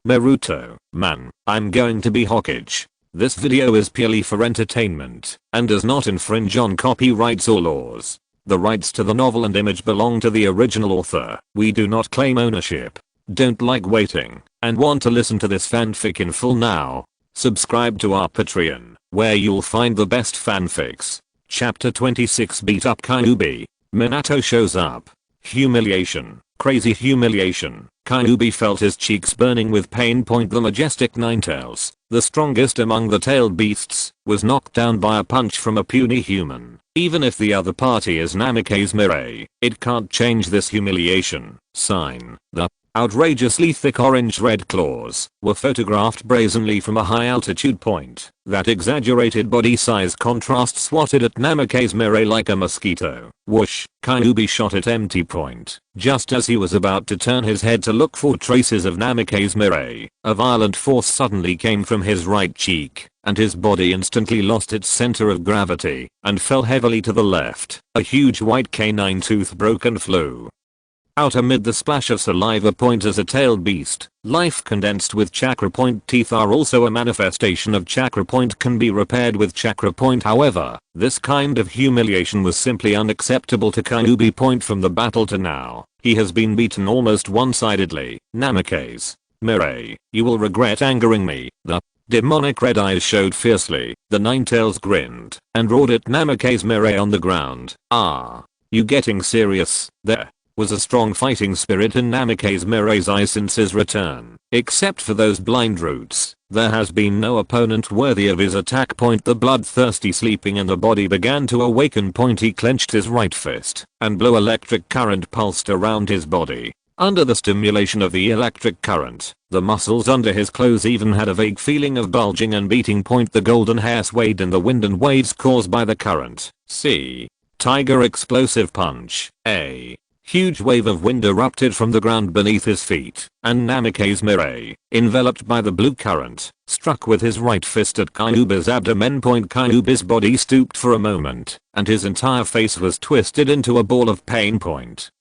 Naruto, man, I'm going to be Hokage. This video is purely for entertainment and does not infringe on copyrights or laws. The rights to the novel and image belong to the original author. We do not claim ownership. Don't like waiting and want to listen to this fanfic in full now? Subscribe to our Patreon, where you'll find the best fanfics. Chapter 26 Beat Up Kyuubi. Minato shows up. Humiliation. Crazy humiliation. Kyuubi felt his cheeks burning with pain. The majestic Ninetales, the strongest among the tailed beasts, was knocked down by a punch from a puny human. Even if the other party is Namikaze Mirai, it can't change this humiliation. Sign. The outrageously thick orange-red claws were photographed brazenly from a high-altitude point. That exaggerated body size contrast swatted at Namikaze Mirai like a mosquito. Whoosh! Kyuubi shot at empty point. Just as he was about to turn his head to look for traces of Namikaze Mirai, a violent force suddenly came from his right cheek, and his body instantly lost its center of gravity and fell heavily to the left. A huge white canine tooth broke and flew out amid the splash of saliva. As a tailed beast, life condensed with chakra point. Teeth are also a manifestation of chakra point, can be repaired with chakra point. However, this kind of humiliation was simply unacceptable to Kyuubi. From the battle to now, he has been beaten almost one-sidedly. Namikaze Mirai, you will regret angering me. The demonic red eyes showed fiercely. The Ninetales grinned and roared at Namikaze Mirai on the ground. Ah, you getting serious? There was a strong fighting spirit in Namikaze Mirai's eyes since his return. Except for those blind roots, there has been no opponent worthy of his attack. The bloodthirsty sleeping in the body began to awaken. He clenched his right fist, and blue electric current pulsed around his body. Under the stimulation of the electric current, the muscles under his clothes even had a vague feeling of bulging and beating. The golden hair swayed in the wind and waves caused by the current. See. Tiger explosive punch. A huge wave of wind erupted from the ground beneath his feet, and Namikaze Mirai, enveloped by the blue current, struck with his right fist at Kyuubi's abdomen. Kyuubi's body stooped for a moment, and his entire face was twisted into a ball of pain.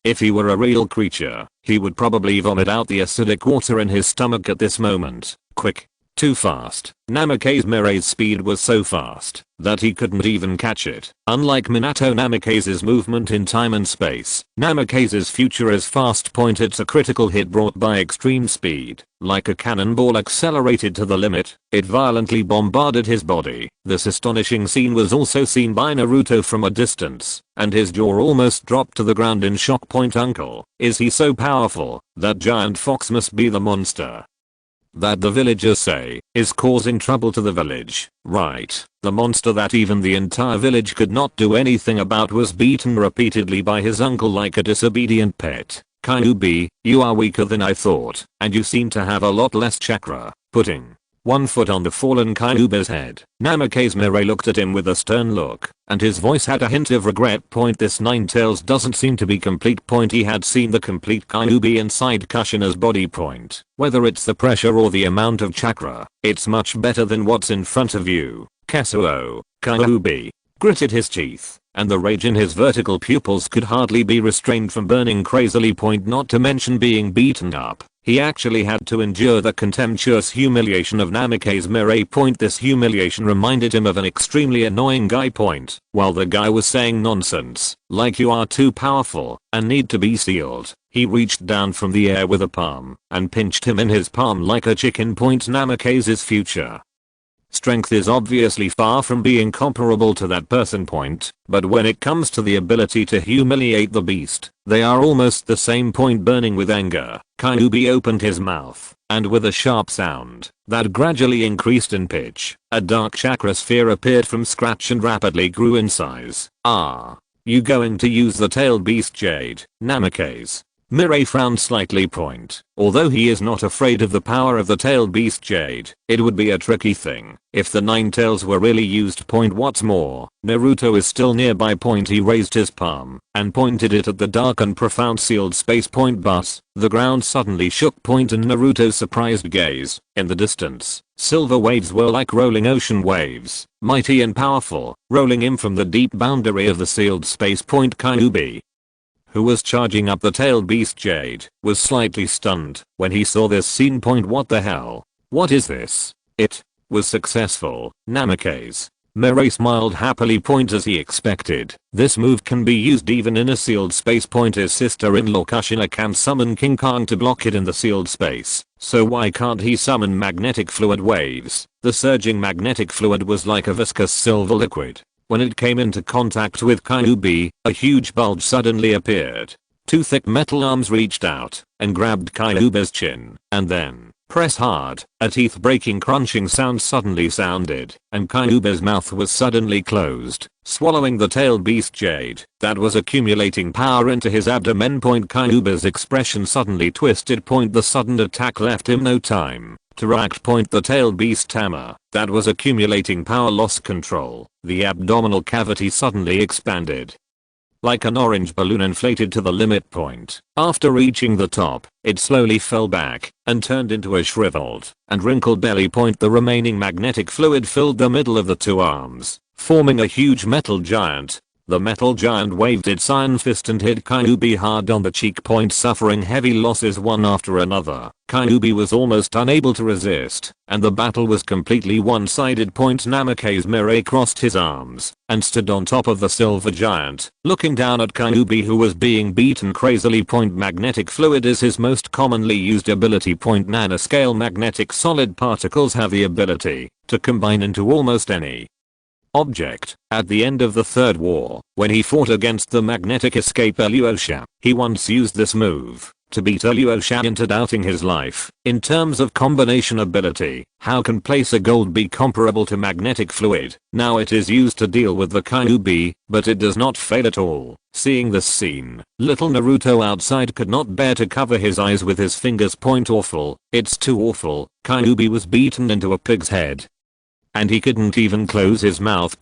If he were a real creature, he would probably vomit out the acidic water in his stomach at this moment. Quick. Too fast. Namikaze Mirai's speed was so fast that he couldn't even catch it. Unlike Minato Namikaze's movement in time and space, Namikaze's future is fast. It's a critical hit brought by extreme speed. Like a cannonball accelerated to the limit, it violently bombarded his body. This astonishing scene was also seen by Naruto from a distance, and his jaw almost dropped to the ground in shock. Uncle, is he so powerful? That giant fox must be the monster that the villagers say is causing trouble to the village. Right, the monster that even the entire village could not do anything about was beaten repeatedly by his uncle like a disobedient pet. Kyuubi, you are weaker than I thought, and you seem to have a lot less chakra. Putting one foot on the fallen Kyuubi's head, Namikaze Mirai looked at him with a stern look, and his voice had a hint of regret. This Ninetales doesn't seem to be complete. He had seen the complete Kyuubi inside Kushina's body. Whether it's the pressure or the amount of chakra, it's much better than what's in front of you. Kasuo. Kyuubi gritted his teeth, and the rage in his vertical pupils could hardly be restrained from burning crazily. Not to mention being beaten up, he actually had to endure the contemptuous humiliation of Namikaze Mirai. This humiliation reminded him of an extremely annoying guy. While the guy was saying nonsense, like you are too powerful and need to be sealed, he reached down from the air with a palm and pinched him in his palm like a chicken. Namikaze's future strength is obviously far from being comparable to that person. But when it comes to the ability to humiliate the beast, they are almost the same. Burning with anger, Kyuubi opened his mouth, and with a sharp sound that gradually increased in pitch, a dark chakra sphere appeared from scratch and rapidly grew in size. Ah, you going to use the tailed beast jade? Namikaze Mirai frowned slightly. Although he is not afraid of the power of the tailed beast jade, it would be a tricky thing if the Ninetales were really used. What's more, Naruto is still nearby. He raised his palm and pointed it at the dark and profound sealed space. But the ground suddenly shook. And Naruto's surprised gaze, in the distance, silver waves were like rolling ocean waves, mighty and powerful, rolling in from the deep boundary of the sealed space. Kyuubi who was charging up the tail beast Jade, was slightly stunned when he saw this scene. What the hell? What is this? It was successful. Namikaze Mirai smiled happily. As he expected, this move can be used even in a sealed space. His sister-in-law Kushina can summon King Kong to block it in the sealed space, so why can't he summon magnetic fluid waves? The surging magnetic fluid was like a viscous silver liquid. When it came into contact with Kyuubi, a huge bulge suddenly appeared. Two thick metal arms reached out and grabbed Kyuubi's chin, and then press hard. A teeth-breaking crunching sound suddenly sounded, and Kyuubi's mouth was suddenly closed, swallowing the tail beast Jade that was accumulating power into his abdomen. Kyuubi's expression suddenly twisted. The sudden attack left him no time to react. The tail beast Tama that was accumulating power lost control. The abdominal cavity suddenly expanded like an orange balloon inflated to the limit point. After reaching the top, it slowly fell back and turned into a shriveled and wrinkled belly. The remaining magnetic fluid filled the middle of the two arms, forming a huge metal giant. The metal giant waved its iron fist and hit Kyuubi hard on the cheek. Suffering heavy losses one after another, Kyuubi was almost unable to resist, and the battle was completely one-sided. Namikaze Mirai crossed his arms and stood on top of the silver giant, looking down at Kyuubi, who was being beaten crazily. Magnetic fluid is his most commonly used ability. Nanoscale magnetic solid particles have the ability to combine into almost any object. At the end of the Third War, when he fought against the magnetic escape Alyosha, he once used this move to beat Alyosha into doubting his life. In terms of combination ability, how can place a gold be comparable to magnetic fluid? Now it is used to deal with the Kyuubi, but it does not fail at all. Seeing this scene, little Naruto outside could not bear to cover his eyes with his fingers. Awful. It's too awful. Kyuubi was beaten into a pig's head, and he couldn't even close his mouth.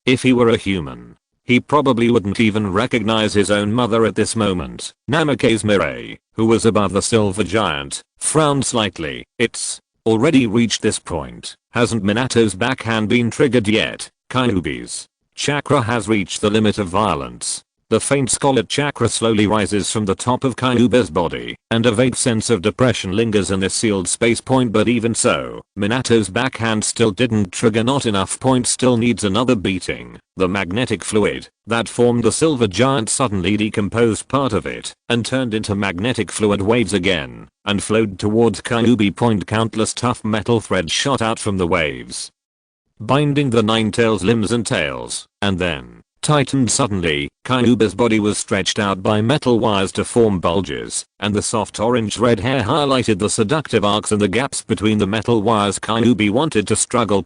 If he were a human, he probably wouldn't even recognize his own mother at this moment. Namikaze Mirai, who was above the silver giant, frowned slightly. It's already reached this point. Hasn't Minato's backhand been triggered yet? Kyuubi's chakra has reached the limit of violence. The faint scarlet chakra slowly rises from the top of Kyuubi's body, and a vague sense of depression lingers in this sealed space. But even so, Minato's backhand still didn't trigger. Not enough. Still needs another beating. The magnetic fluid that formed the silver giant suddenly decomposed part of it and turned into magnetic fluid waves again and flowed towards Kyuubi. Countless tough metal threads shot out from the waves, binding the nine tails limbs and tails, and then tightened suddenly. Kyuubi's body was stretched out by metal wires to form bulges, and the soft orange-red hair highlighted the seductive arcs and the gaps between the metal wires. Kyuubi wanted to struggle.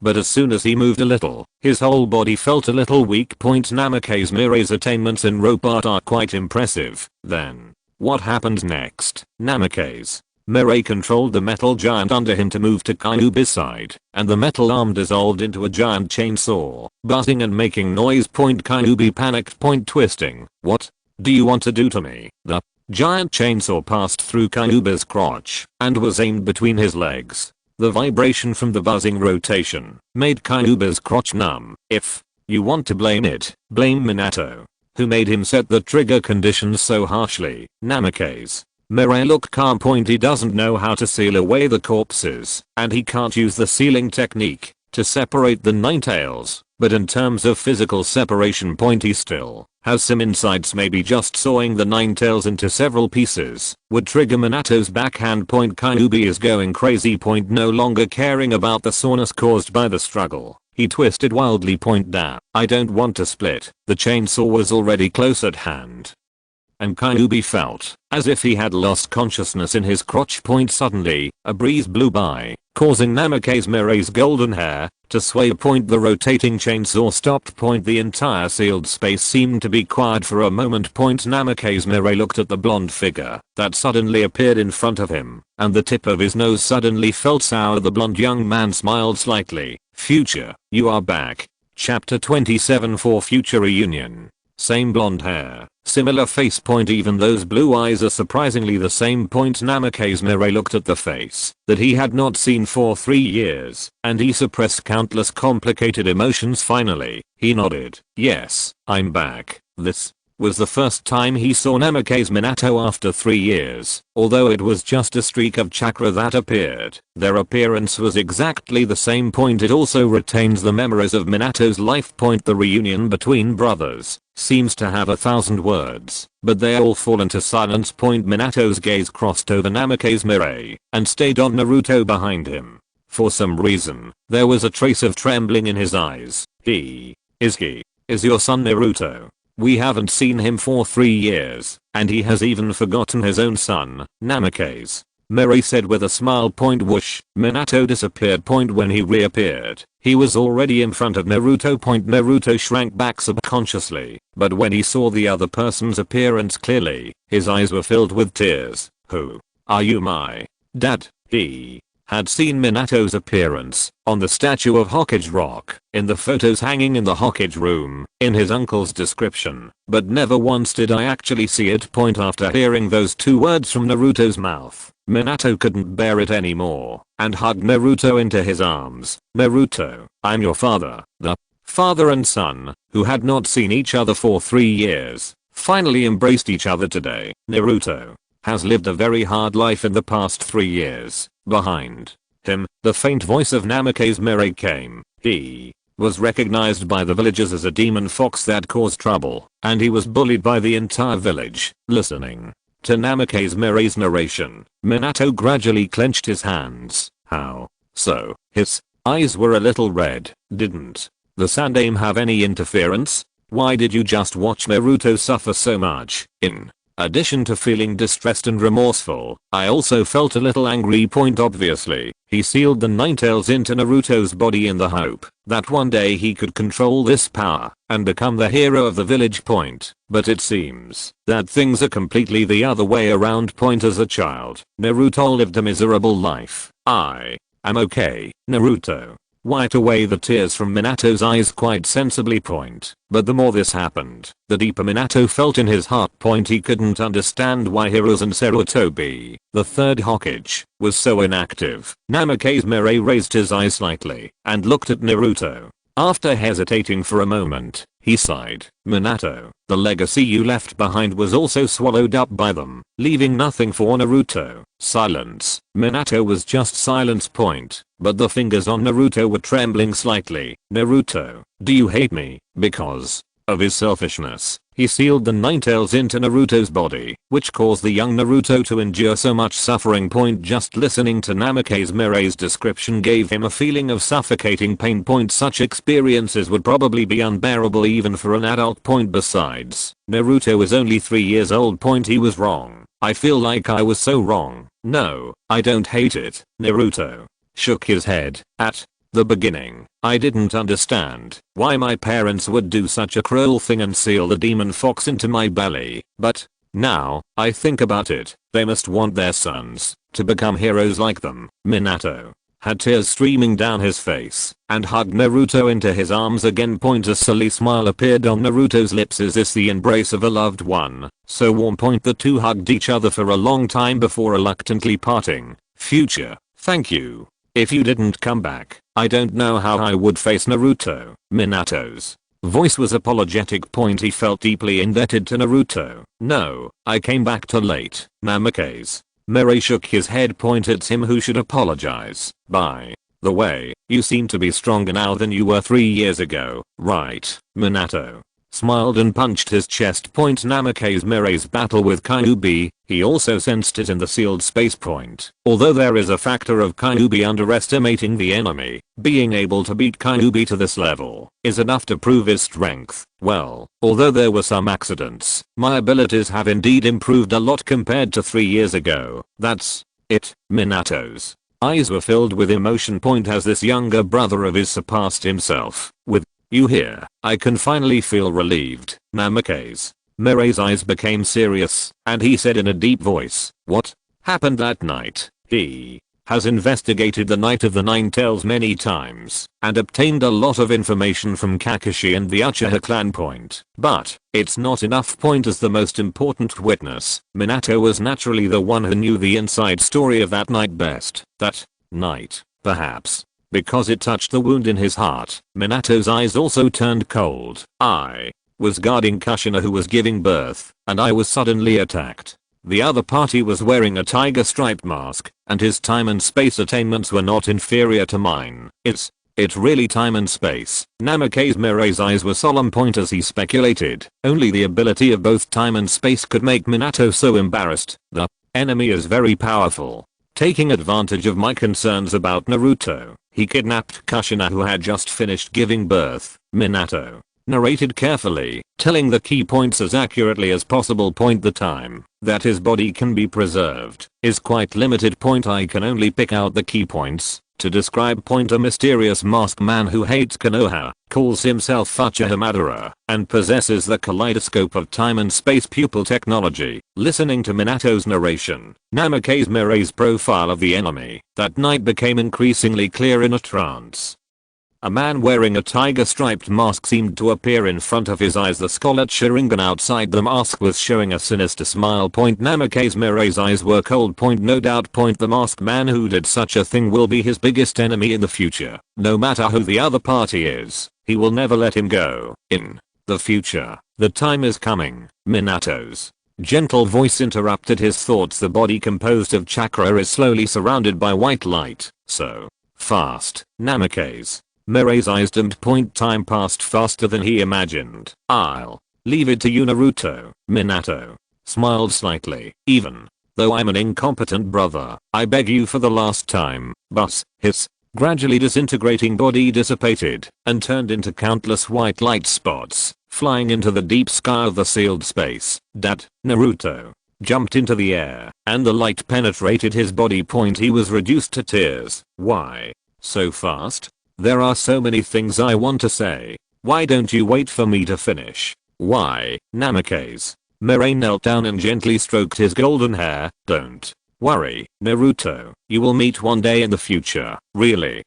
But as soon as he moved a little, his whole body felt a little weak. Namikaze Mirai's attainments in rope art are quite impressive. Then, what happened next? Namikaze Mirai controlled the metal giant under him to move to Kyuubi's side, and the metal arm dissolved into a giant chainsaw, buzzing and making noise. Kyuubi panicked. Twisting. What do you want to do to me? The giant chainsaw passed through Kyuubi's crotch and was aimed between his legs. The vibration from the buzzing rotation made Kyuubi's crotch numb. If you want to blame it, blame Minato, who made him set the trigger conditions so harshly. Namikaze Mirai look calm. He doesn't know how to seal away the corpses, and he can't use the sealing technique to separate the nine tails, but in terms of physical separation, he still has some insights. Maybe just sawing the nine tails into several pieces would trigger Minato's backhand. Kyuubi is going crazy. No longer caring about the soreness caused by the struggle, he twisted wildly. Damn, I don't want to split. The chainsaw was already close at hand, and Kyuubi felt as if he had lost consciousness in his crotch. Suddenly, a breeze blew by, causing Namikaze Mirai's golden hair to sway. The rotating chainsaw stopped. The entire sealed space seemed to be quiet for a moment. Namikaze Mirai looked at the blonde figure that suddenly appeared in front of him, and the tip of his nose suddenly felt sour. The blonde young man smiled slightly. Future, you are back. Chapter 27 for Future Reunion. Same blonde hair, similar face. Even those blue eyes are surprisingly the same. Namikaze Mirai looked at the face that he had not seen for 3 years, and he suppressed countless complicated emotions. Finally, he nodded. Yes, I'm back. This was the first time he saw Namikaze Minato after 3 years. Although it was just a streak of chakra that appeared, their appearance was exactly the same. It also retains the memories of Minato's life. The reunion between brothers seems to have 1,000 words, but they all fall into silence. Minato's gaze crossed over Namikaze Mirai and stayed on Naruto behind him. For some reason, there was a trace of trembling in his eyes. He is your son Naruto. We haven't seen him for 3 years, and he has even forgotten his own son, Namikaze Mirai said with a smile. Whoosh, Minato disappeared. When he reappeared, he was already in front of Naruto. Naruto shrank back subconsciously, but when he saw the other person's appearance clearly, his eyes were filled with tears. Who are you, my dad? He had seen Minato's appearance on the statue of Hokage Rock, in the photos hanging in the Hokage room, in his uncle's description, but never once did I actually see it. After hearing those 2 words from Naruto's mouth, Minato couldn't bear it anymore and hugged Naruto into his arms. Naruto, I'm your father. The father and son, who had not seen each other for 3 years, finally embraced each other today. Naruto has lived a very hard life in the past 3 years. Behind him, the faint voice of Namikaze Mirai came. He was recognized by the villagers as a demon fox that caused trouble, and he was bullied by the entire village. Listening to Namikaze Mirai's narration, Minato gradually clenched his hands. How so? His eyes were a little red. Didn't the Sandaime have any interference? Why did you just watch Naruto suffer so much? In addition to feeling distressed and remorseful, I also felt a little angry. Obviously, he sealed the Nine Tails into Naruto's body in the hope that one day he could control this power and become the hero of the village. But it seems that things are completely the other way around. As a child, Naruto lived a miserable life. I am okay, Naruto wiped away the tears from Minato's eyes quite sensibly. But the more this happened, the deeper Minato felt in his heart. He couldn't understand why Hiruzen Sarutobi, the 3rd Hokage, was so inactive. Namikaze Mirai raised his eyes slightly and looked at Naruto. After hesitating for a moment, he sighed. Minato, the legacy you left behind was also swallowed up by them, leaving nothing for Naruto. Silence. Minato was just silence. But the fingers on Naruto were trembling slightly. Naruto, do you hate me? Because of his selfishness, he sealed the Nine Tails into Naruto's body, which caused the young Naruto to endure so much suffering. Just listening to Namikaze Mirai's description gave him a feeling of suffocating pain. Such experiences would probably be unbearable even for an adult. Besides, Naruto is only 3 years old. He was wrong. I feel like I was so wrong. No, I don't hate it. Naruto shook his head. At the beginning, I didn't understand why my parents would do such a cruel thing and seal the demon fox into my belly, but now I think about it, they must want their sons to become heroes like them. Minato had tears streaming down his face and hugged Naruto into his arms again. A silly smile appeared on Naruto's lips. Is this the embrace of a loved one? So warm. The two hugged each other for a long time before reluctantly parting. Future, thank you. If you didn't come back, I don't know how I would face Naruto. Minato's voice was apologetic. He felt deeply indebted to Naruto. No, I came back too late. Namikaze Mirai shook his head. It's him who should apologize. By the way, you seem to be stronger now than you were 3 years ago, right? Minato smiled and punched his chest. Namikaze Mirai's battle with Kyuubi, he also sensed it in the sealed space. Although there is a factor of Kyuubi underestimating the enemy, being able to beat Kyuubi to this level is enough to prove his strength. Well, although there were some accidents, my abilities have indeed improved a lot compared to 3 years ago. That's it. Minato's eyes were filled with emotion. As this younger brother of his surpassed himself. With you here, I can finally feel relieved. Namikaze Mirai's eyes became serious, and he said in a deep voice, what happened that night? He has investigated the Night of the Nine Tails many times, and obtained a lot of information from Kakashi and the Uchiha clan. But it's not enough. As the most important witness, Minato was naturally the one who knew the inside story of that night best. That night, perhaps because it touched the wound in his heart, Minato's eyes also turned cold. I was guarding Kushina who was giving birth, and I was suddenly attacked. The other party was wearing a tiger striped mask, and his time and space attainments were not inferior to mine. It's really time and space. Namikaze Mirai's eyes were solemn as he speculated. Only the ability of both time and space could make Minato so embarrassed. The enemy is very powerful. Taking advantage of my concerns about Naruto, he kidnapped Kushina who had just finished giving birth. Minato narrated carefully, telling the key points as accurately as possible. The time that his body can be preserved is quite limited. I can only pick out the key points to describe. A mysterious masked man who hates Konoha, calls himself Uchiha Madara, and possesses the kaleidoscope of time and space pupil technology. Listening to Minato's narration, Namikaze Mirai's profile of the enemy that night became increasingly clear. In a trance, a man wearing a tiger striped mask seemed to appear in front of his eyes. The scarlet Sharingan outside the mask was showing a sinister smile. Namikaze Mirai's eyes were cold. No doubt. The masked man who did such a thing will be his biggest enemy in the future. No matter who the other party is, he will never let him go. In the future, the time is coming. Minato's gentle voice interrupted his thoughts. The body composed of chakra is slowly surrounded by white light. So fast. Namikaze Mirai's eyes dimmed. Time passed faster than he imagined. I'll leave it to you, Naruto. Minato smiled slightly. Even though I'm an incompetent brother, I beg you for the last time. His gradually disintegrating body dissipated and turned into countless white light spots, flying into the deep sky of the sealed space. Naruto jumped into the air, and the light penetrated his body. He was reduced to tears. Why so fast? There are so many things I want to say. Why don't you wait for me to finish? Why? Namikaze Mirai knelt down and gently stroked his golden hair. Don't worry, Naruto. You will meet one day in the future. Really?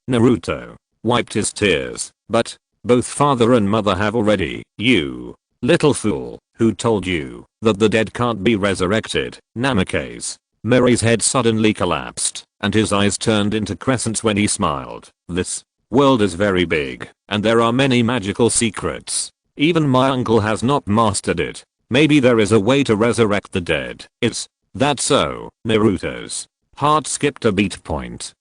Naruto wiped his tears. But both father and mother have already. You little fool. Who told you that the dead can't be resurrected? Namikaze Mirai's head suddenly collapsed, and his eyes turned into crescents when he smiled. This world is very big, and there are many magical secrets. Even my uncle has not mastered it. Maybe there is a way to resurrect the dead. Is that so? Naruto's heart skipped a beat.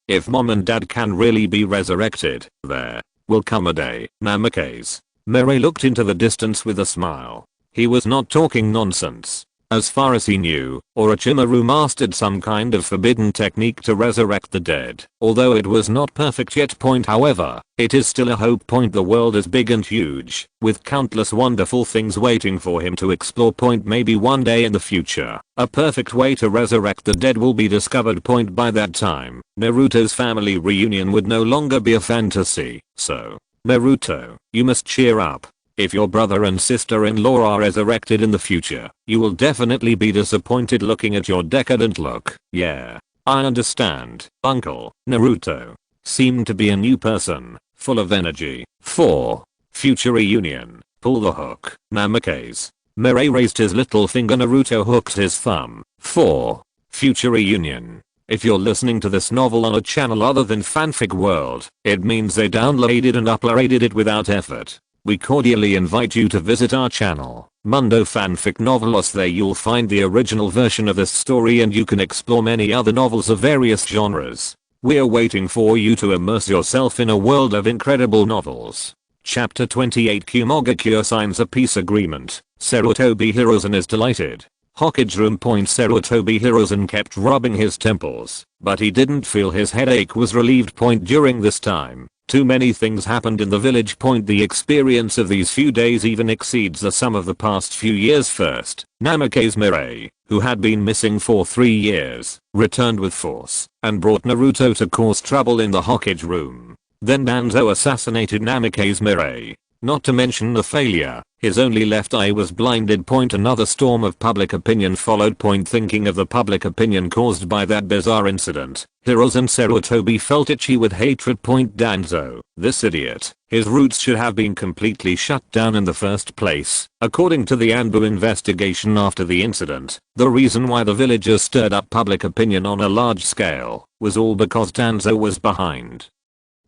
If mom and dad can really be resurrected, there will come a day. Namikaze Mirai looked into the distance with a smile. He was not talking nonsense. As far as he knew, Orochimaru mastered some kind of forbidden technique to resurrect the dead. Although it was not perfect yet. However, it is still a hope. The world is big and huge, with countless wonderful things waiting for him to explore. Maybe one day in the future, a perfect way to resurrect the dead will be discovered. By that time, Naruto's family reunion would no longer be a fantasy. So, Naruto, you must cheer up. If your brother and sister-in-law are resurrected in the future, you will definitely be disappointed. Looking at your decadent look. Yeah, I understand. Uncle Naruto seemed to be a new person, full of energy. For future reunion, pull the hook. Namikaze Mirai raised his little finger. Naruto hooked his thumb. For future reunion. If you're listening to this novel on a channel other than Fanfic World, it means they downloaded and uploaded it without effort. We cordially invite you to visit our channel, Mundo Fanfic Novelos. There you'll find the original version of this story, and you can explore many other novels of various genres. We're waiting for you to immerse yourself in a world of incredible novels. Chapter 28. Kumoga signs a peace agreement. Sarutobi Hiruzen is delighted. Hokage room. Sarutobi Hiruzen kept rubbing his temples, but he didn't feel his headache was relieved. During this time, too many things happened in the village. The experience of these few days even exceeds the sum of the past few years. First, Namikaze Mirai, who had been missing for 3 years, returned with force and brought Naruto to cause trouble in the Hokage room. Then Danzo assassinated Namikaze Mirai. Not to mention the failure, his only left eye was blinded. Another storm of public opinion followed. Thinking of the public opinion caused by that bizarre incident, Hiruzen Sarutobi felt itchy with hatred. Danzo, this idiot, his roots should have been completely shut down in the first place. According to the Anbu investigation after the incident, the reason why the villagers stirred up public opinion on a large scale was all because Danzo was behind.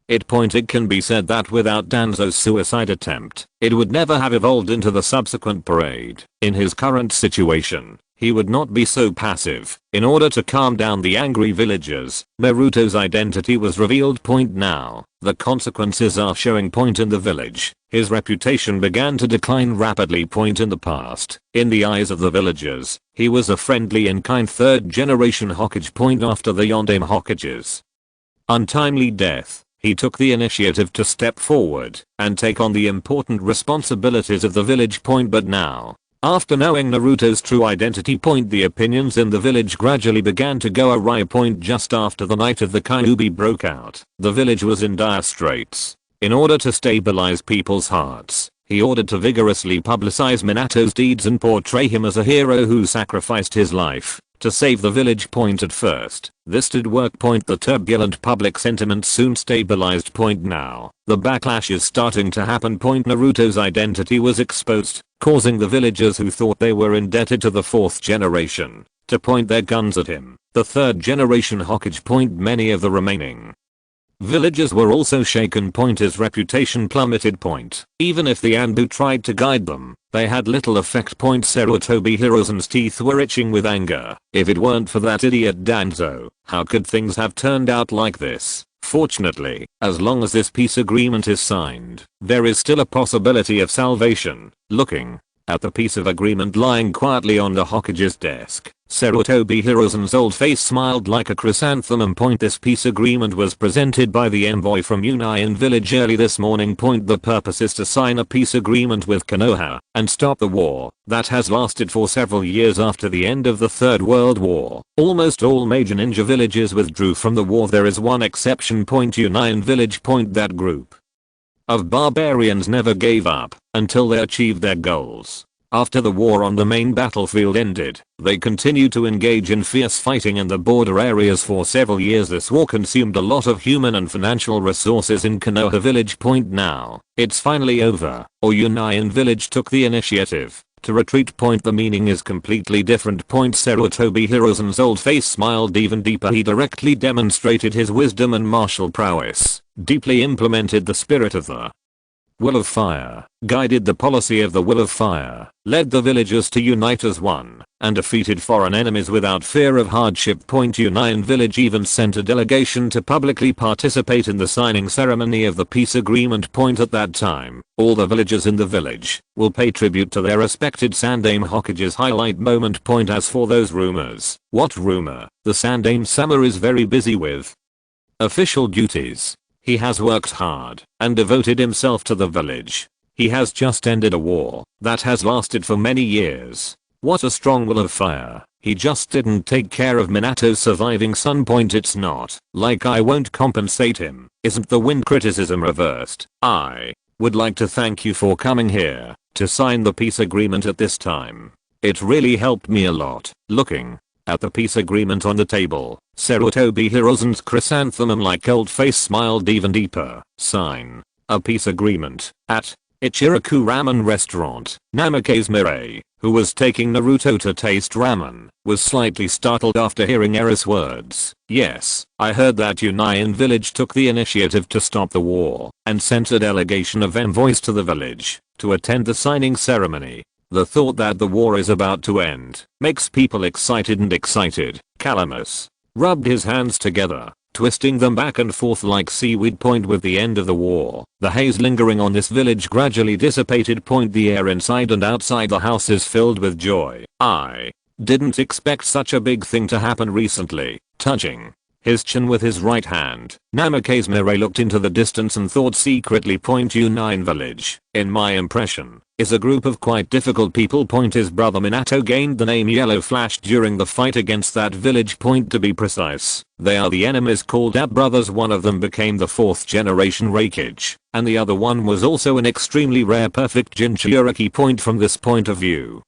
It can be said that without Danzo's suicide attempt, it would never have evolved into the subsequent parade. In his current situation, he would not be so passive. In order to calm down the angry villagers, Naruto's identity was revealed. Now, the consequences are showing. In the village, his reputation began to decline rapidly. In the past, in the eyes of the villagers, he was a friendly and kind third generation Hokage. After the Yondaime Hokage's untimely death, he took the initiative to step forward and take on the important responsibilities of the village. But now, after knowing Naruto's true identity, the opinions in the village gradually began to go awry. Just after the night of the Kyuubi broke out, the village was in dire straits. In order to stabilize people's hearts, he ordered to vigorously publicize Minato's deeds and portray him as a hero who sacrificed his life to save the village. At first, this did work. The turbulent public sentiment soon stabilized. Now, the backlash is starting to happen. Naruto's identity was exposed, causing the villagers who thought they were indebted to the fourth generation to point their guns at him, the third generation Hokage. Many of the remaining villagers were also shaken. His reputation plummeted. Even if the Anbu tried to guide them, they had little effect. Sarutobi Hiruzen's teeth were itching with anger. If it weren't for that idiot Danzo, how could things have turned out like this? Fortunately, as long as this peace agreement is signed, there is still a possibility of salvation. Looking at the piece of agreement lying quietly on the Hokage's desk, Sarutobi Hiruzen's old face smiled like a chrysanthemum. This peace agreement was presented by the envoy from Union Village early this morning. The purpose is to sign a peace agreement with Konoha and stop the war that has lasted for several years. After the end of the Third World War, almost all major ninja villages withdrew from the war. There is one exception. Union Village. That group of barbarians never gave up until they achieved their goals. After the war on the main battlefield ended, they continued to engage in fierce fighting in the border areas for several years. This war consumed a lot of human and financial resources in Konoha Village. Now, it's finally over, or Union Village took the initiative to retreat. The meaning is completely different. Sarutobi Hiruzen's old face smiled even deeper. He directly demonstrated his wisdom and martial prowess, deeply implemented the spirit of the Will of Fire, guided the policy of the Will of Fire, led the villagers to unite as one, and defeated foreign enemies without fear of hardship. Union Village even sent a delegation to publicly participate in the signing ceremony of the peace agreement. At that time, all the villagers in the village will pay tribute to their respected Sandaime Hokage's highlight moment. As for those rumors, what rumor? The Sandaime Sama is very busy with official duties. He has worked hard and devoted himself to the village. He has just ended a war that has lasted for many years. What a strong will of fire. He just didn't take care of Minato's surviving son. It's not like I won't compensate him. Isn't the wind criticism reversed? I would like to thank you for coming here to sign the peace agreement at this time. It really helped me a lot. Looking at the peace agreement on the table, Sarutobi Hiruzen's chrysanthemum-like old face smiled even deeper. Sign a peace agreement at Ichiraku Ramen Restaurant. Namikaze Mirai, who was taking Naruto to taste ramen, was slightly startled after hearing Era's words. Yes, I heard that Union Village took the initiative to stop the war and sent a delegation of envoys to the village to attend the signing ceremony. The thought that the war is about to end makes people excited and excited. Calamus rubbed his hands together, twisting them back and forth like seaweed. With the end of the war, the haze lingering on this village gradually dissipated. The air inside and outside the house is filled with joy. I didn't expect such a big thing to happen recently. Touching his chin with his right hand, Namikaze Mirai looked into the distance and thought secretly. Union Village, in my impression, is a group of quite difficult people. His brother Minato gained the name Yellow Flash during the fight against that village. To be precise, they are the enemies called Ab brothers. One of them became the 4th generation Raikage, and the other one was also an extremely rare perfect Jinchuriki. From this point of view,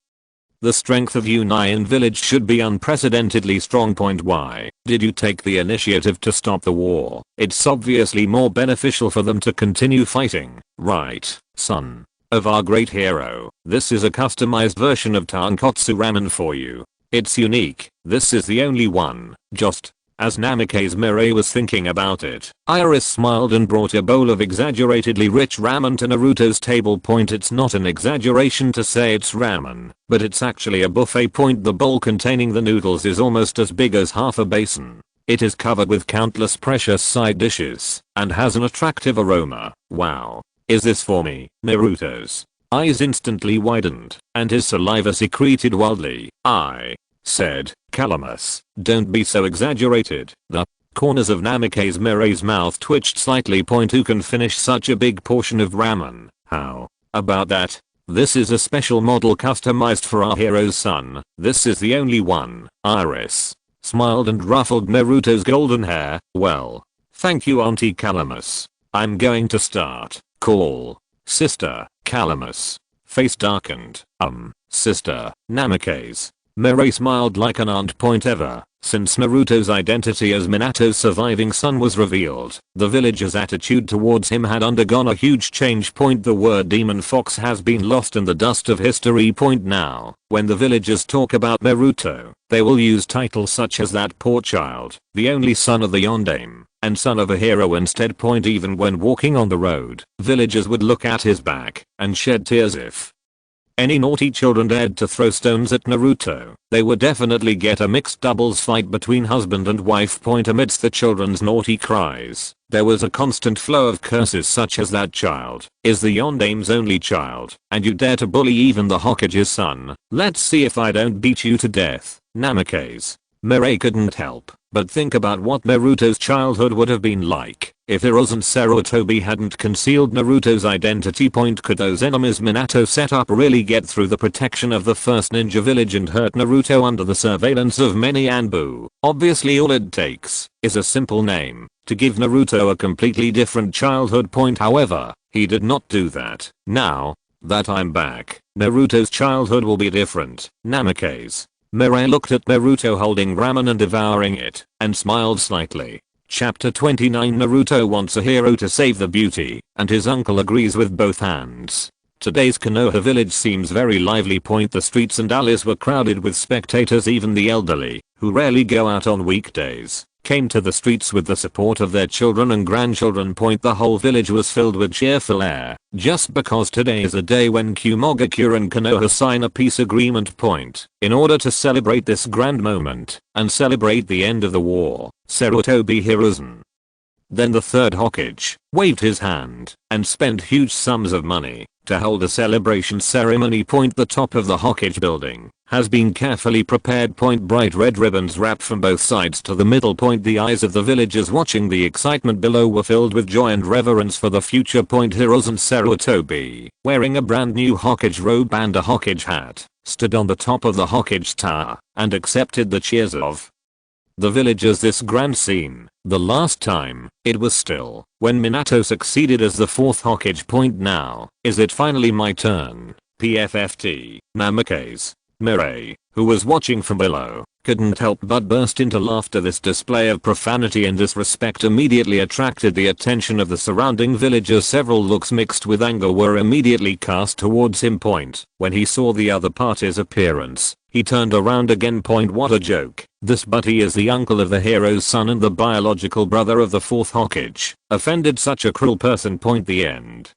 the strength of Union Village should be unprecedentedly strong. Why did you take the initiative to stop the war? It's obviously more beneficial for them to continue fighting, right, son of our great hero? This is a customized version of Tonkotsu ramen for you. It's unique. This is the only one. Just As Namikaze Mirai was thinking about it, Iris smiled and brought a bowl of exaggeratedly rich ramen to Naruto's table. It's not an exaggeration to say it's ramen, but it's actually a buffet. The bowl containing the noodles is almost as big as half a basin. It is covered with countless precious side dishes and has an attractive aroma. Wow. Is this for me? Naruto's eyes instantly widened and his saliva secreted wildly. I said, Calamus, don't be so exaggerated. The corners of Namikaze Mirai's mouth twitched slightly. Who can finish such a big portion of ramen? How about that? This is a special model customized for our hero's son. This is the only one. Iris smiled and ruffled Naruto's golden hair. Well, thank you Auntie Calamus. I'm going to start. Call Sister Calamus. Face darkened. Sister Namikaze Mirai smiled like an aunt. Ever since Naruto's identity as Minato's surviving son was revealed, the villagers' attitude towards him had undergone a huge change. The word demon fox has been lost in the dust of history. Now, when the villagers talk about Naruto, they will use titles such as that poor child, the only son of the Yondaime, and son of a hero instead. Even when walking on the road, villagers would look at his back and shed tears. If any naughty children dared to throw stones at Naruto, they would definitely get a mixed doubles fight between husband and wife. Amidst the children's naughty cries, there was a constant flow of curses such as that child is the Yondaime's only child, and you dare to bully even the Hokage's son. Let's see if I don't beat you to death. Namikaze Mirai couldn't help but think about what Naruto's childhood would have been like if Hiruzen Sarutobi hadn't concealed Naruto's identity. Could those enemies Minato set up really get through the protection of the first ninja village and hurt Naruto under the surveillance of many Anbu? Obviously all it takes is a simple name to give Naruto a completely different childhood. However, he did not do that. Now that I'm back, Naruto's childhood will be different. Namikaze Mirai looked at Naruto holding ramen and devouring it, and smiled slightly. Chapter 29 Naruto wants a hero to save the beauty, and his uncle agrees with both hands. Today's Konoha village seems very lively. The streets and alleys were crowded with spectators. Even the elderly, who rarely go out on weekdays, came to the streets with the support of their children and grandchildren. The whole village was filled with cheerful air, just because today is a day when Kumongaku and Konoha sign a peace agreement. In order to celebrate this grand moment, and celebrate the end of the war, Sarutobi Hiruzen, then the third Hokage, waved his hand, and spent huge sums of money to hold a celebration ceremony. The top of the Hokage building has been carefully prepared. Bright red ribbons wrapped from both sides to the middle. The eyes of the villagers watching the excitement below were filled with joy and reverence for the future. Hiruzen Sarutobi, wearing a brand new Hokage robe and a Hokage hat, stood on the top of the Hokage tower and accepted the cheers of the villagers. This grand scene, the last time it was still when Minato succeeded as the fourth Hokage. Now is it finally my turn? PFFT. Namikaze Mirai, who was watching from below, couldn't help but burst into laughter. This display of profanity and disrespect immediately attracted the attention of the surrounding villagers. Several looks mixed with anger were immediately cast towards him. When he saw the other party's appearance, he turned around again. What a joke. This buddy is the uncle of the hero's son and the biological brother of the fourth Hokage. Offended such a cruel person. The end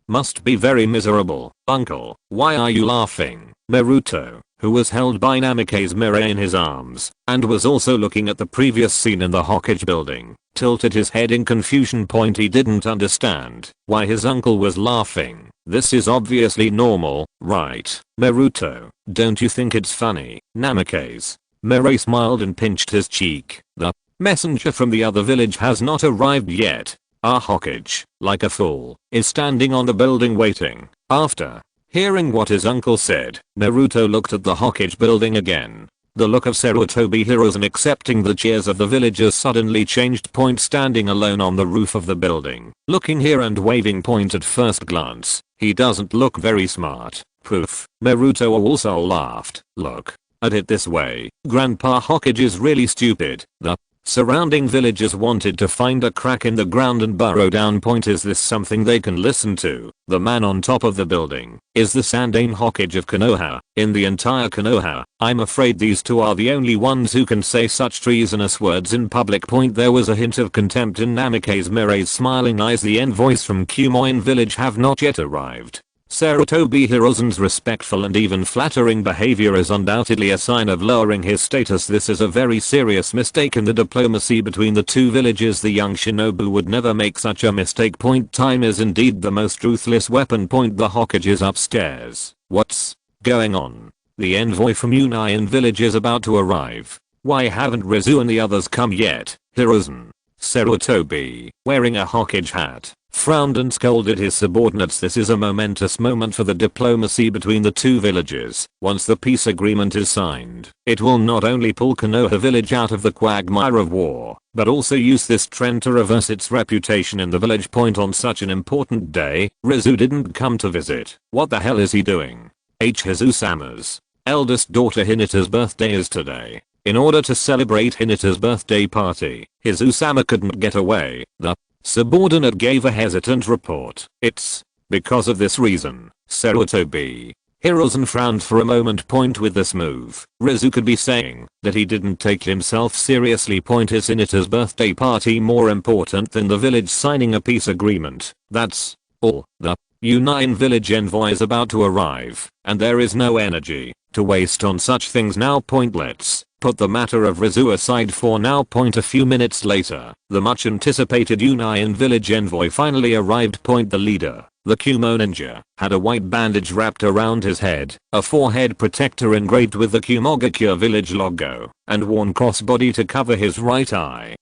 must be very miserable. Uncle, why are you laughing? Naruto, who was held by Namikaze Mirai in his arms, and was also looking at the previous scene in the Hokage building, tilted his head in confusion. He didn't understand why his uncle was laughing. This is obviously normal, right? Naruto, don't you think it's funny? Namikaze Mirai smiled and pinched his cheek. The messenger from the other village has not arrived yet. Our Hokage, like a fool, is standing on the building waiting. After hearing what his uncle said, Naruto looked at the Hokage building again. The look of Sarutobi Hiruzen accepting the cheers of the villagers suddenly changed. Standing alone on the roof of the building, looking here and waving. At first glance, he doesn't look very smart. Poof. Naruto also laughed. Look at it this way, Grandpa Hokage is really stupid. The Surrounding villagers wanted to find a crack in the ground and burrow down. Point, is this something they can listen to? The man on top of the building is the Sandaime Hokage of Konoha. In the entire Konoha, I'm afraid these two are the only ones who can say such treasonous words in public. Point, there was a hint of contempt in Namikaze Mirai's smiling eyes. The envoys from Kumoin village have not yet arrived. Sarutobi Hiruzen's respectful and even flattering behavior is undoubtedly a sign of lowering his status. This is a very serious mistake in the diplomacy between the two villages. The young shinobu would never make such a mistake. Point, time is indeed the most ruthless weapon. Point, the Hokage is upstairs. What's going on? The envoy from Union village is about to arrive. Why haven't Rizu and the others come yet? Hiruzen. Sarutobi, wearing a Hokage hat, frowned and scolded his subordinates. This is a momentous moment for the diplomacy between the two villages. Once the peace agreement is signed, it will not only pull Konoha village out of the quagmire of war, but also use this trend to reverse its reputation in the village. Point, on such an important day, Rizu didn't come to visit. What the hell is he doing? Hizu-sama's eldest daughter Hinata's birthday is today. In order to celebrate Hinata's birthday party, Hizu-sama couldn't get away. The subordinate gave a hesitant report. It's because of this reason. Sarutobi Hiruzen frowned for a moment. Point, with this move, Rizu could be saying that he didn't take himself seriously. Point, is Hinata's birthday party more important than the village signing a peace agreement? That's all. The Union village envoy is about to arrive, and there is no energy to waste on such things now. Point, let's put the matter of Rizu aside for now. Point, a few minutes later, the much anticipated Union village envoy finally arrived. Point, the leader, the Kumo ninja, had a white bandage wrapped around his head, a forehead protector engraved with the Kumogakure village logo, and worn crossbody to cover his right eye.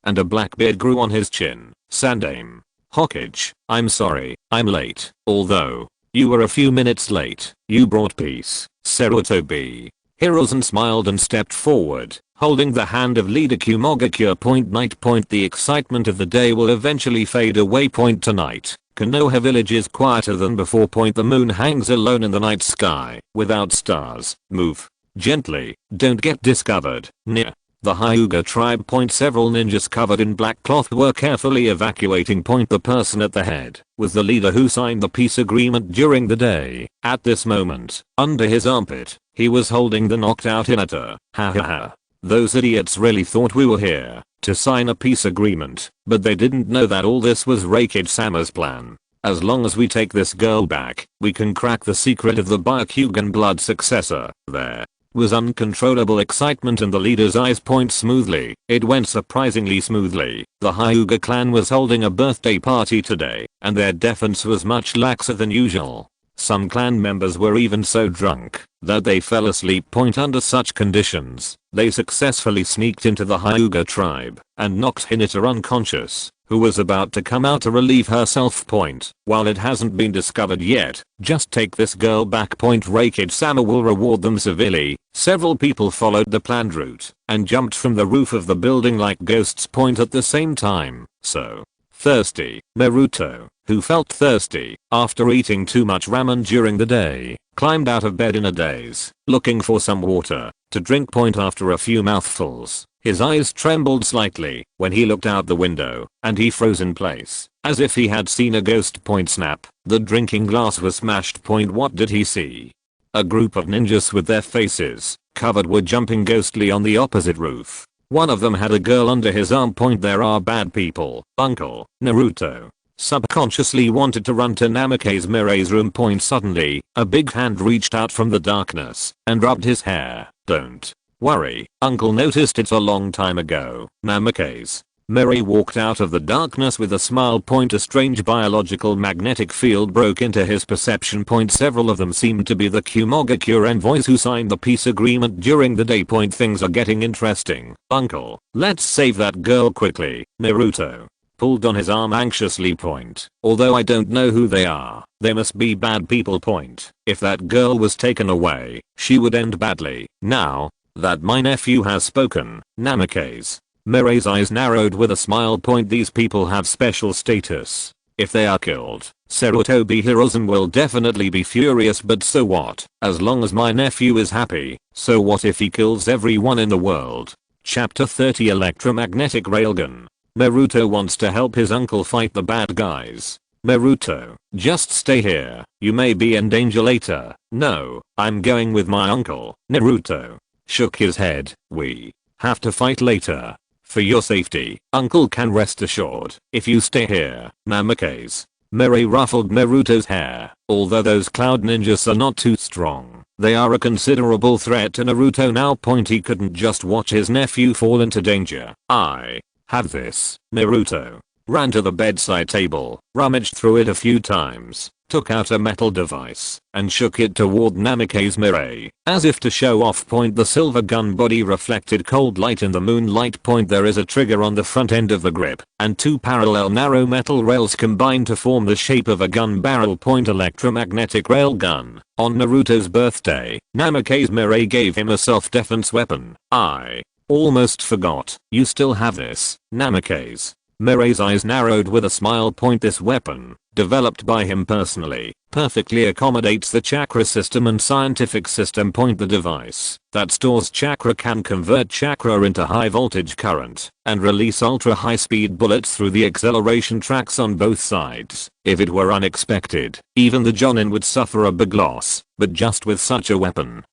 And a black beard grew on his chin. Sandaime Hokage, I'm sorry, I'm late. Although you were a few minutes late, you brought peace. Sarutobi Hiruzen smiled and stepped forward, holding the hand of leader Kumogakure. Point, night. Point, the excitement of the day will eventually fade away. Point, tonight, Konoha village is quieter than before. Point, the moon hangs alone in the night sky, without stars. Move gently, don't get discovered. Near the Hyuga tribe. Point, several ninjas covered in black cloth were carefully evacuating. Point, the person at the head was the leader who signed the peace agreement during the day. At this moment, under his armpit, he was holding the knocked out Hinata. Ha ha ha. Those idiots really thought we were here to sign a peace agreement, but they didn't know that all this was Raikage-sama's plan. As long as we take this girl back, we can crack the secret of the Byakugan blood successor. There was uncontrollable excitement in the leader's eyes. Point, smoothly. It went surprisingly smoothly. The Hyuga clan was holding a birthday party today, and their defense was much laxer than usual. Some clan members were even so drunk that they fell asleep. Point, under such conditions, they successfully sneaked into the Hyuga tribe and knocked Hinata unconscious, who was about to come out to relieve herself. Point, while it hasn't been discovered yet, just take this girl back. Point, Raikage-sama will reward them severely. Several people followed the planned route and jumped from the roof of the building like ghosts. Point, at the same time, so thirsty. Naruto, who felt thirsty after eating too much ramen during the day, climbed out of bed in a daze, looking for some water to drink. Point, after a few mouthfuls, his eyes trembled slightly when he looked out the window, and he froze in place, as if he had seen a ghost. Point, snap, the drinking glass was smashed. Point, what did he see? A group of ninjas with their faces covered were jumping ghostly on the opposite roof. One of them had a girl under his arm. Point, there are bad people. Uncle Naruto subconsciously wanted to run to Namikaze Mirai's room. Point, suddenly, a big hand reached out from the darkness and rubbed his hair. Don't worry, Uncle noticed it a long time ago. Namikaze Mirai walked out of the darkness with a smile. Point, a strange biological magnetic field broke into his perception. Point, several of them seemed to be the Kumogakure envoys who signed the peace agreement during the day. Point, things are getting interesting. Uncle, let's save that girl quickly. Naruto pulled on his arm anxiously. Point, although I don't know who they are, they must be bad people. Point, if that girl was taken away, she would end badly. Now that my nephew has spoken, Namikaze Mirai's eyes narrowed with a smile. Point, these people have special status. If they are killed, Sarutobi Hiruzen will definitely be furious, but so what? As long as my nephew is happy, so what if he kills everyone in the world? Chapter 30 Electromagnetic Railgun. Naruto wants to help his uncle fight the bad guys. Naruto, just stay here. You may be in danger later. No, I'm going with my uncle. Naruto shook his head. We have to fight later. For your safety, uncle can rest assured. If you stay here, Namikaze Mirai ruffled Naruto's hair. Although those cloud ninjas are not too strong, they are a considerable threat to Naruto now. He couldn't just watch his nephew fall into danger. I have this. Naruto ran to the bedside table, rummaged through it a few times, took out a metal device, and shook it toward Namikaze Mirai, as if to show off. The silver gun body reflected cold light in the moonlight. There is a trigger on the front end of the grip, and two parallel narrow metal rails combine to form the shape of a gun barrel. Electromagnetic rail gun. On Naruto's birthday, Namikaze Mirai gave him a self-defense weapon. I almost forgot. You still have this, Namikaze. Mirai's eyes narrowed with a smile. This weapon, developed by him personally, perfectly accommodates the chakra system and scientific system. The device that stores chakra can convert chakra into high voltage current and release ultra high speed bullets through the acceleration tracks on both sides. If it were unexpected, even the Jonin would suffer a big loss, but just with such a weapon,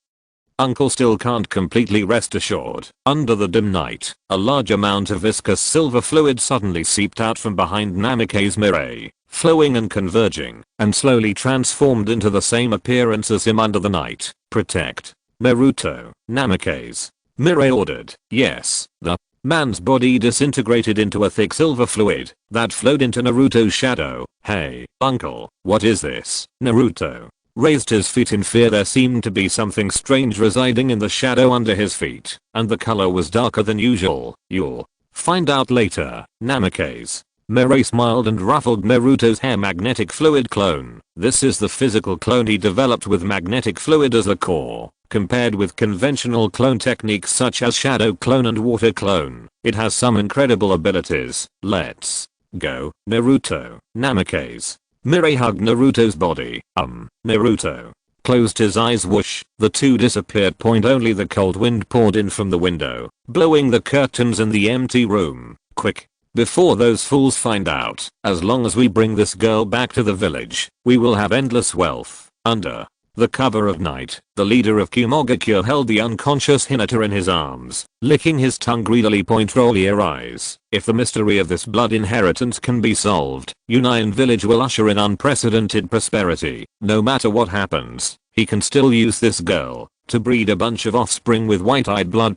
uncle still can't completely rest assured. Under the dim night, a large amount of viscous silver fluid suddenly seeped out from behind Namikaze Mirai, flowing and converging, and slowly transformed into the same appearance as him under the night. Protect Naruto, Namikaze Mirai ordered. Yes, the man's body disintegrated into a thick silver fluid that flowed into Naruto's shadow. Hey, uncle, what is this? Naruto raised his feet in fear. There seemed to be something strange residing in the shadow under his feet, and the color was darker than usual. You'll find out later, Namikaze Mirai smiled and ruffled Naruto's hair. Magnetic fluid clone. This is the physical clone he developed with magnetic fluid as the core. Compared with conventional clone techniques such as shadow clone and water clone, it has some incredible abilities. Let's go, Naruto. Namikaze Mirai hugged Naruto's body. Naruto closed his eyes. Whoosh, the two disappeared. Only the cold wind poured in from the window, blowing the curtains in the empty room. Quick, before those fools find out, as long as we bring this girl back to the village, we will have endless wealth. Under the cover of night, the leader of Konoha held the unconscious Hinata in his arms, licking his tongue greedily. Roll your eyes. If the mystery of this blood inheritance can be solved, Union Village will usher in unprecedented prosperity. No matter what happens, he can still use this girl to breed a bunch of offspring with white-eyed blood.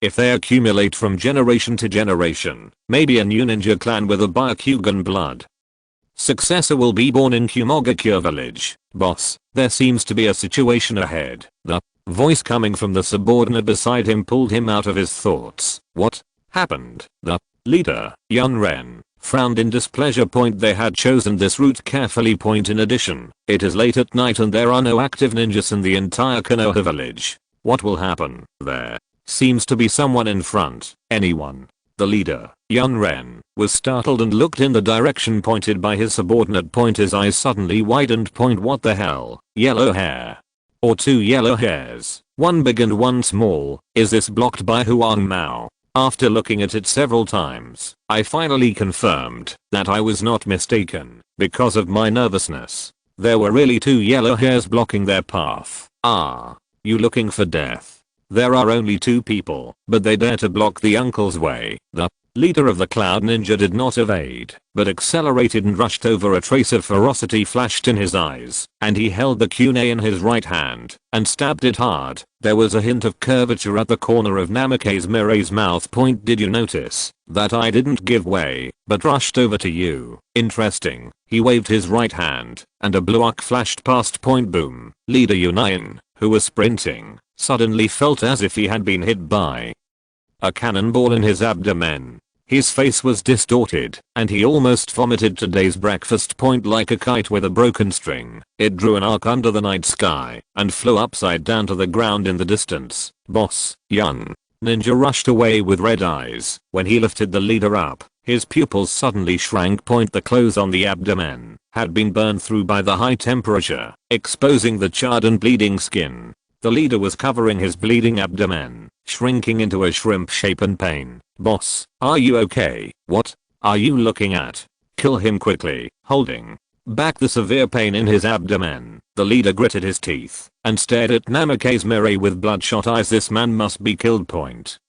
If they accumulate from generation to generation, maybe a new ninja clan with a Byakugan blood successor will be born in Konoha village. Boss, there seems to be a situation ahead. The voice coming from the subordinate beside him pulled him out of his thoughts. What happened? The leader, Yunren, frowned in displeasure. They had chosen this route carefully. In addition, it is late at night and there are no active ninjas in the entire Konoha village. What will happen? There seems to be someone in front. Anyone? The leader, Yunren, was startled and looked in the direction pointed by his subordinate. His eyes suddenly widened. What the hell? Yellow hair? Or two yellow hairs, one big and one small. Is this blocked by Huang Mao? After looking at it several times, I finally confirmed that I was not mistaken. Because of my nervousness, there were really two yellow hairs blocking their path. Ah, you looking for death? There are only two people, but they dare to block the uncle's way. The leader of the Cloud Ninja did not evade, but accelerated and rushed over. A trace of ferocity flashed in his eyes, and he held the kunai in his right hand and stabbed it hard. There was a hint of curvature at the corner of Namikaze Mirai's mouth. Did you notice that I didn't give way, but rushed over to you? Interesting. He waved his right hand, and a blue arc flashed past. Boom. Leader Union, who was sprinting, suddenly felt as if he had been hit by a cannonball in his abdomen. His face was distorted, and he almost vomited today's breakfast. Like a kite with a broken string, it drew an arc under the night sky and flew upside down to the ground in the distance. Boss, Yun Ninja rushed away with red eyes. When he lifted the leader up, his pupils suddenly shrank. The clothes on the abdomen had been burned through by the high temperature, exposing the charred and bleeding skin. The leader was covering his bleeding abdomen shrinking into a shrimp shape in pain. Boss, are you okay? What are you looking at? Kill him quickly. Holding back the severe pain in his abdomen, the leader gritted his teeth and stared at Namikaze Mirai with bloodshot eyes. This man must be killed.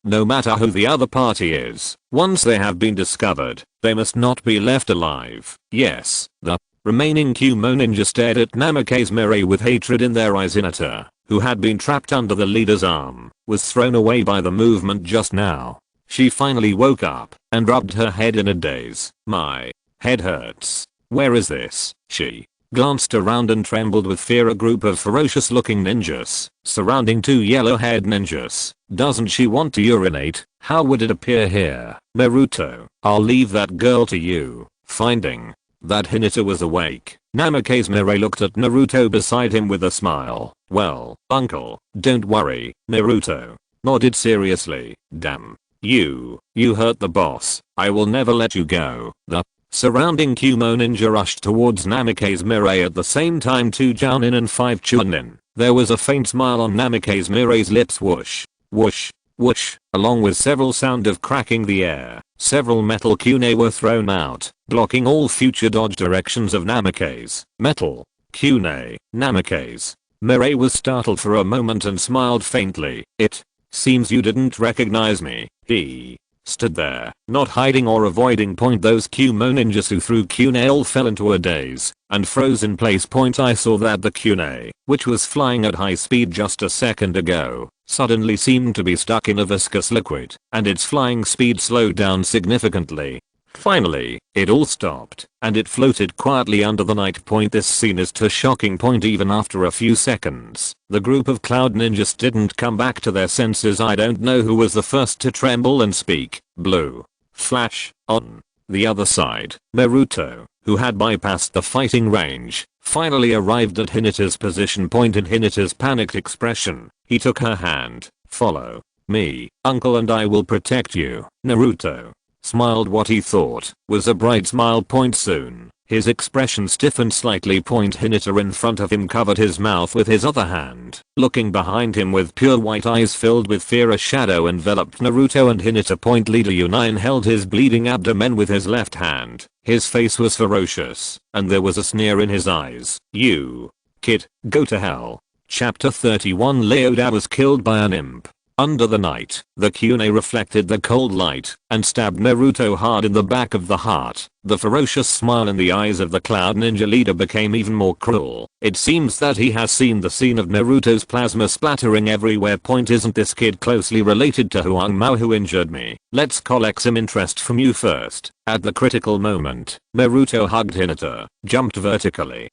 No matter who the other party is, once they have been discovered, they must not be left alive. Yes, the remaining Kumo ninja stared at Namikaze Mirai with hatred in their eyes. Hinata, who had been trapped under the leader's arm, was thrown away by the movement just now. She finally woke up and rubbed her head in a daze. My head hurts. Where is this? She glanced around and trembled with fear. A group of ferocious looking ninjas surrounding two yellow-haired ninjas. Doesn't she want to urinate? How would it appear here? Naruto, I'll leave that girl to you. Finding that Hinata was awake, Namikaze Mirai looked at Naruto beside him with a smile. Well, uncle, don't worry. Naruto nodded seriously. Damn. You hurt the boss. I will never let you go. The surrounding Kumo ninja rushed towards Namikaze Mirai at the same time. 2 Jounin and 5 Chunin. There was a faint smile on Namikaze Mirai's lips. Whoosh, whoosh, whoosh, along with several sound of cracking the air. Several metal kunai were thrown out, blocking all future dodge directions of Namikaze. Metal kunai. Namikaze Mirai was startled for a moment and smiled faintly. It seems you didn't recognize me. He stood there, not hiding or avoiding. Those Kumo ninjas who threw kunai all fell into a daze and froze in place. I saw that the kunai, which was flying at high speed just a second ago, suddenly seemed to be stuck in a viscous liquid, and its flying speed slowed down significantly. Finally, it all stopped, and it floated quietly under the night. This scene is too shocking. Even after a few seconds, the group of cloud ninjas didn't come back to their senses. I don't know who was the first to tremble and speak. Blue flash. On the other side, Naruto, who had bypassed the fighting range, finally arrived at Hinata's position. In Hinata's panicked expression, he took her hand. Follow me, uncle, and I will protect you. Naruto smiled what he thought was a bright smile. Soon, his expression stiffened slightly. Hinata in front of him covered his mouth with his other hand. Looking behind him with pure white eyes filled with fear, a shadow enveloped Naruto and Hinata. Leader Union held his bleeding abdomen with his left hand. His face was ferocious, and there was a sneer in his eyes. You kid, go to hell. Chapter 31. Leoda was killed by an imp. Under the night, the kunai reflected the cold light and stabbed Naruto hard in the back of the heart. The ferocious smile in the eyes of the cloud ninja leader became even more cruel. It seems that he has seen the scene of Naruto's plasma splattering everywhere. Isn't this kid closely related to Huang Mao who injured me? Let's collect some interest from you first. At the critical moment, Naruto hugged Hinata, jumped vertically,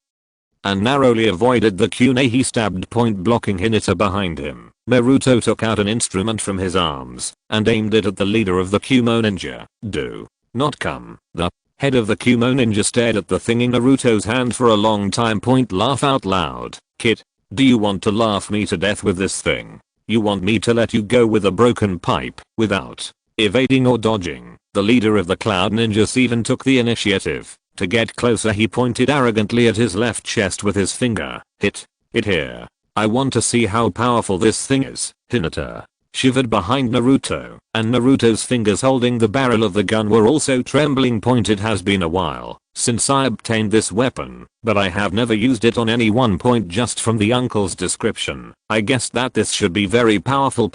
and narrowly avoided the kunai he stabbed. Blocking Hinata behind him, Naruto took out an instrument from his arms and aimed it at the leader of the Kumo ninja. Do not come. The head of the Kumo ninja stared at the thing in Naruto's hand for a long time. Laugh out loud. Kid, do you want to laugh me to death with this thing? You want me to let you go with a broken pipe without evading or dodging? The leader of the cloud ninjas even took the initiative. To get closer, he pointed arrogantly at his left chest with his finger. Hit it here. I want to see how powerful this thing is. Hinata shivered behind Naruto, and Naruto's fingers holding the barrel of the gun were also trembling. It has been a while since I obtained this weapon, but I have never used it on anyone. Just from the uncle's description, I guessed that this should be very powerful.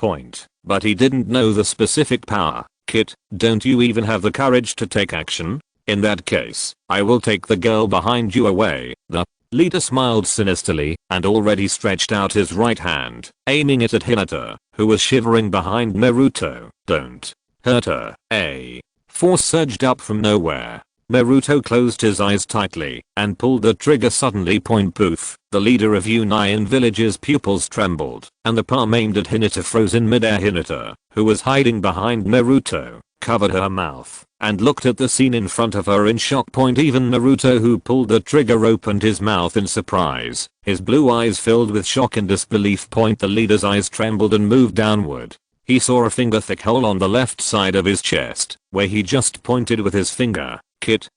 But he didn't know the specific power. Kid, don't you even have the courage to take action? In that case, I will take the girl behind you away. The leader smiled sinisterly and already stretched out his right hand, aiming it at Hinata, who was shivering behind Naruto. Don't hurt her. A force surged up from nowhere. Naruto closed his eyes tightly and pulled the trigger suddenly. Poof. The leader of Union Village's pupils trembled, and the palm aimed at Hinata froze in midair. Hinata, who was hiding behind Naruto, covered her mouth and looked at the scene in front of her in shock. Even Naruto, who pulled the trigger, opened his mouth in surprise, his blue eyes filled with shock and disbelief. The leader's eyes trembled and moved downward. He saw a finger-thick hole on the left side of his chest, where he just pointed with his finger. Kid,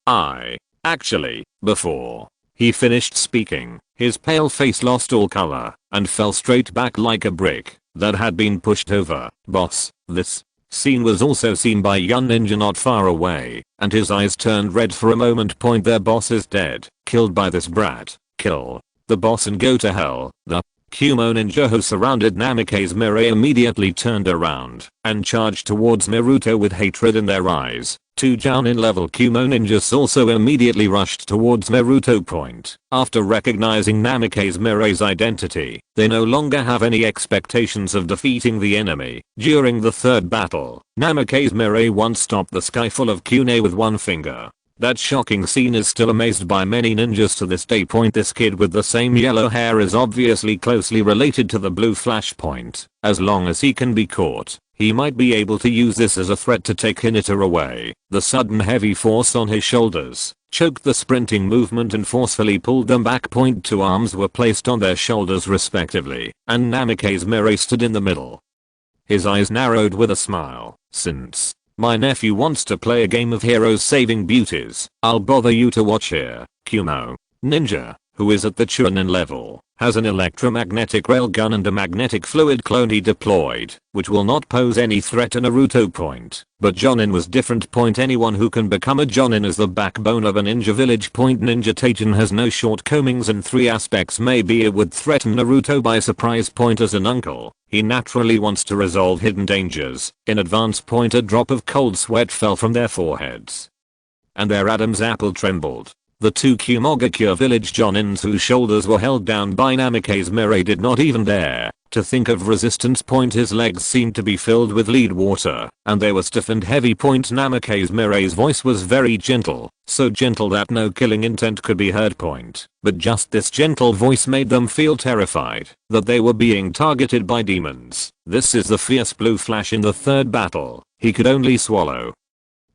before he finished speaking, his pale face lost all color and fell straight back like a brick. that had been pushed over. Boss, this scene was also seen by young ninja not far away, and his eyes turned red for a moment. Their boss is dead, killed by this brat. Kill the boss and go to hell. The Kumo ninja who surrounded Namikaze Mirai immediately turned around and charged towards Naruto with hatred in their eyes. Two Jounin level Kumo ninjas also immediately rushed towards Naruto. After recognizing Namikaze Mirai's identity, they no longer have any expectations of defeating the enemy. During the third battle, Namikaze Mirai once stopped the sky full of Kune with one finger. That shocking scene is still amazed by many ninjas to this day. This kid with the same yellow hair is obviously closely related to the blue flashpoint. As long as he can be caught, he might be able to use this as a threat to take Hinata away. The sudden heavy force on his shoulders choked the sprinting movement and forcefully pulled them back. Two arms were placed on their shoulders respectively, and Namikaze Mirai stood in the middle. His eyes narrowed with a smile. Since my nephew wants to play a game of heroes saving beauties, I'll bother you to watch here. Kumo ninja, who is at the Chunin level, has an electromagnetic railgun and a magnetic fluid clone he deployed, which will not pose any threat to Naruto. But Jonin was different. Anyone who can become a Jonin is the backbone of a ninja village. Ninja Taijin has no shortcomings in three aspects. Maybe it would threaten Naruto by surprise. As an uncle, he naturally wants to resolve hidden dangers in advance. A drop of cold sweat fell from their foreheads, and their Adam's apple trembled. The two Kumogakure village Jonins whose shoulders were held down by Namikaze Mirai did not even dare to think of resistance. His legs seemed to be filled with lead water, and they were stiff and heavy. Namikaze Mirai's voice was very gentle, so gentle that no killing intent could be heard. But just this gentle voice made them feel terrified that they were being targeted by demons. This is the fierce blue flash in the third battle. He could only swallow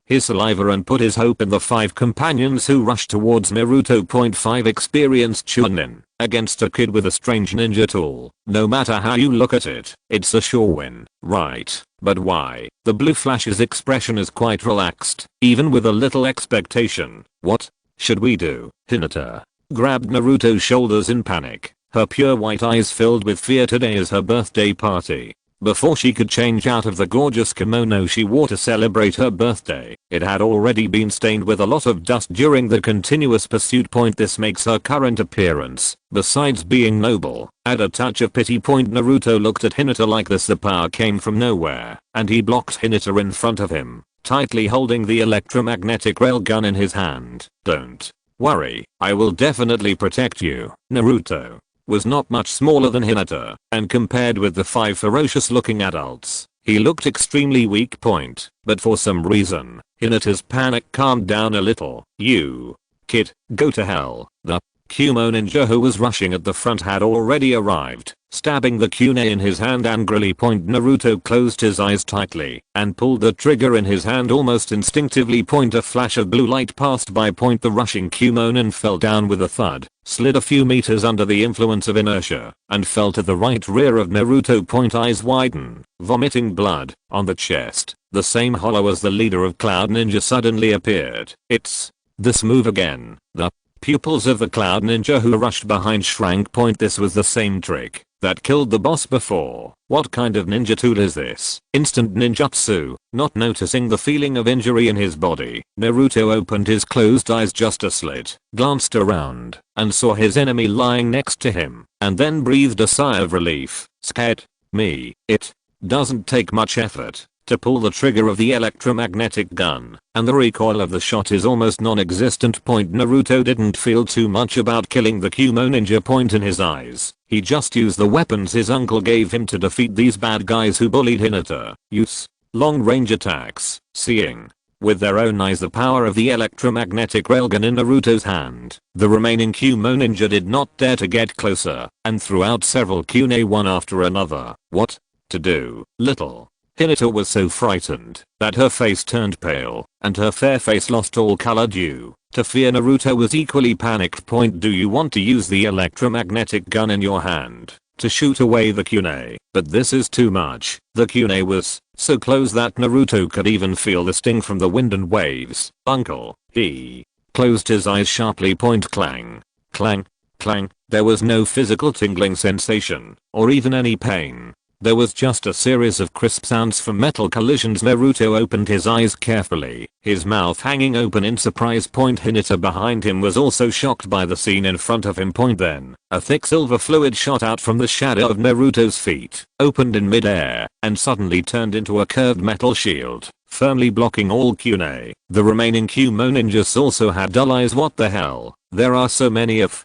his saliva and put his hope in the 5 companions who rushed towards Naruto. 5 Experienced Chunin against a kid with a strange ninja tool. No matter how you look at it, it's a sure win, right? But why? The blue flash's expression is quite relaxed, even with a little expectation. What should we do? Hinata grabbed Naruto's shoulders in panic. Her pure white eyes filled with fear. Today is her birthday party. Before she could change out of the gorgeous kimono she wore to celebrate her birthday, it had already been stained with a lot of dust during the continuous pursuit. This makes her current appearance, besides being noble, add a touch of pity. Naruto looked at Hinata like this. The power came from nowhere, and he blocked Hinata in front of him, tightly holding the electromagnetic railgun in his hand. Don't worry, I will definitely protect you. Naruto was not much smaller than Hinata, and compared with the 5 ferocious looking adults, he looked extremely weak. But for some reason, Hinata's panic calmed down a little. You kid, go to hell. The Kumo ninja who was rushing at the front had already arrived, stabbing the kunai in his hand angrily. Naruto closed his eyes tightly and pulled the trigger in his hand almost instinctively. A flash of blue light passed by. The rushing Kumonin fell down with a thud, slid a few meters under the influence of inertia, and fell to the right rear of Naruto. Eyes widen, vomiting blood on the chest. The same hollow as the leader of Cloud Ninja suddenly appeared. It's this move again. The pupils of the Cloud Ninja who rushed behind shrank. This was the same trick that killed the boss before. What kind of ninja tool is this? Instant ninjutsu. Not noticing the feeling of injury in his body, Naruto opened his closed eyes just a slit, glanced around, and saw his enemy lying next to him, and then breathed a sigh of relief. Scared me. It doesn't take much effort to pull the trigger of the electromagnetic gun, and the recoil of the shot is almost non-existent. Naruto didn't feel too much about killing the Kumo ninja. In his eyes, he just used the weapons his uncle gave him to defeat these bad guys who bullied Hinata. Use long-range attacks. Seeing with their own eyes the power of the electromagnetic railgun in Naruto's hand, the remaining Kumo ninja did not dare to get closer, and threw out several kunai one after another. What to do? Little Hinata was so frightened that her face turned pale, and her fair face lost all color due to fear. Naruto was equally panicked. Do you want to use the electromagnetic gun in your hand to shoot away the kunai? But this is too much. The kunai was so close that Naruto could even feel the sting from the wind and waves. Uncle, he closed his eyes sharply. Clang, clang, clang. There was no physical tingling sensation, or even any pain. There was just a series of crisp sounds from metal collisions. Naruto opened his eyes carefully, his mouth hanging open in surprise. Hinata behind him was also shocked by the scene in front of him. Then, a thick silver fluid shot out from the shadow of Naruto's feet, opened in midair, and suddenly turned into a curved metal shield, firmly blocking all Kyune. The remaining Kumo ninjas also had dull eyes. What the hell? There are so many of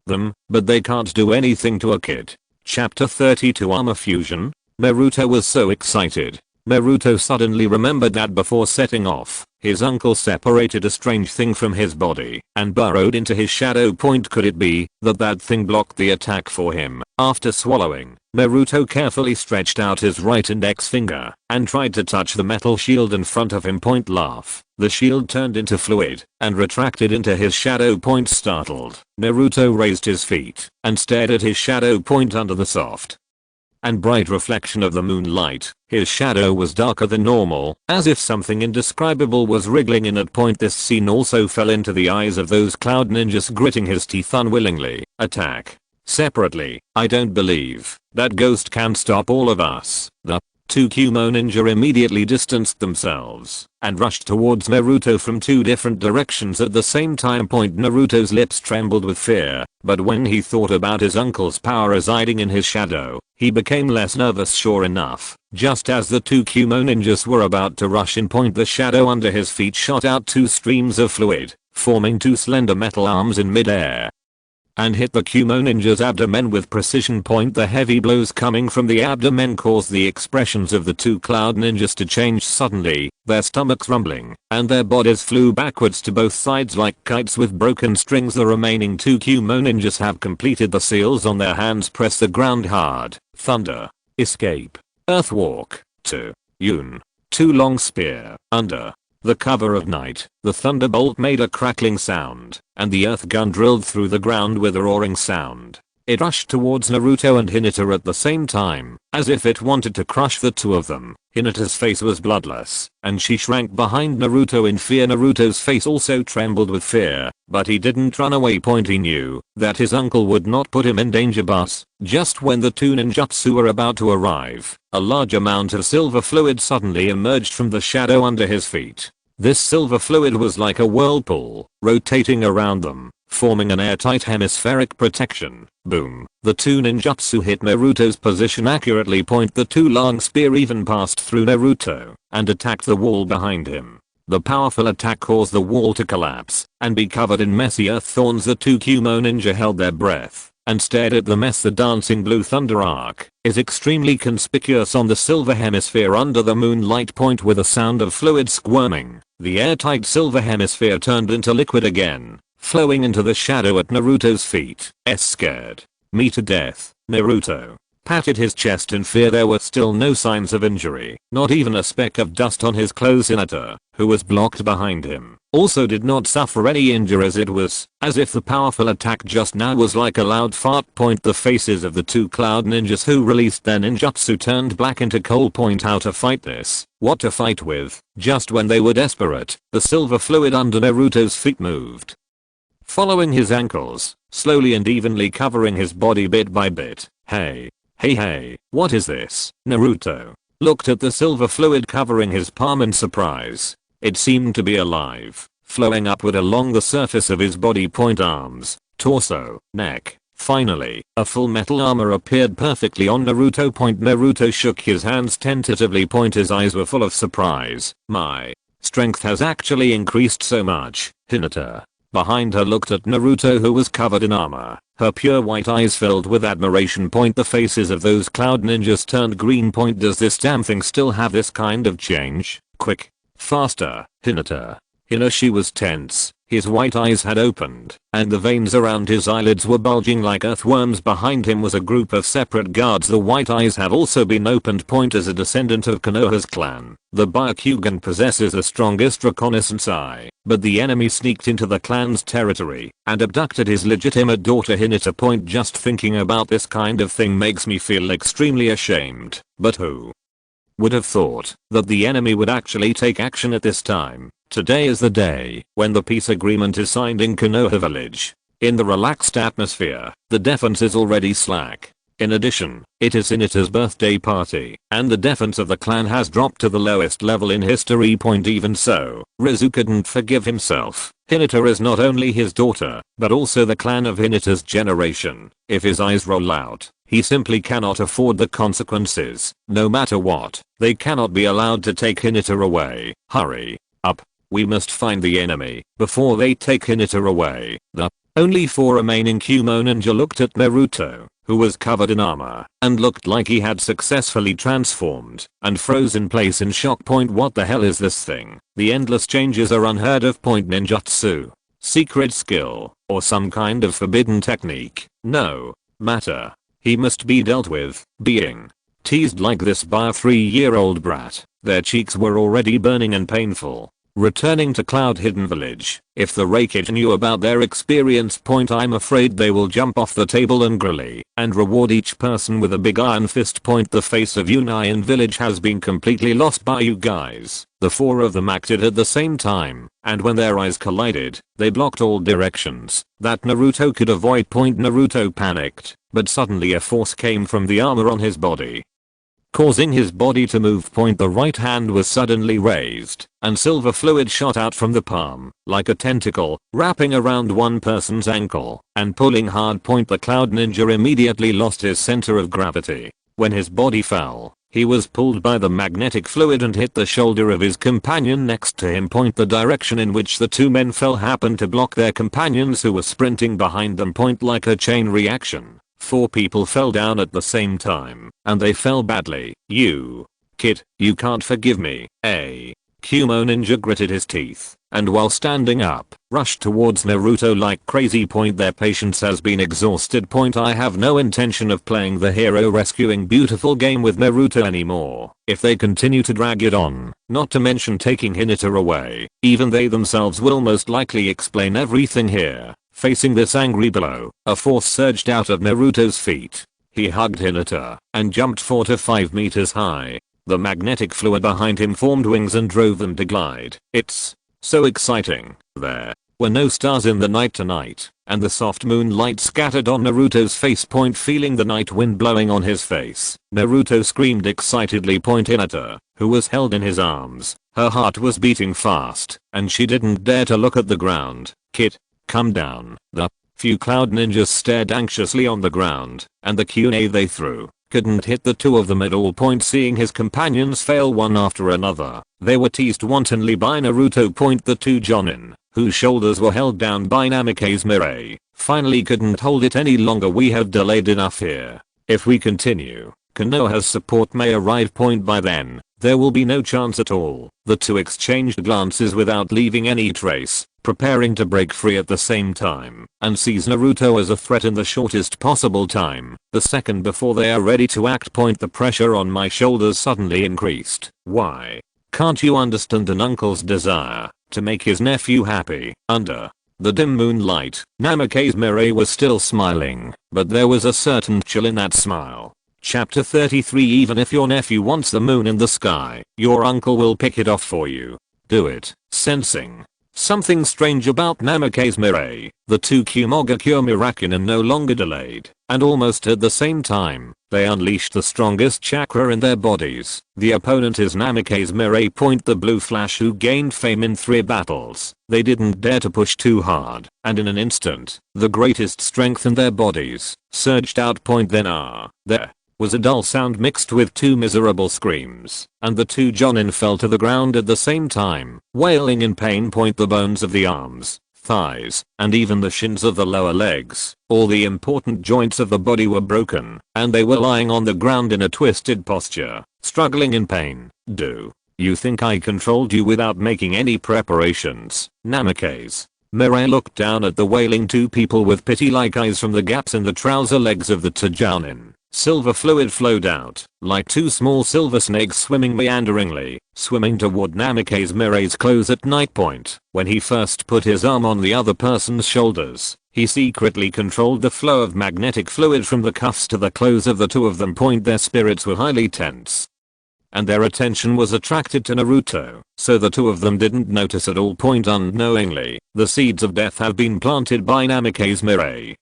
them, but they can't do anything to a kid. Chapter 32 Armor Fusion. Naruto was so excited. Naruto suddenly remembered that before setting off, his uncle separated a strange thing from his body and burrowed into his shadow. Could it be that thing blocked the attack for him? After swallowing, Naruto carefully stretched out his right index finger and tried to touch the metal shield in front of him. Laugh. The shield turned into fluid and retracted into his shadow. Startled, Naruto raised his feet and stared at his shadow. Under the soft and bright reflection of the moonlight, his shadow was darker than normal, as if something indescribable was wriggling in it. This scene also fell into the eyes of those cloud ninjas, gritting his teeth unwillingly. Attack. Separately, I don't believe that ghost can stop all of us. The two Kumo ninja immediately distanced themselves and rushed towards Naruto from two different directions at the same time. Naruto's lips trembled with fear, but when he thought about his uncle's power residing in his shadow, he became less nervous. Sure enough, just as the two Kumo ninjas were about to rush in, the shadow under his feet shot out two streams of fluid, forming two slender metal arms in midair, and hit the Kumo ninja's abdomen with precision. The heavy blows coming from the abdomen caused the expressions of the two cloud ninjas to change suddenly, their stomachs rumbling, and their bodies flew backwards to both sides like kites with broken strings. The remaining two Kumo ninjas have completed the seals on their hands. Press the ground hard. Thunder. Escape. Earthwalk. 2. Yun. 2 long spear. Under the cover of night, the thunderbolt made a crackling sound, and the earth gun drilled through the ground with a roaring sound. It rushed towards Naruto and Hinata at the same time, as if it wanted to crush the two of them. Hinata's face was bloodless, and she shrank behind Naruto in fear. Naruto's face also trembled with fear, but he didn't run away. He knew that his uncle would not put him in danger. But just when the two ninjutsu were about to arrive, a large amount of silver fluid suddenly emerged from the shadow under his feet. This silver fluid was like a whirlpool, rotating around them, forming an airtight hemispheric protection. Boom. The two ninjutsu hit Naruto's position accurately. The two long spear even passed through Naruto and attacked the wall behind him. The powerful attack caused the wall to collapse and be covered in messy earth thorns. The two Kumo ninja held their breath and stared at the mess. The dancing blue thunder arc is extremely conspicuous on the silver hemisphere under the moonlight. With a sound of fluid squirming, the airtight silver hemisphere turned into liquid again, flowing into the shadow at Naruto's feet. Scared me to death, Naruto patted his chest in fear. There were still no signs of injury, not even a speck of dust on his clothes. Hinata, who was blocked behind him, also did not suffer any injuries. It was as if the powerful attack just now was like a loud fart. The faces of the two cloud ninjas who released their ninjutsu turned black into coal. How to fight this? What to fight with? Just when they were desperate, the silver fluid under Naruto's feet moved, following his ankles, slowly and evenly covering his body bit by bit. Hey, what is this? Naruto looked at the silver fluid covering his palm in surprise. It seemed to be alive, flowing upward along the surface of his body. Arms, torso, neck. Finally, a full metal armor appeared perfectly on Naruto. Naruto shook his hands tentatively. His eyes were full of surprise. My strength has actually increased so much. Hinata behind her looked at Naruto, who was covered in armor, her pure white eyes filled with admiration. The faces of those cloud ninjas turned green. Does this damn thing still have this kind of change? Quick. Faster, Hinata. She was tense. His white eyes had opened, and the veins around his eyelids were bulging like earthworms. Behind him was a group of separate guards. The white eyes have also been opened. As a descendant of Konoha's clan, the Byakugan possesses the strongest reconnaissance eye, but the enemy sneaked into the clan's territory and abducted his legitimate daughter Hinata. Just thinking about this kind of thing makes me feel extremely ashamed. But who would have thought that the enemy would actually take action at this time? Today is the day when the peace agreement is signed in Konoha village. In the relaxed atmosphere, the defense is already slack. In addition, it is Hinata's birthday party, and the defense of the clan has dropped to the lowest level in history. Even so, Rizu couldn't forgive himself. Hinata is not only his daughter, but also the clan of Hinata's generation. If his eyes roll out, he simply cannot afford the consequences. No matter what, they cannot be allowed to take Hinata away. Hurry up. We must find the enemy before they take Hinata away. The only 4 remaining Kumo ninja looked at Naruto, who was covered in armor and looked like he had successfully transformed, and froze in place in shock. What the hell is this thing? The endless changes are unheard of. Ninjutsu, secret skill, or some kind of forbidden technique? No matter. He must be dealt with. Being teased like this by a 3-year-old brat, their cheeks were already burning and painful. Returning to Cloud Hidden Village, if the Raikage knew about their experience, I'm afraid they will jump off the table angrily and reward each person with a big iron fist. The face of Union Village has been completely lost by you guys. The 4 of them acted at the same time, and when their eyes collided, they blocked all directions that Naruto could avoid. Naruto panicked, but suddenly a force came from the armor on his body, causing his body to move. The right hand was suddenly raised, and silver fluid shot out from the palm, like a tentacle, wrapping around one person's ankle, and pulling hard. The Cloud Ninja immediately lost his center of gravity. When his body fell, he was pulled by the magnetic fluid and hit the shoulder of his companion next to him. The direction in which the 2 men fell happened to block their companions who were sprinting behind them. Like a chain reaction, 4 people fell down at the same time, and they fell badly. You kid, you can't forgive me. A Kumo ninja gritted his teeth, and while standing up, rushed towards Naruto like crazy. Their patience has been exhausted. I have no intention of playing the hero rescuing beautiful game with Naruto anymore. If they continue to drag it on, not to mention taking Hinata away, even they themselves will most likely explain everything here. Facing this angry blow, a force surged out of Naruto's feet. He hugged Hinata and jumped 4 to 5 meters high. The magnetic fluid behind him formed wings and drove them to glide. It's so exciting. There were no stars in the night tonight, and the soft moonlight scattered on Naruto's face. Feeling the night wind blowing on his face, Naruto screamed excitedly. Hinata, who was held in his arms, her heart was beating fast, and she didn't dare to look at the ground. Kid, come down. The few Cloud Ninjas stared anxiously on the ground, and the Kunai they threw couldn't hit the 2 of them at all. Seeing his companions fail one after another, they were teased wantonly by Naruto. The 2 Jonin, whose shoulders were held down by Namikaze Mirai, finally couldn't hold it any longer. We have delayed enough here. If we continue, Konoha's support may arrive. By then, there will be no chance at all. The 2 exchanged glances without leaving any trace, preparing to break free at the same time, and seize Naruto as a threat in the shortest possible time. The second before they are ready to act. The pressure on my shoulders suddenly increased. Why can't you understand an uncle's desire to make his nephew happy? Under the dim moonlight, Namikaze Mirai was still smiling, but there was a certain chill in that smile. Chapter 33. Even if your nephew wants the moon in the sky, your uncle will pick it off for you. Do it. Sensing something strange about Namikaze Mirai, the 2 Kumogakure Mirakinen no longer delayed, and almost at the same time, they unleashed the strongest chakra in their bodies. The opponent is Namikaze Mirai. The blue flash who gained fame in 3 battles. They didn't dare to push too hard, and in an instant, the greatest strength in their bodies surged out. Then there was a dull sound mixed with 2 miserable screams, and the 2 Jonin fell to the ground at the same time, wailing in pain. The bones of the arms, thighs, and even the shins of the lower legs, all the important joints of the body were broken, and they were lying on the ground in a twisted posture, struggling in pain. Do you think I controlled you without making any preparations? Namikaze Mirai looked down at the wailing 2 people with pity-like eyes from the gaps in the trouser legs of the 2 Jonin. Silver fluid flowed out, like 2 small silver snakes swimming meanderingly, swimming toward Namikaze Mirai's clothes at night. When he first put his arm on the other person's shoulders, he secretly controlled the flow of magnetic fluid from the cuffs to the clothes of the 2 of them. Their spirits were highly tense, and their attention was attracted to Naruto, so the 2 of them didn't notice at all. Unknowingly, the seeds of death have been planted by Namikaze Mirai.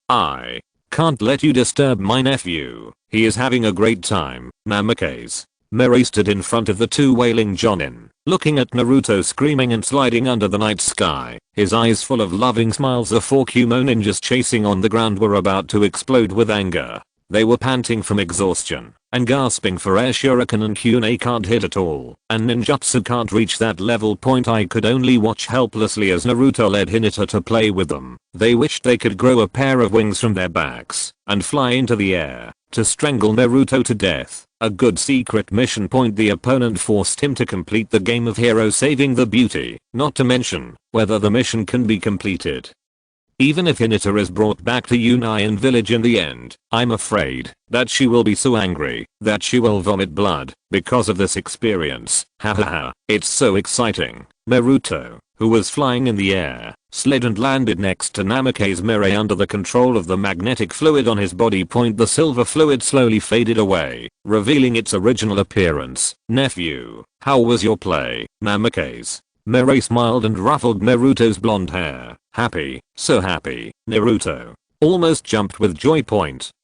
Can't let you disturb my nephew. He is having a great time. Namikaze Mirai stood in front of the two wailing jonin, looking at Naruto screaming and sliding under the night sky, his eyes full of loving smiles. The four Kumo ninjas chasing on the ground were about to explode with anger. They were panting from exhaustion and gasping for air. Shuriken and Kyuubi can't hit at all, and ninjutsu can't reach that level point. I could only watch helplessly as Naruto led Hinata to play with them. They wished they could grow a pair of wings from their backs and fly into the air to strangle Naruto to death. A good secret mission point. The opponent forced him to complete the game of hero saving the beauty, not to mention whether the mission can be completed. Even if Hinata is brought back to Union Village in the end, I'm afraid that she will be so angry that she will vomit blood because of this experience. Hahaha, it's so exciting. Naruto, who was flying in the air, slid and landed next to Namikaze Mirai under the control of the magnetic fluid on his body. The silver fluid slowly faded away, revealing its original appearance. Nephew, how was your play? Namikaze Mirai smiled and ruffled Naruto's blonde hair. Happy, so happy. Naruto almost jumped with joy.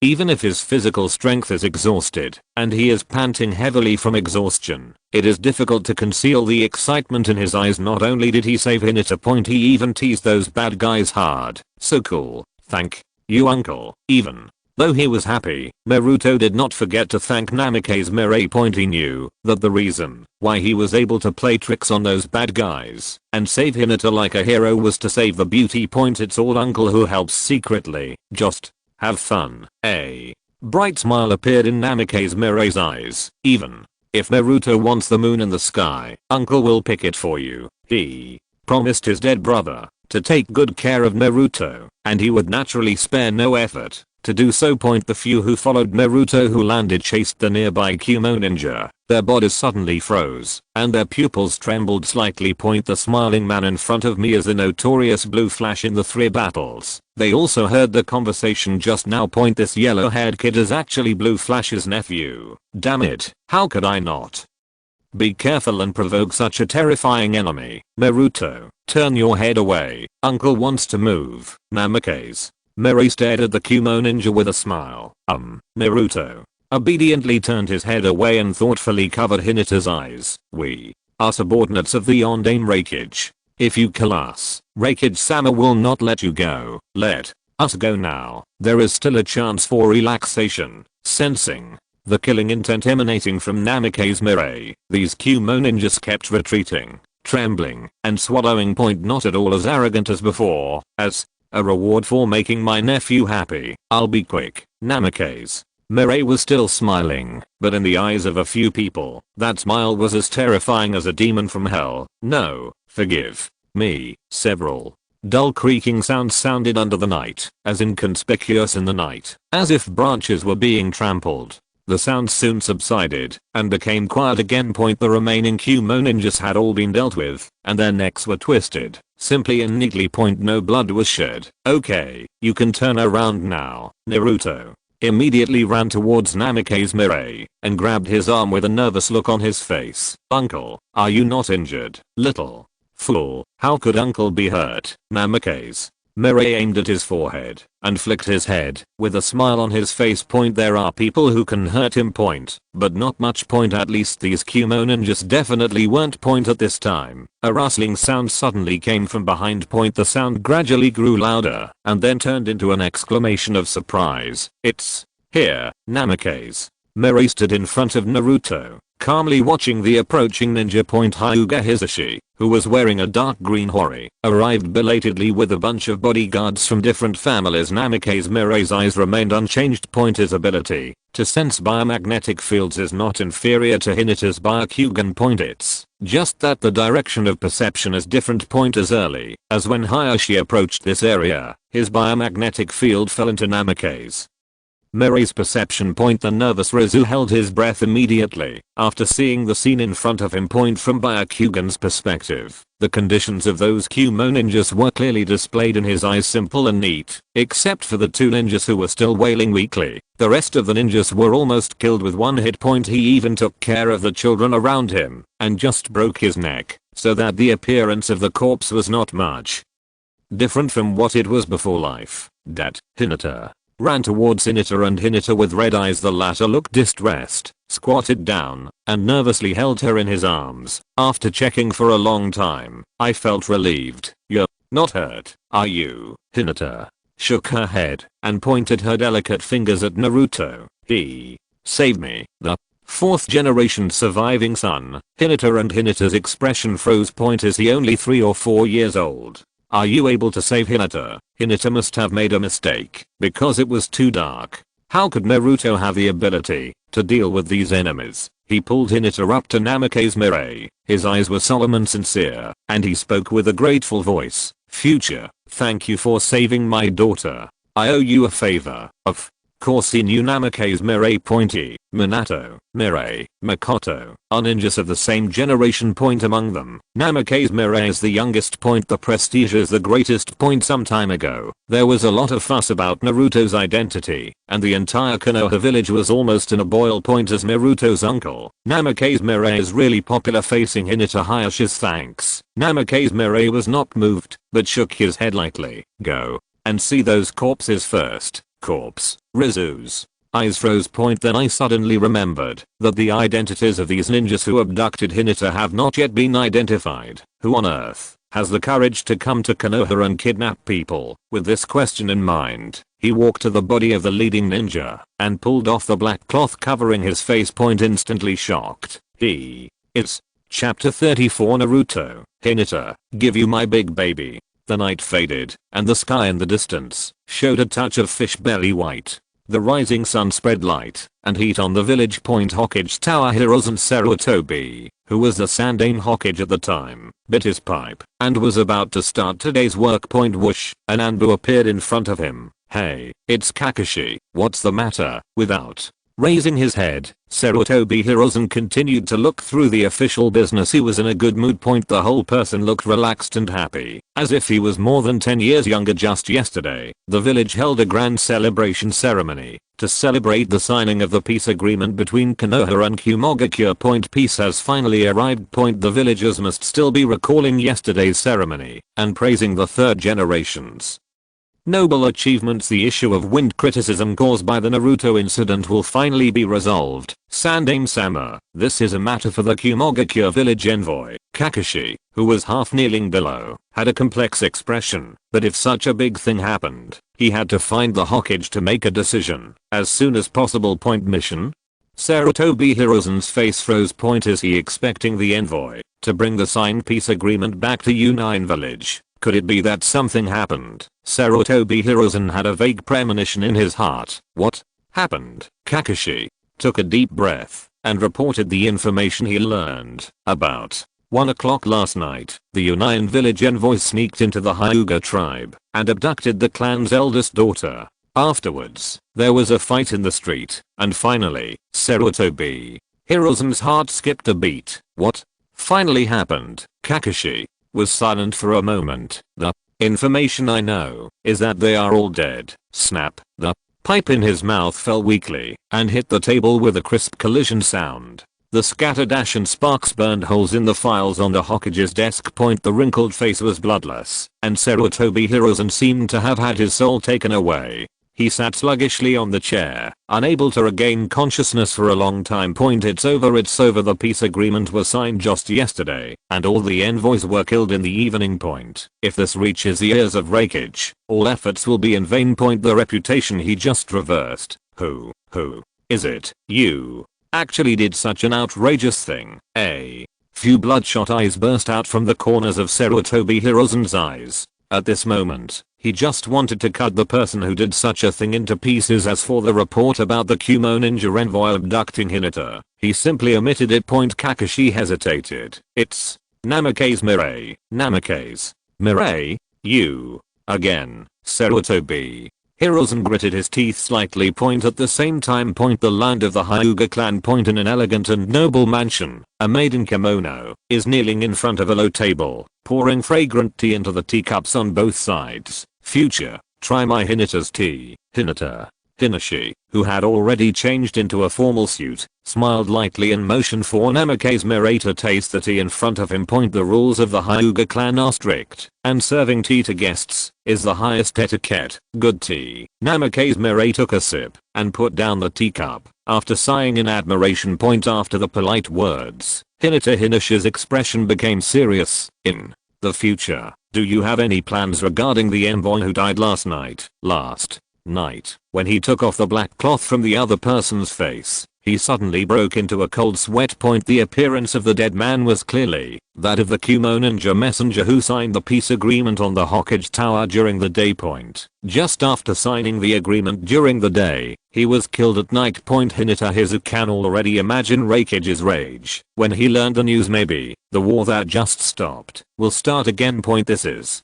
Even if his physical strength is exhausted and he is panting heavily from exhaustion, it is difficult to conceal the excitement in his eyes. Not only did he save Hinata, he even teased those bad guys hard. So cool. Thank you, uncle. Even though he was happy, Naruto did not forget to thank Namikaze Mirai. He knew that the reason why he was able to play tricks on those bad guys and save Hinata like a hero was to save the beauty. It's all uncle who helps secretly. Just have fun. A bright smile appeared in Namikaze Mirai's eyes. Even if Naruto wants the moon in the sky, uncle will pick it for you. He promised his dead brother to take good care of Naruto, and he would naturally spare no effort to do so. The few who followed Naruto who landed chased the nearby Kumo ninja. Their bodies suddenly froze and their pupils trembled slightly. The smiling man in front of me is the notorious Blue Flash in the 3 battles. They also heard the conversation just now. This yellow haired kid is actually Blue Flash's nephew. Damn it, how could I not be careful and provoke such a terrifying enemy? Naruto, turn your head away, uncle wants to move. Namikaze Mirai stared at the Kumo ninja with a smile. Naruto obediently turned his head away and thoughtfully covered Hinata's eyes. We are subordinates of the Yondaime Raikage. If you kill us, Raikage-sama will not let you go. Let us go now. There is still a chance for relaxation. Sensing the killing intent emanating from Namikaze Mirai, these Kumo ninjas kept retreating, trembling and swallowing. Not at all as arrogant as before. As a reward for making my nephew happy, I'll be quick. Namikaze Mirai was still smiling, but in the eyes of a few people, that smile was as terrifying as a demon from hell. No, forgive me. Several dull creaking sounds sounded under the night, as inconspicuous in the night, as if branches were being trampled. The sounds soon subsided and became quiet again. The remaining Kumo ninjas had all been dealt with, and their necks were twisted, simply and neatly. No blood was shed. Okay, you can turn around now. Naruto immediately ran towards Namikaze Mirai and grabbed his arm with a nervous look on his face. Uncle, are you not injured? Little fool, how could uncle be hurt? Namikaze Mirai aimed at his forehead and flicked his head with a smile on his face. There are people who can hurt him. But not much. At least these Kumo ninjas definitely weren't. At this time, a rustling sound suddenly came from behind. The sound gradually grew louder and then turned into an exclamation of surprise. It's here. Namikaze Mirai stood in front of Naruto, calmly watching the approaching ninja. Hyuga Hisashi, who was wearing a dark green hori, arrived belatedly with a bunch of bodyguards from different families. Namikaze Mirai's eyes remained unchanged. His ability to sense biomagnetic fields is not inferior to Hinata's Byakugan. It's just that the direction of perception is different. As early as when Hayashi approached this area, his biomagnetic field fell into Namikaze Mirai's perception. The nervous Rizu held his breath immediately after seeing the scene in front of him. From Byakugan's perspective, the conditions of those Kumo ninjas were clearly displayed in his eyes, simple and neat, except for the 2 ninjas who were still wailing weakly. The rest of the ninjas were almost killed with 1 hit. He even took care of the children around him and just broke his neck, so that the appearance of the corpse was not much different from what it was before life. Hinata ran towards Hinata, and Hinata with red eyes, the latter looked distressed, squatted down, and nervously held her in his arms. After checking for a long time, I felt relieved. "You're not hurt, are you?" Hinata shook her head and pointed her delicate fingers at Naruto. "He saved me, the fourth generation surviving son." Hinata, and Hinata's expression froze. "Is he only 3 or 4 years old? Are you able to save Hinata?" Hinata must have made a mistake because it was too dark. How could Naruto have the ability to deal with these enemies? He pulled Hinata up to Namikaze Mirai. His eyes were solemn and sincere, and he spoke with a grateful voice. "Future, thank you for saving my daughter. I owe you a favor." Of course he knew Namikaze Mirai. Minato, Mirai, Makoto are ninjas of the same generation. Among them, Namikaze Mirai is the youngest. The prestige is the greatest. Some time ago, there was a lot of fuss about Naruto's identity, and the entire Konoha village was almost in a boil. As Naruto's uncle, Namikaze Mirai is really popular. Facing Hinata Hayashi's thanks, Namikaze Mirai was not moved, but shook his head lightly. "Go and see those corpses first." Corpse. Rizu's eyes froze. Then I suddenly remembered that the identities of these ninjas who abducted Hinata have not yet been identified. Who on earth has the courage to come to Konoha and kidnap people? With this question in mind, he walked to the body of the leading ninja and pulled off the black cloth covering his face. Instantly shocked. It's Chapter 34. Naruto. "Hinata, give you my big baby." The night faded, and the sky in the distance showed a touch of fish belly white. The rising sun spread light and heat on the village. Hokage Tower Hiruzen Sarutobi, who was the Sandaime Hokage at the time, bit his pipe and was about to start today's work. Whoosh, an Anbu appeared in front of him. "Hey, it's Kakashi, what's the matter?" Without raising his head, Sarutobi Hiruzen continued to look through the official business. He was in a good mood. The whole person looked relaxed and happy, as if he was more than 10 years younger. Just yesterday, the village held a grand celebration ceremony to celebrate the signing of the peace agreement between Konoha and Hyuga. Peace has finally arrived. The villagers must still be recalling yesterday's ceremony and praising the third generation's noble achievements. The issue of wind criticism caused by the Naruto incident will finally be resolved. Sandaime-sama, this is a matter for the Hyuga village envoy. Kakashi, who was half kneeling below, had a complex expression, but if such a big thing happened, he had to find the Hokage to make a decision as soon as possible. Mission? Sarutobi Hiruzen's face froze. Is he expecting the envoy to bring the signed peace agreement back to Union village? Could it be that something happened? Sarutobi Hiruzen had a vague premonition in his heart. What happened? Kakashi took a deep breath and reported the information he learned. About 1 o'clock last night, the Union village envoy sneaked into the Hyuga tribe and abducted the clan's eldest daughter. Afterwards, there was a fight in the street, and finally, Sarutobi Hiruzen's heart skipped a beat. What finally happened? Kakashi was silent for a moment. The information I know is that they are all dead. Snap. The pipe in his mouth fell weakly and hit the table with a crisp collision sound. The scattered ash and sparks burned holes in the files on the Hokage's desk. The wrinkled face was bloodless, and Sarutobi Hiruzen seemed to have had his soul taken away. He sat sluggishly on the chair, unable to regain consciousness for a long time. It's over. The peace agreement was signed just yesterday, and all the envoys were killed in the evening. If this reaches the ears of Raikage, all efforts will be in vain. The reputation he just reversed. Who is it? You actually did such an outrageous thing? A few bloodshot eyes burst out from the corners of Sarutobi Hiruzen's eyes. At this moment, he just wanted to cut the person who did such a thing into pieces. As for the report about the Kumo ninja envoy abducting Hinata, he simply omitted it. Kakashi hesitated. It's Namikaze Mirai. Namikaze Mirai? You again? Sarutobi Hiruzen gritted his teeth slightly. At the same time, the land of the Hyuga clan. In an elegant and noble mansion, a maid in kimono is kneeling in front of a low table, pouring fragrant tea into the teacups on both sides. Future, try my Hinata's tea. Hinata Hinashi, who had already changed into a formal suit, smiled lightly and motioned for Namikaze Mirai to taste the tea in front of him. The rules of the Hyuga clan are strict, and serving tea to guests is the highest etiquette. Good tea. Namikaze Mirai took a sip and put down the teacup after sighing in admiration. After the polite words, Hinashi's expression became serious. In the future, do you have any plans regarding the envoy who died last night? Last night, when he took off the black cloth from the other person's face, he suddenly broke into a cold sweat. The appearance of the dead man was clearly that of the Kumo ninja messenger who signed the peace agreement on the Hokage Tower during the day. Just after signing the agreement during the day, he was killed at night. Hinata can already imagine Raikage's rage when he learned the news. Maybe the war that just stopped will start again. This is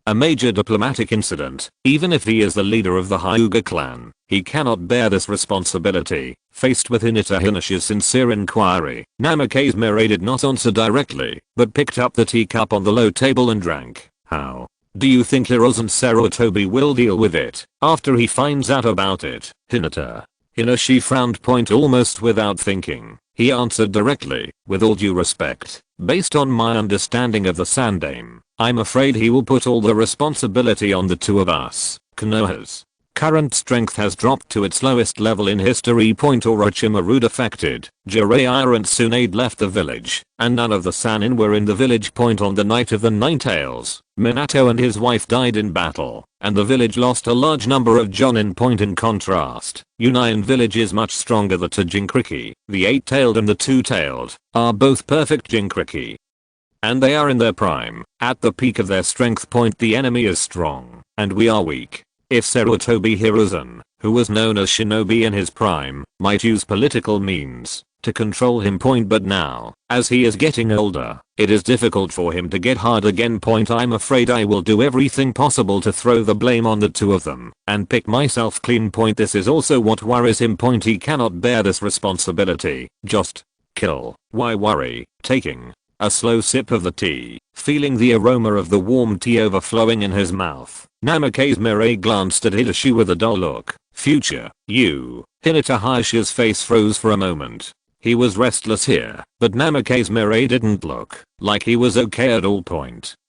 a major diplomatic incident. Even if he is the leader of the Hyuga clan, he cannot bear this responsibility. Faced with Hinashi's sincere inquiry, Namikaze Mirai did not answer directly, but picked up the teacup on the low table and drank. How do you think Hirozen and Sarutobi will deal with it after he finds out about it? Hinashi frowned. Almost without thinking, he answered directly, with all due respect, based on my understanding of the Sandaime, I'm afraid he will put all the responsibility on the two of us. Konoha's current strength has dropped to its lowest level in history. Orochimaru defected, Jiraiya and Tsunade left the village, and none of the Sannin were in the village. On the night of the Nine Tails, Minato and his wife died in battle, and the village lost a large number of Jonin. In contrast, Union village is much stronger. The two Jinchuriki, the eight-tailed and the two-tailed, are both perfect Jinchuriki, and they are in their prime, at the peak of their strength. The enemy is strong, and we are weak. If Sarutobi Hiruzen, who was known as Shinobi in his prime, might use political means to control him. But now, as he is getting older, it is difficult for him to get hard again. I'm afraid I will do everything possible to throw the blame on the two of them and pick myself clean. This is also what worries him. He cannot bear this responsibility. Just kill. Why worry? Taking a slow sip of the tea, feeling the aroma of the warm tea overflowing in his mouth, Namikaze Mirai glanced at Hidashi with a dull look. Future, you. Hinata's face froze for a moment. He was restless here, but Namikaze Mirai didn't look like he was okay at all.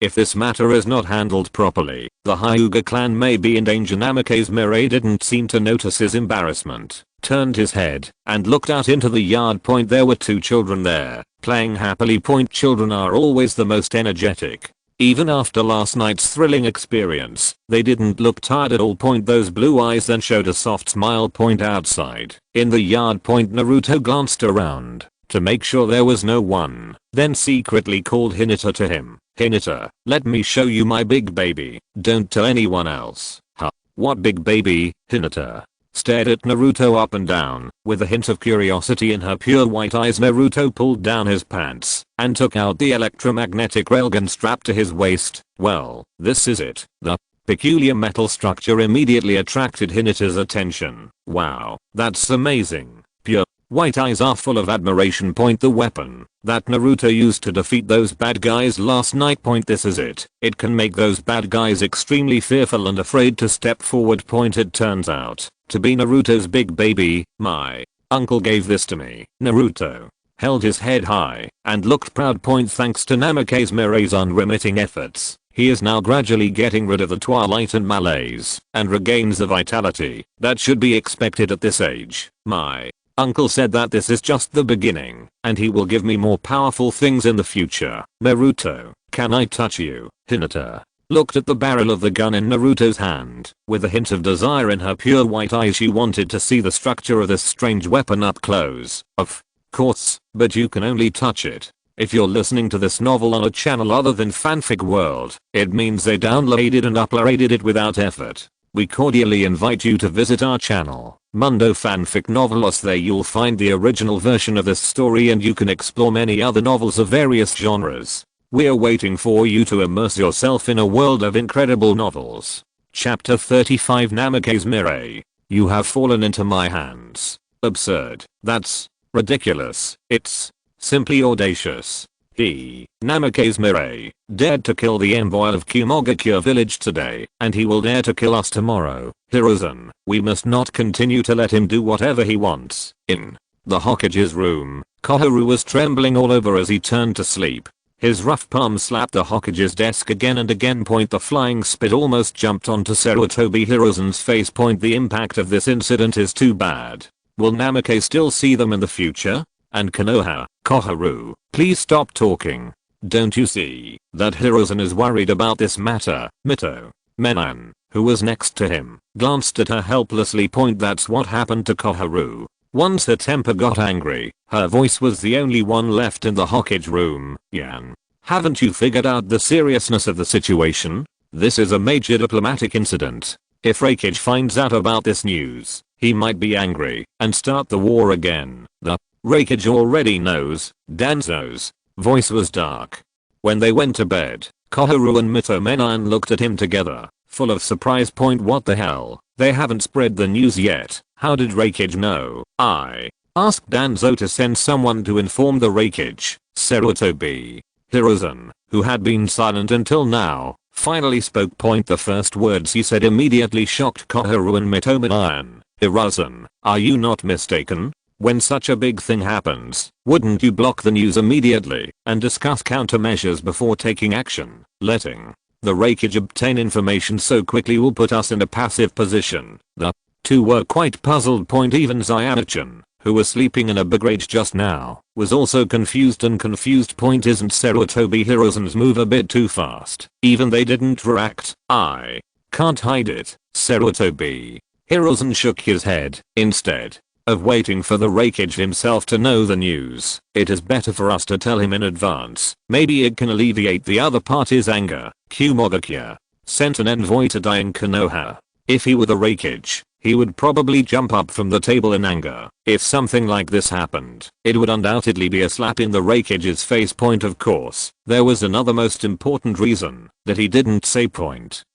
If this matter is not handled properly, the Hyuga clan may be in danger. Namikaze Mirai didn't seem to notice his embarrassment, turned his head, and looked out into the yard. There were two children there, playing happily. Children are always the most energetic. Even after last night's thrilling experience, they didn't look tired at all. Those blue eyes then showed a soft smile. Outside, in the yard, Naruto glanced around to make sure there was no one, then secretly called Hinata to him. Hinata, let me show you my big baby. Don't tell anyone else. Huh? What big baby? Hinata stared at Naruto up and down, with a hint of curiosity in her pure white eyes. Naruto pulled down his pants and took out the electromagnetic railgun strapped to his waist. Well, this is it. The peculiar metal structure immediately attracted Hinata's attention. Wow, that's amazing. Pure white eyes are full of admiration. The weapon that Naruto used to defeat those bad guys last night. This is it. It can make those bad guys extremely fearful and afraid to step forward. It turns out to be Naruto's big baby. My uncle gave this to me. Naruto held his head high and looked proud. Thanks to Namikaze Mirai's unremitting efforts, he is now gradually getting rid of the twilight and malaise and regains the vitality that should be expected at this age. My uncle said that this is just the beginning and he will give me more powerful things in the future. Naruto, can I touch you? Hinata looked at the barrel of the gun in Naruto's hand, with a hint of desire in her pure white eyes. She wanted to see the structure of this strange weapon up close. Of course, but you can only touch it if you're listening to this novel on a channel other than Fanfic World. It means they downloaded and uploaded it without effort. We cordially invite you to visit our channel, Mundo Fanfic Novelos. There you'll find the original version of this story and you can explore many other novels of various genres. We're waiting for you to immerse yourself in a world of incredible novels. Chapter 35. Namikaze Mirai. You have fallen into my hands. Absurd. That's ridiculous. It's simply audacious. He, Namikaze Mirai, dared to kill the envoy of Kumogakure village today, and he will dare to kill us tomorrow. Hiruzen, we must not continue to let him do whatever he wants. In the Hokage's room, Koharu was trembling all over as he turned to sleep. His rough palm slapped the Hokage's desk again and again. The flying spit almost jumped onto Sarutobi Hiruzen's face. The impact of this incident is too bad. Will Namikaze still see them in the future? And Konoha, Koharu, please stop talking. Don't you see that Hiruzen is worried about this matter? Mito, Menan, who was next to him, glanced at her helplessly. That's what happened to Koharu. Once her temper got angry, her voice was the only one left in the Hokage room. Yan, haven't you figured out the seriousness of the situation? This is a major diplomatic incident. If Raikage finds out about this news, he might be angry and start the war again. The Raikage already knows. Danzo's voice was dark. When they went to bed, Koharu and Mito Menan looked at him together, full of surprise. What the hell? They haven't spread the news yet. How did Raikage know? I asked Danzo to send someone to inform the Raikage. Sarutobi Hiruzen, who had been silent until now, finally spoke. The first words he said immediately shocked Koharu and Mito Menan. Hiruzen, are you not mistaken? When such a big thing happens, wouldn't you block the news immediately and discuss countermeasures before taking action? Letting the Raikage obtain information so quickly will put us in a passive position. The two were quite puzzled. Even Zyana-chan, who was sleeping in a big rage just now, was also confused. Isn't Sarutobi Hiruzen's move a bit too fast? Even they didn't react. I can't hide it. Sarutobi Hiruzen shook his head. Instead of waiting for the Raikage himself to know the news, it is better for us to tell him in advance. Maybe it can alleviate the other party's anger. Kumogakure sent an envoy to die in Konoha. If he were the Raikage, he would probably jump up from the table in anger. If something like this happened, it would undoubtedly be a slap in the Raikage's face. Of course, there was another most important reason that he didn't say.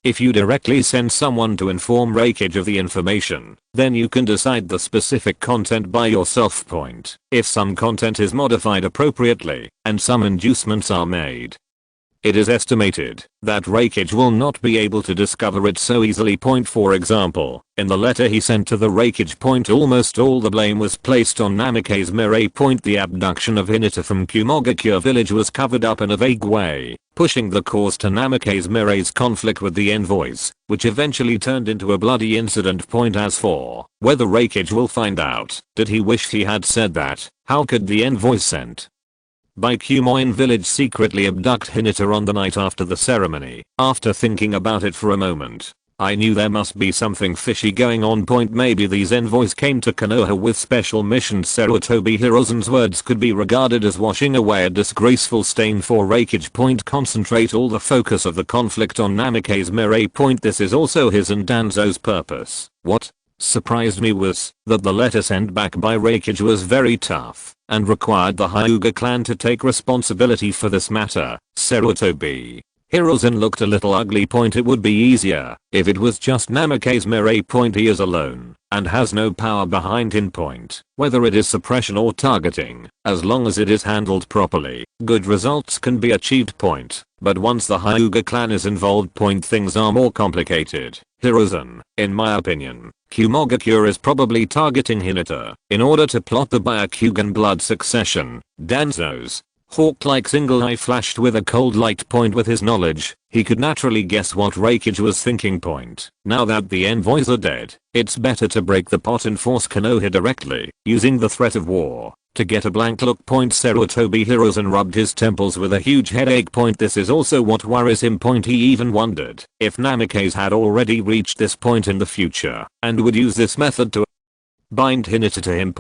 If you directly send someone to inform Raikage of the information, then you can decide the specific content by yourself. If some content is modified appropriately and some inducements are made, it is estimated that Raikage will not be able to discover it so easily. For example, in the letter he sent to the Raikage, almost all the blame was placed on Namikaze Mirai. The abduction of Hinata from Kumogakure village was covered up in a vague way, pushing the cause to Namikaze Mirai's conflict with the envoys, which eventually turned into a bloody incident. As for whether Raikage will find out, did he wish he had said that? How could the envoys sent by Kumoin village secretly abduct Hinata on the night after the ceremony? After thinking about it for a moment, I knew there must be something fishy going on. Maybe these envoys came to Konoha with special missions. Sarutobi Hiruzen's words could be regarded as washing away a disgraceful stain for Raikage. Concentrate all the focus of the conflict on Namikaze Mirai. This is also his and Danzo's purpose. What surprised me was that the letter sent back by Raikage was very tough and required the Hyuga clan to take responsibility for this matter. Sarutobi Hiruzen looked a little ugly. It would be easier if it was just Namikaze Mirai. He is alone and has no power behind him. Whether it is suppression or targeting, as long as it is handled properly, good results can be achieved. But once the Hyuga clan is involved, things are more complicated. Hiruzen, in my opinion, Kumogakure is probably targeting Hinata in order to plot the Byakugan blood succession. Danzo's hawk-like single eye flashed with a cold light. With his knowledge, he could naturally guess what Raikage was thinking. Now that the envoys are dead, it's better to break the pot and force Konoha directly, using the threat of war to get a blank look. Sarutobi Hiruzen rubbed his temples with a huge headache. This is also what worries him. He even wondered if Namikaze had already reached this point in the future and would use this method to bind Hinata to him.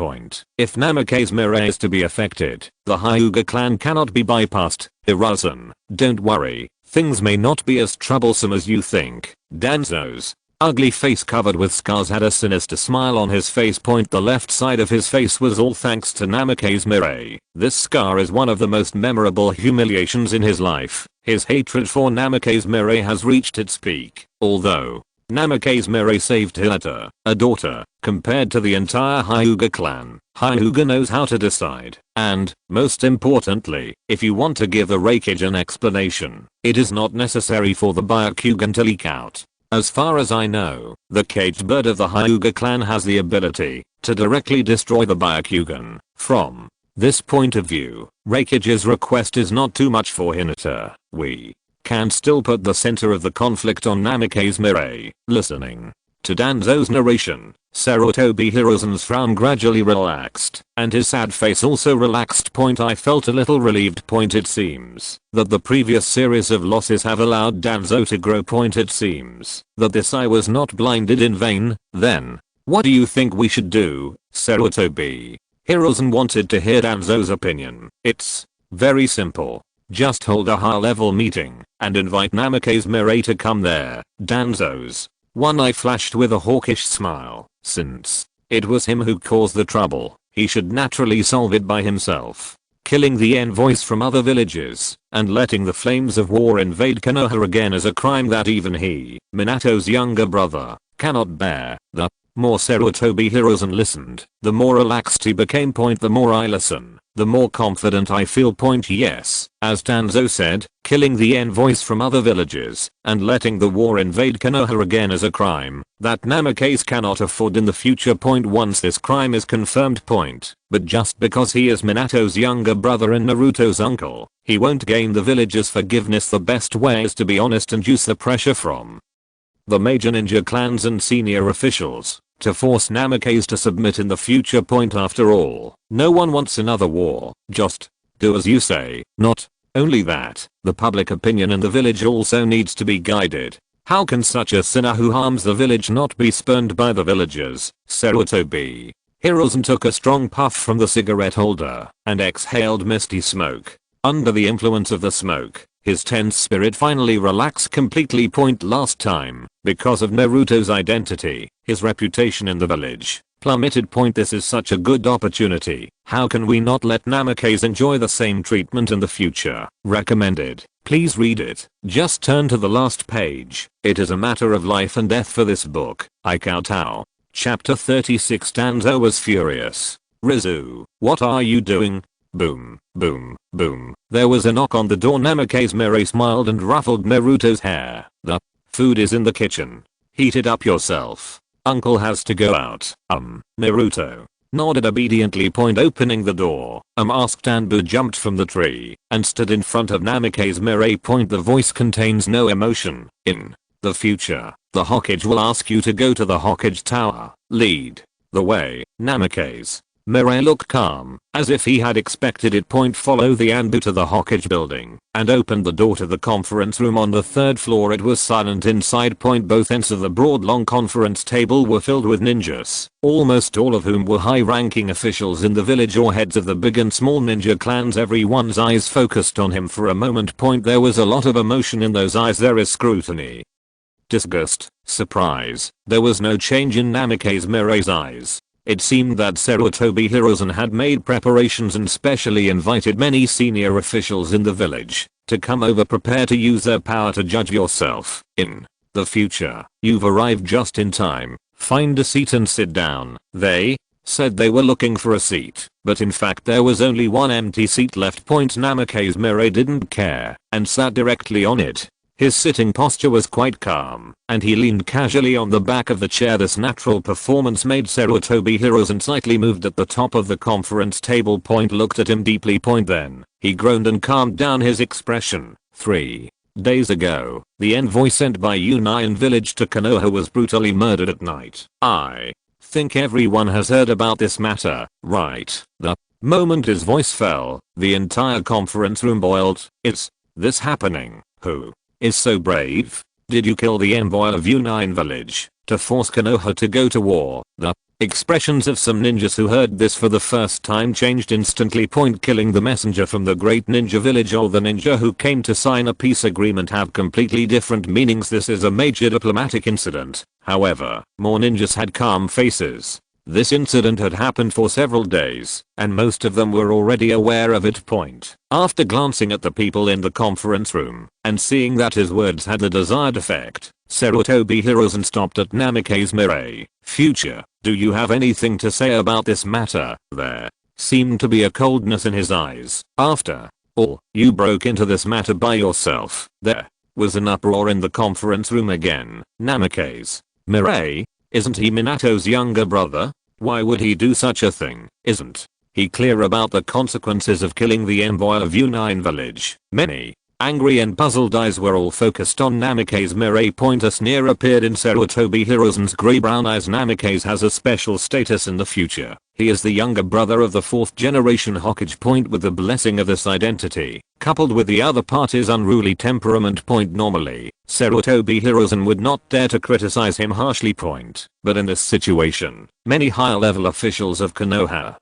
If Namikaze Mirai is to be affected, the Hyuga clan cannot be bypassed. Hiruzen, don't worry, things may not be as troublesome as you think. Danzo's ugly face covered with scars had a sinister smile on his face. The left side of his face was all thanks to Namikaze Mirai. This scar is one of the most memorable humiliations in his life. His hatred for Namikaze Mirai has reached its peak. Although Namikaze Mirai saved Hinata, a daughter, compared to the entire Hyuga clan. Hyuga knows how to decide, and, most importantly, if you want to give the Raikage an explanation, it is not necessary for the Byakugan to leak out. As far as I know, the caged bird of the Hyuga clan has the ability to directly destroy the Byakugan. From this point of view, Raikage's request is not too much for Hinata. We can still put the center of the conflict on Namikaze Mirai. Listening to Danzo's narration, Sarutobi Hiruzen's frown gradually relaxed, and his sad face also relaxed. I felt a little relieved. It seems that the previous series of losses have allowed Danzo to grow. It seems that this eye was not blinded in vain. Then, what do you think we should do, Sarutobi? Hiruzen wanted to hear Danzo's opinion. It's very simple. Just hold a high-level meeting and invite Namikaze Mirai to come there. Danzo's one eye flashed with a hawkish smile. Since it was him who caused the trouble, he should naturally solve it by himself. Killing the envoys from other villages and letting the flames of war invade Konoha again is a crime that even he, Minato's younger brother, cannot bear. The more Sarutobi Hiruzen listened, the more relaxed he became. The more I listen, the more confident I feel. Yes, as Danzo said, killing the envoys from other villages and letting the war invade Konoha again is a crime that Namikaze cannot afford in the future. Once this crime is confirmed. But just because he is Minato's younger brother and Naruto's uncle, he won't gain the village's forgiveness. The best way is to be honest and use the pressure from the major ninja clans and senior officials to force Namikaze to submit in the future. After all, no one wants another war. Just do as you say. Not only that, the public opinion in the village also needs to be guided. How can such a sinner who harms the village not be spurned by the villagers? Sarutobi Hiruzen took a strong puff from the cigarette holder and exhaled misty smoke. Under the influence of the smoke, his tense spirit finally relaxed completely. Last time, because of Naruto's identity, his reputation in the village plummeted. This is such a good opportunity. How can we not let Namikaze enjoy the same treatment in the future? Recommended. Please read it. Just turn to the last page. It is a matter of life and death for this book. I kowtow. Chapter 36. Danzo was furious. Rizu, what are you doing? Boom, boom, boom. There was a knock on the door. Namikaze Mirai smiled and ruffled Naruto's hair. The food is in the kitchen. Heat it up yourself. Uncle has to go out. Naruto nodded obediently. Opening the door, asked Anbu jumped from the tree and stood in front of Namikaze Mirai. The voice contains no emotion. In the future, the Hokage will ask you to go to the Hokage Tower. Lead the way. Namikaze Mirai looked calm, as if he had expected it. Follow the Anbu to the Hokage building, and opened the door to the conference room on the third floor. It was silent inside. Both ends of the broad long conference table were filled with ninjas, almost all of whom were high-ranking officials in the village or heads of the big and small ninja clans. Everyone's eyes focused on him for a moment. There was a lot of emotion in those eyes. There is scrutiny, disgust, surprise. There was no change in Namikaze Mirai's eyes. It seemed that Sarutobi Hiruzen had made preparations and specially invited many senior officials in the village to come over. Prepare to use their power to judge yourself. In the future, you've arrived just in time. Find a seat and sit down. They said they were looking for a seat, but in fact there was only one empty seat left. Namikaze Mirai didn't care and sat directly on it. His sitting posture was quite calm, and he leaned casually on the back of the chair. This natural performance made Sarutobi Hiruzen slightly moved at the top of the conference table. Looked at him deeply. Then, he groaned and calmed down his expression. 3 days ago, the envoy sent by Union Village to Konoha was brutally murdered at night. I think everyone has heard about this matter, right? The moment his voice fell, the entire conference room boiled. Is this happening? Who is so brave? Did you kill the envoy of Union Village to force Konoha to go to war? The expressions of some ninjas who heard this for the first time changed instantly. Killing the messenger from the great ninja village or the ninja who came to sign a peace agreement have completely different meanings. This is a major diplomatic incident. However, more ninjas had calm faces. This incident had happened for several days, and most of them were already aware of it. After glancing at the people in the conference room, and seeing that his words had the desired effect, Sarutobi Hiruzen stopped at Namikaze Mirai. Future, do you have anything to say about this matter? There seemed to be a coldness in his eyes. After all, you broke into this matter by yourself. There was an uproar in the conference room again. Namikaze Mirai? Isn't he Minato's younger brother? Why would he do such a thing? Isn't he clear about the consequences of killing the envoy of U9 village? Many angry and puzzled eyes were all focused on Namikaze Mirai. A sneer appeared in Sarutobi Hiruzen's grey-brown eyes. Namikaze has a special status in the future. He is the younger brother of the 4th generation Hokage. With the blessing of this identity, coupled with the other party's unruly temperament. Normally, Sarutobi Hiruzen would not dare to criticize him harshly. But in this situation, many higher-level officials of Konoha,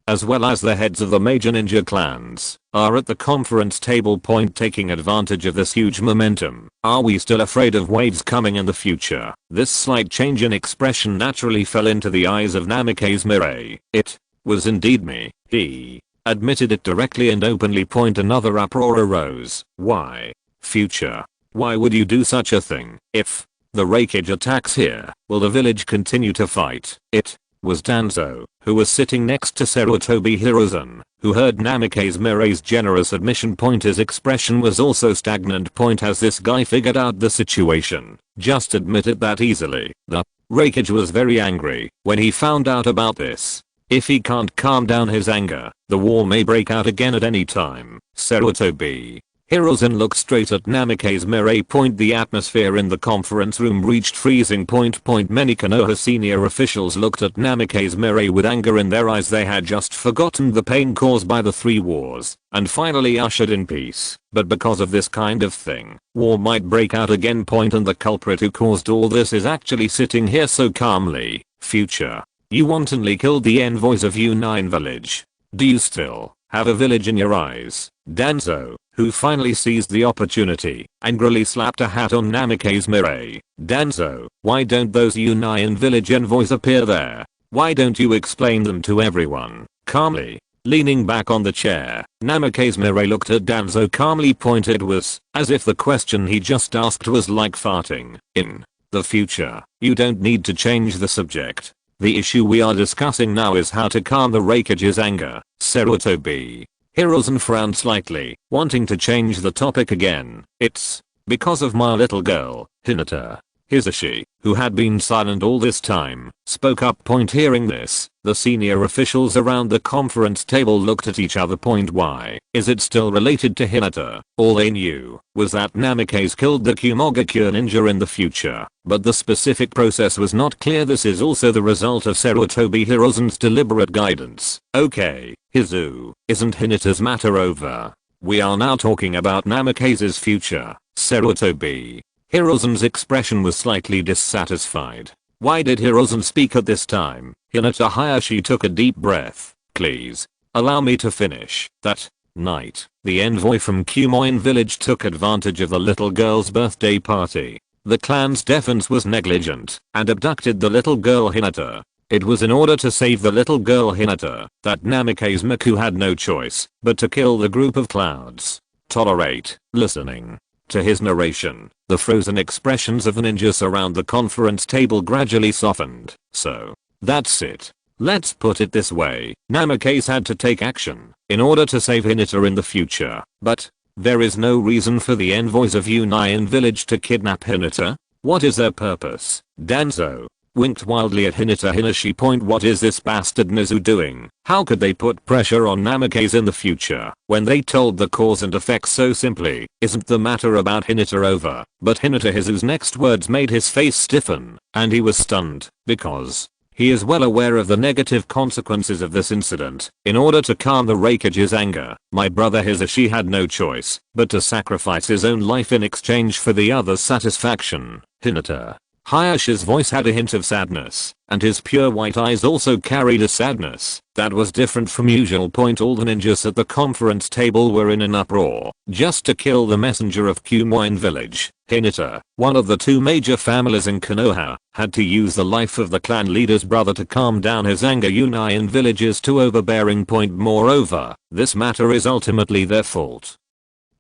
as well as the heads of the major ninja clans, are at the conference table. Taking advantage of this huge momentum, are we still afraid of waves coming in the future? This slight change in expression naturally fell into the eyes of Namikaze Mirai. It was indeed me. He admitted it directly and openly. Another uproar arose. Why? Future, why would you do such a thing? If the Raikage attacks here, will the village continue to fight? It was Danzo, who was sitting next to Sarutobi Hiruzen, who heard Namikaze Mirai's generous admission. His expression was also stagnant. Has this guy figured out the situation? Just admit it that easily. The Raikage was very angry when he found out about this. If he can't calm down his anger, the war may break out again at any time. Sarutobi Hiruzen looked straight at Namikaze Mirai. The atmosphere in the conference room reached freezing point. Many Konoha senior officials looked at Namikaze Mirai with anger in their eyes. They had just forgotten the pain caused by the 3 wars, and finally ushered in peace. But because of this kind of thing, war might break out again. And the culprit who caused all this is actually sitting here so calmly. Future, you wantonly killed the envoys of U9 village. Do you still have a village in your eyes? Danzo, who finally seized the opportunity, angrily slapped a hat on Namikaze Mirai. Danzo, why don't those U9 village envoys appear there? Why don't you explain them to everyone? Calmly, leaning back on the chair, Namikaze Mirai looked at Danzo calmly. It was as if the question he just asked was like farting. In the future, you don't need to change the subject. The issue we are discussing now is how to calm the Raikage's anger. Sarutobi Hiruzen frowned slightly, wanting to change the topic again. It's because of my little girl, Hinata. Hisashi, who had been silent all this time, spoke up. Hearing this, the senior officials around the conference table looked at each other. Why is it still related to Hinata? All they knew was that Namikaze killed the Kumogakure ninja in the future, but the specific process was not clear. This is also the result of Sarutobi Hiruzen's deliberate guidance. Okay, Hizu, isn't Hinata's matter over? We are now talking about Namikaze's future. Sarutobi Hiruzen's expression was slightly dissatisfied. Why did Hiruzen speak at this time? Hinata Hayashi took a deep breath. Please, allow me to finish. That night, the envoy from Kumoin village took advantage of the little girl's birthday party. The clan's defense was negligent and abducted the little girl Hinata. It was in order to save the little girl Hinata that Namikaze Miku had no choice but to kill the group of clouds. Tolerate. Listening to his narration, the frozen expressions of the ninjas around the conference table gradually softened. So, that's it. Let's put it this way, Namikaze had to take action in order to save Hinata in the future, but there is no reason for the envoys of U9 village to kidnap Hinata. What is their purpose? Danzo winked wildly at Hinata Hinashi. What is this bastard Nizu doing? How could they put pressure on Namikaze in the future when they told the cause and effects so simply? Isn't the matter about Hinata over? But Hinata Hizu's next words made his face stiffen, and he was stunned, because he is well aware of the negative consequences of this incident. In order to calm the Raikage's anger, my brother Hisashi had no choice but to sacrifice his own life in exchange for the other's satisfaction. Hinata Hayashi's voice had a hint of sadness, and his pure white eyes also carried a sadness that was different from usual. All the ninjas at the conference table were in an uproar, just to kill the messenger of Kumoin village. Hinata, one of the 2 major families in Konoha, had to use the life of the clan leader's brother to calm down his anger. U9 village is too overbearing. Moreover, this matter is ultimately their fault.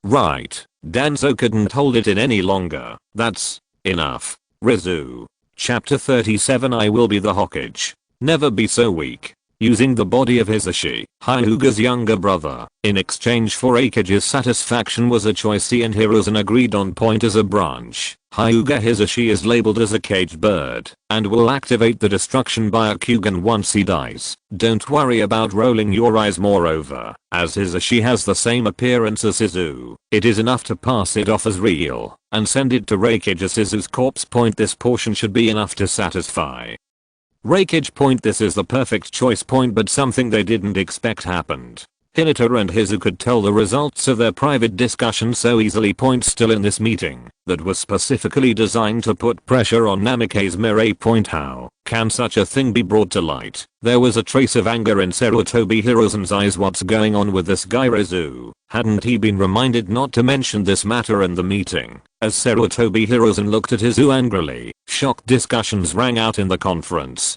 Right. Danzo couldn't hold it in any longer. That's Enough. Rizu. Chapter 37 I will be the Hokage. Never be so weak. Using the body of Hisashi, Hyuga's younger brother, in exchange for Akage's satisfaction was a choice he and Hiruzen agreed on. Point as a branch. Hyuga Hisashi is labeled as a caged bird, and will activate the destruction Byakugan once he dies. Don't worry about rolling your eyes. Moreover, as Hisashi has the same appearance as Hizu, it is enough to pass it off as real, and send it to Raikage as Hizu's corpse. Point this portion should be enough to satisfy Raikage. Point this is the perfect choice. Point but something they didn't expect happened. Hinata and Hizu could tell the results of their private discussion so easily. Point still in this meeting, that was specifically designed to put pressure on Namikaze Mirai. Point how can such a thing be brought to light? There was a trace of anger in Sarutobi Hiruzen's eyes. What's going on with this guy Rizu? Hadn't he been reminded not to mention this matter in the meeting? As Sarutobi Hiruzen looked at Hizu angrily, shocked discussions rang out in the conference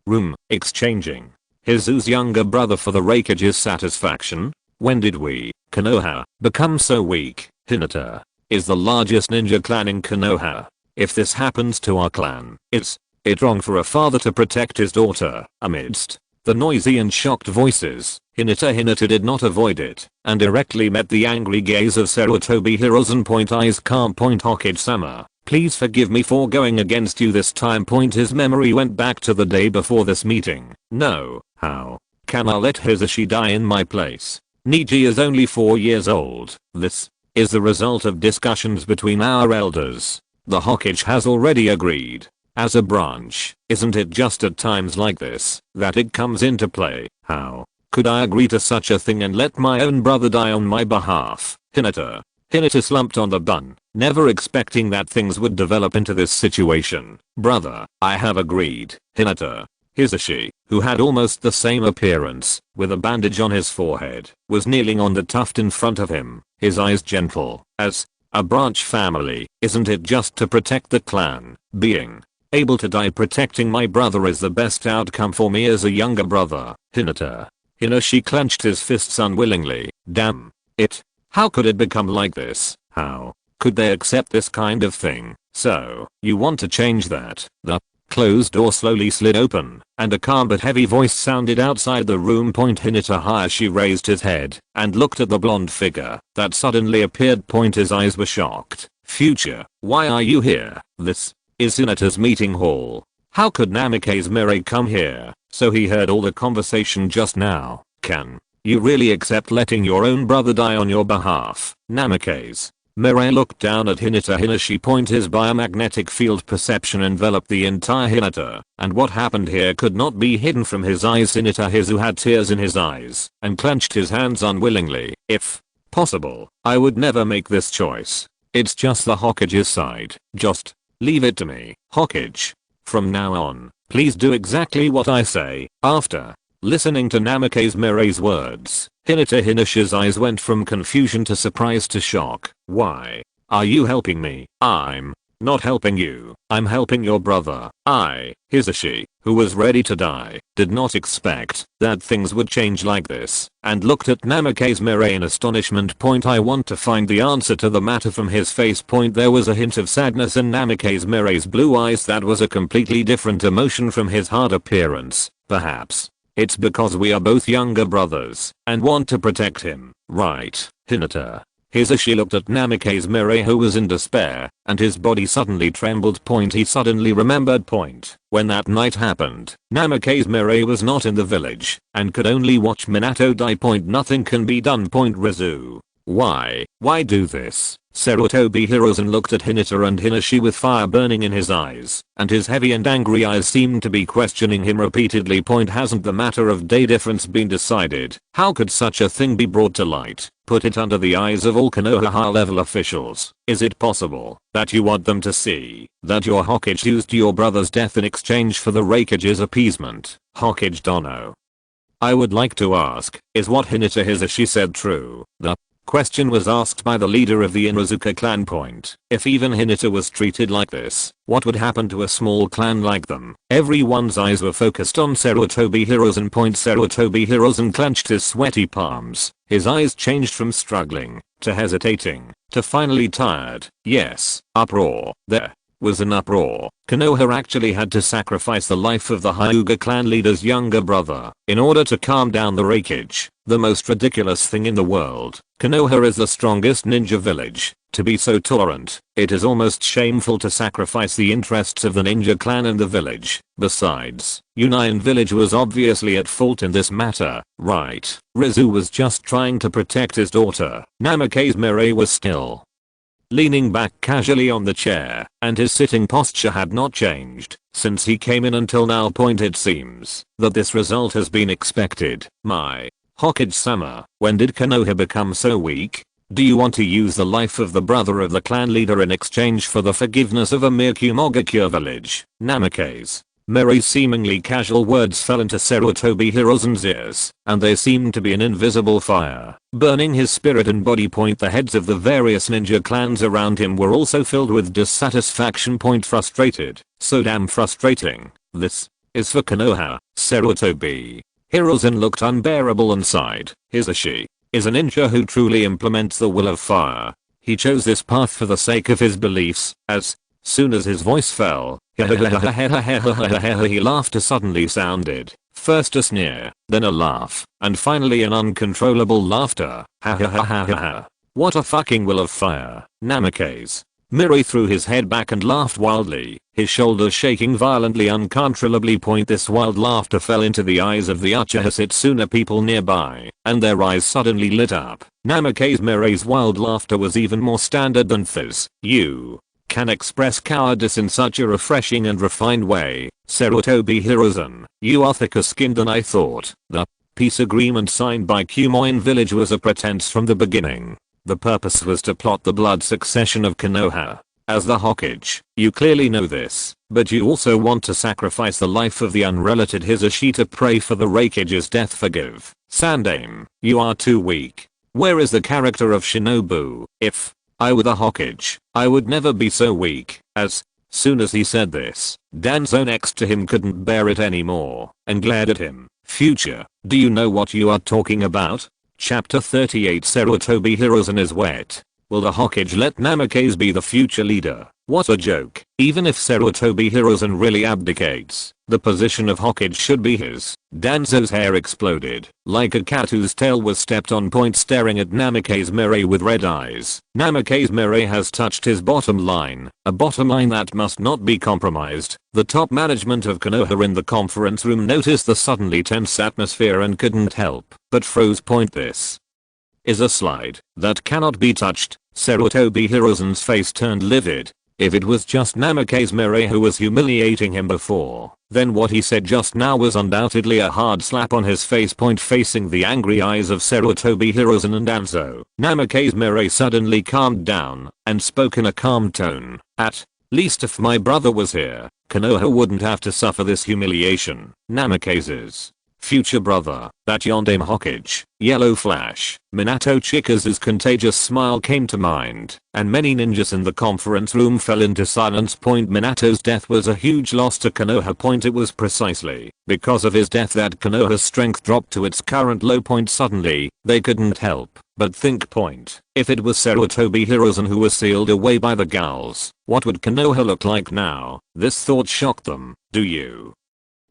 room, exchanging Hizu's younger brother for the Raikage's satisfaction. When did we, Konoha, become so weak? Hinata is the largest ninja clan in Konoha. If this happens to our clan, is it wrong for a father to protect his daughter? Amidst the noisy and shocked voices, Hinata did not avoid it, and directly met the angry gaze of Sarutobi Hiruzen. Point eyes calm. Point Hokage-sama, please forgive me for going against you this time. Point his memory went back to the day before this meeting. No, how can I let Hisashi die in my place? Niji is only 4 years old. This is the result of discussions between our elders. The Hokage has already agreed. As a branch, isn't it just at times like this that it comes into play? How could I agree to such a thing and let my own brother die on my behalf? Hinata slumped on the bun, never expecting that things would develop into this situation. Brother, I have agreed. Hinata. Hisashi, who had almost the same appearance, with a bandage on his forehead, was kneeling on the tuft in front of him, his eyes gentle. As a branch family, isn't it just to protect the clan? Being able to die protecting my brother is the best outcome for me as a younger brother. Hinata. Hisashi clenched his fists unwillingly. Damn it. How could it become like this? How could they accept this kind of thing? So, you want to change that? The closed door slowly slid open, and a calm but heavy voice sounded outside the room. Point Hinata Hayashi raised his head, and looked at the blonde figure that suddenly appeared. Point his eyes were shocked. Future, why are you here? This is Hinata's meeting hall. How could Namikaze Mirai come here? So he heard all the conversation just now. Can you really accept letting your own brother die on your behalf? Namikaze Mirai looked down at Hinata Hisashi. Point his biomagnetic field perception enveloped the entire Hinata, and what happened here could not be hidden from his eyes. Hinata Hizu had tears in his eyes, and clenched his hands unwillingly. If possible, I would never make this choice. It's just the Hokage's side. Just leave it to me. Hokage. From now on, please do exactly what I say. After listening to Namikaze Mirai's words, Hinata Hinashi's eyes went from confusion to surprise to shock. Why are you helping me? I'm not helping you. I'm helping your brother. Hisashi, who was ready to die, did not expect that things would change like this, and looked at Namikaze Mirai in astonishment. Point I want to find the answer to the matter from his face. Point there was a hint of sadness in Namikaze Mirai's blue eyes that was a completely different emotion from his hard appearance. Perhaps it's because we are both younger brothers and want to protect him, right, Hinata? Hisashi looked at Namikaze Mirai, who was in despair, and his body suddenly trembled. Point he suddenly remembered. Point when that night happened, Namikaze Mirai was not in the village and could only watch Minato die. Point nothing can be done. Point Rizu. Why do this? Sarutobi Hiruzen looked at Hinata and Hisashi with fire burning in his eyes, and his heavy and angry eyes seemed to be questioning him repeatedly. Point hasn't the matter of day difference been decided? How could such a thing be brought to light? Put it under the eyes of all Konoha high-level officials. Is it possible that you want them to see that your Hokage used your brother's death in exchange for the Raikage's appeasement? Hokage Dono. I would like to ask, is what Hinata Hisashi said true? The question was asked by the leader of the Inuzuka clan. Point. If even Hinata was treated like this, what would happen to a small clan like them? Everyone's eyes were focused on Sarutobi Hiruzen. Point Sarutobi Hiruzen clenched his sweaty palms. His eyes changed from struggling to hesitating to finally tired. Yes, uproar. There was in uproar. Konoha actually had to sacrifice the life of the Hyuga clan leader's younger brother in order to calm down the rageage. The most ridiculous thing in the world. Konoha is the strongest ninja village. To be so tolerant, it is almost shameful to sacrifice the interests of the ninja clan and the village. Besides, Union village was obviously at fault in this matter, right? Rizu was just trying to protect his daughter. Namikaze Mirai was still leaning back casually on the chair, and his sitting posture had not changed since he came in until now. It seems that this result has been expected. My Hokage-sama, when did Konoha become so weak? Do you want to use the life of the brother of the clan leader in exchange for the forgiveness of a mere Kumogakure village? Namikaze Mirai's seemingly casual words fell into Sarutobi Hiruzen's ears, and they seemed to be an invisible fire, burning his spirit and body. The heads of the various ninja clans around him were also filled with dissatisfaction. Frustrated. So damn frustrating. This is for Konoha. Sarutobi Hiruzen looked unbearable and sighed. Hisashi is a ninja who truly implements the will of fire. He chose this path for the sake of his beliefs. As soon as his voice fell, he laughter suddenly sounded. First a sneer, then a laugh, and finally an uncontrollable laughter. What a fucking will of fire. Namikaze Mirai threw his head back and laughed wildly, his shoulders shaking violently uncontrollably. This wild laughter fell into the eyes of the Uchiha Setsuna people nearby, and their eyes suddenly lit up. Namikaze Mirai's wild laughter was even more standard than Fizz. You can express cowardice in such a refreshing and refined way. Sarutobi Hiruzen, you are thicker skinned than I thought. The peace agreement signed by Kumoin village was a pretense from the beginning. The purpose was to plot the blood succession of Konoha. As the Hokage, you clearly know this, but you also want to sacrifice the life of the unrelated Hisashi to pray for the Raikage's death. Forgive. Sandaime, you are too weak. Where is the character of Shinobu? If I were the Hokage, I would never be so weak. As soon as he said this, Danzo next to him couldn't bear it anymore and glared at him. Future, do you know what you are talking about? Chapter 38. Sarutobi Hiruzen is wet. Will the Hokage let Namikaze be the future leader? What a joke. Even if Sarutobi Hiruzen really abdicates, the position of Hokage should be his. Danzo's hair exploded, like a cat whose tail was stepped on. Staring at Namikaze Mirai with red eyes. Namikaze Mirai has touched his bottom line, a bottom line that must not be compromised. The top management of Konoha in the conference room noticed the suddenly tense atmosphere and couldn't help but froze. This is a slide that cannot be touched. Sarutobi Hiruzen's face turned livid. If it was just Namikaze Mirai who was humiliating him before, then what he said just now was undoubtedly a hard slap on his face. Facing the angry eyes of Sarutobi Hiruzen and Danzo, Namikaze Mirai suddenly calmed down and spoke in a calm tone. At least if my brother was here, Konoha wouldn't have to suffer this humiliation. Namikaze's future brother, that Yondaime Hokage, Yellow Flash, Minato Chikazu's contagious smile came to mind, and many ninjas in the conference room fell into silence. Minato's death was a huge loss to Konoha. It was precisely because of his death that Konoha's strength dropped to its current low point. Suddenly, they couldn't help but think. If it was Sarutobi Hiruzen who was sealed away by the Gals, what would Konoha look like now? This thought shocked them. Do you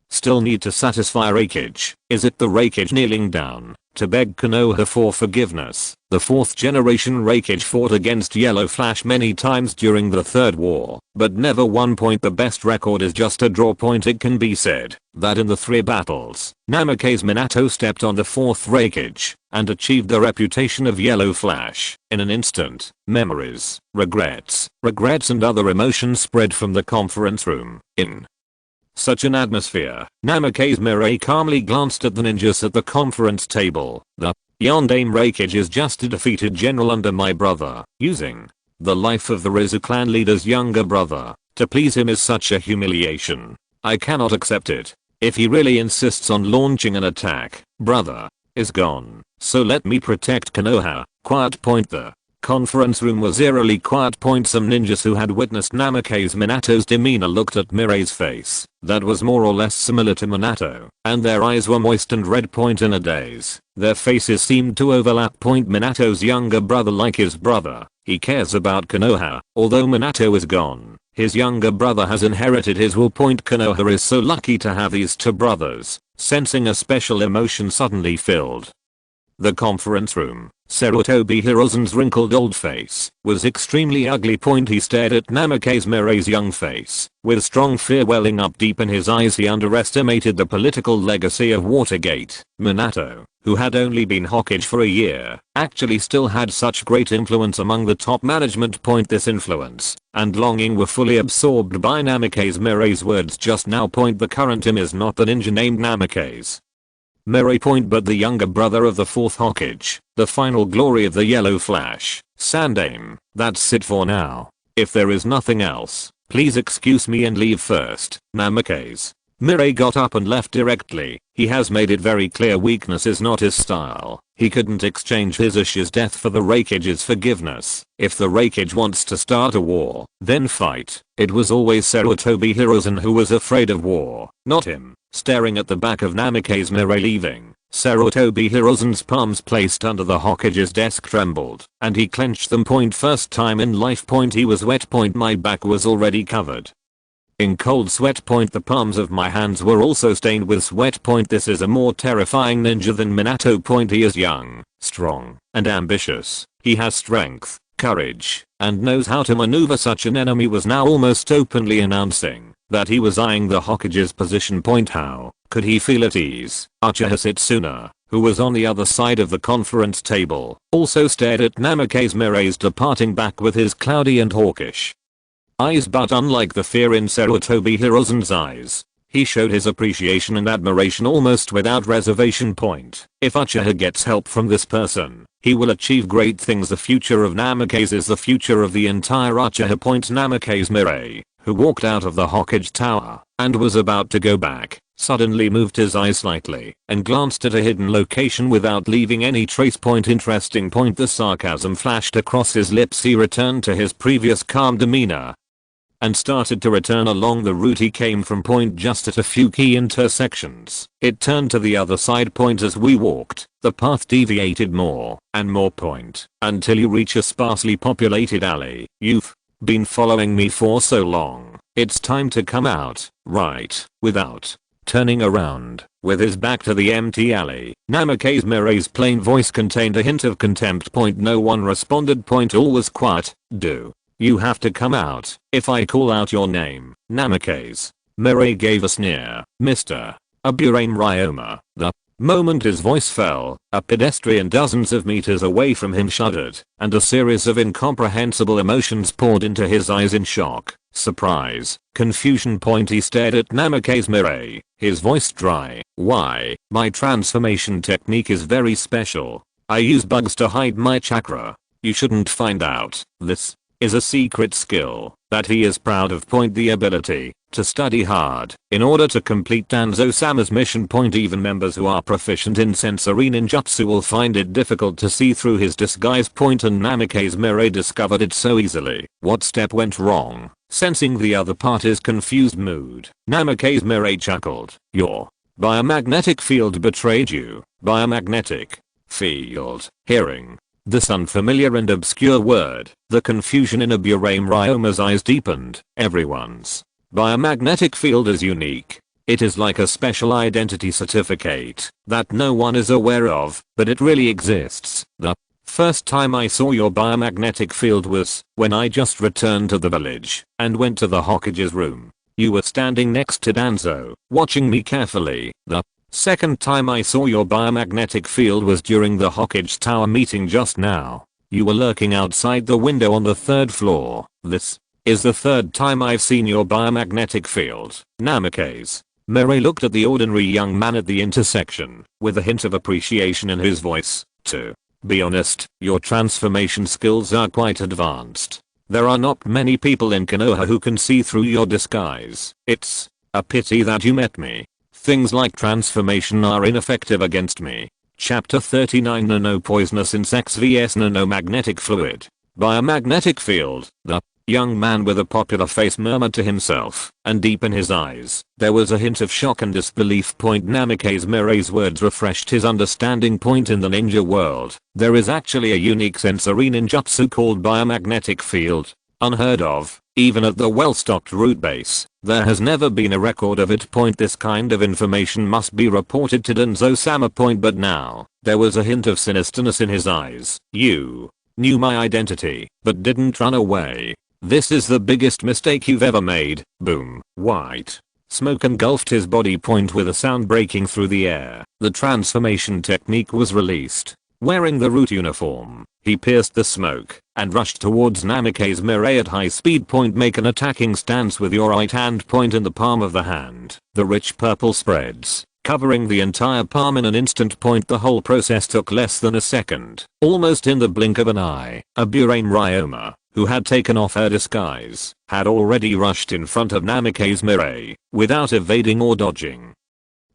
still need to satisfy Raikage? Is it the Raikage kneeling down to beg Konoha for forgiveness? The 4th generation Raikage fought against Yellow Flash many times during the Third War, but never won. The best record is just a draw. It can be said that in the 3 battles, Namikaze Minato stepped on the 4th Raikage and achieved the reputation of Yellow Flash in an instant. Memories, regrets, and other emotions spread from the conference room. In such an atmosphere, Namikaze Mirai calmly glanced at the ninjas at the conference table. The Yondaime Raikage is just a defeated general under my brother. Using the life of the Rizu clan leader's younger brother to please him is such a humiliation. I cannot accept it. If he really insists on launching an attack, brother is gone. So let me protect Konoha. Quiet. The conference room was eerily quiet. Some ninjas who had witnessed Namikaze Minato's demeanor looked at Mirai's face that was more or less similar to Minato, and their eyes were moist and red. In a daze, their faces seemed to overlap. Minato's younger brother, like his brother, He cares about Konoha, although Minato is gone. His younger brother has inherited his will. Konoha is so lucky to have these two brothers, sensing a special emotion suddenly filled the conference room. Sarutobi Hiruzen's wrinkled old face was extremely ugly. He stared at Namikaze Mirai's young face, with strong fear welling up deep in his eyes. He underestimated the political legacy of Watergate. Minato, who had only been Hokage for a year, actually still had such great influence among the top management. This influence and longing were fully absorbed by Namikaze Mirai's words just now. The current him is not the ninja named Namikaze Mirai. But the younger brother of the fourth Hokage, the final glory of the yellow flash, Sandaime. That's it for now. If there is nothing else, please excuse me and leave first. Namikaze Mirai got up and left directly. He has made it very clear weakness is not his style. He couldn't exchange his Ishi's death for the Raikage's forgiveness. If the Raikage wants to start a war, then fight. It was always Sarutobi Hiruzen who was afraid of war, not him. Staring at the back of Namikaze Mirai leaving, Sarutobi Hiruzen's palms placed under the Hokage's desk trembled, and he clenched them. First time in life. He was wet. My back was already covered in cold sweat. The palms of my hands were also stained with sweat. This is a more terrifying ninja than Minato. He is young, strong, and ambitious. He has strength, courage, and knows how to maneuver such an enemy. Was now almost openly announcing that he was eyeing the Hokage's position. How could he feel at ease? Uchiha Setsuna, who was on the other side of the conference table, also stared at Namikaze Mirai's departing back with his cloudy and hawkish eyes. But unlike the fear in Sarutobi Hiruzen's eyes, he showed his appreciation and admiration almost without reservation. If Uchiha gets help from this person, he will achieve great things. The future of Namikaze is the future of the entire Uchiha. Namikaze Mirai, who walked out of the Hokage Tower and was about to go back, suddenly moved his eyes slightly and glanced at a hidden location without leaving any trace. Interesting. The sarcasm flashed across his lips. He returned to his previous calm demeanor and started to return along the route he came from. Just at a few key intersections, it turned to the other side. As we walked, the path deviated more and more until you reach a sparsely populated alley. You've been following me for so long. It's time to come out, right? Without turning around, with his back to the empty alley, Namikaze Mirai's plain voice contained a hint of contempt. No one responded. All was quiet. Do you have to come out if I call out your name? Namikaze Mirai gave a sneer. Mr. Aburame Ryoma. The moment his voice fell, a pedestrian dozens of meters away from him shuddered, and a series of incomprehensible emotions poured into his eyes in shock, surprise, confusion. He stared at Namikaze Mirai, his voice dry. Why? My transformation technique is very special. I use bugs to hide my chakra. You shouldn't find out. This is a secret skill that he is proud of. The ability to study hard in order to complete Danzo-sama's mission. Even members who are proficient in sensory ninjutsu will find it difficult to see through his disguise. And Namikaze Mirai discovered it so easily. What step went wrong? Sensing the other party's confused mood, Namikaze Mirai chuckled. Your biomagnetic field betrayed you. Biomagnetic field. Hearing this unfamiliar and obscure word, the confusion in Aburame Ryoma's eyes deepened. Everyone's biomagnetic field is unique. It is like a special identity certificate that no one is aware of, but it really exists. The first time I saw your biomagnetic field was when I just returned to the village and went to the Hokage's room. You were standing next to Danzo, watching me carefully. The second time I saw your biomagnetic field was during the Hokage Tower meeting just now. You were lurking outside the window on the third floor. This is the third time I've seen your biomagnetic field. Namikaze Mirai looked at the ordinary young man at the intersection, with a hint of appreciation in his voice. To be honest, your transformation skills are quite advanced. There are not many people in Konoha who can see through your disguise. It's a pity that you met me. Things like transformation are ineffective against me. Chapter 39 Nano Poisonous Insects vs Nanomagnetic Fluid. Biomagnetic Field. The young man with a popular face murmured to himself, and deep in his eyes, there was a hint of shock and disbelief. Namikaze Mirai's words refreshed his understanding. In the ninja world, there is actually a unique sensory ninjutsu called biomagnetic field. Unheard of, even at the well-stocked root base. There has never been a record of it. This kind of information must be reported to Danzo-sama. But now, there was a hint of sinisterness in his eyes. You knew my identity, but didn't run away. This is the biggest mistake you've ever made. Boom. White smoke engulfed his body. With a sound breaking through the air, the transformation technique was released. Wearing the root uniform, he pierced the smoke and rushed towards Namikaze Mirai at high speed. Make an attacking stance with your right hand. In the palm of the hand, the rich purple spreads, covering the entire palm in an instant. The whole process took less than a second. Almost in the blink of an eye, Aburame Ryoma, who had taken off her disguise, had already rushed in front of Namikaze Mirai, without evading or dodging.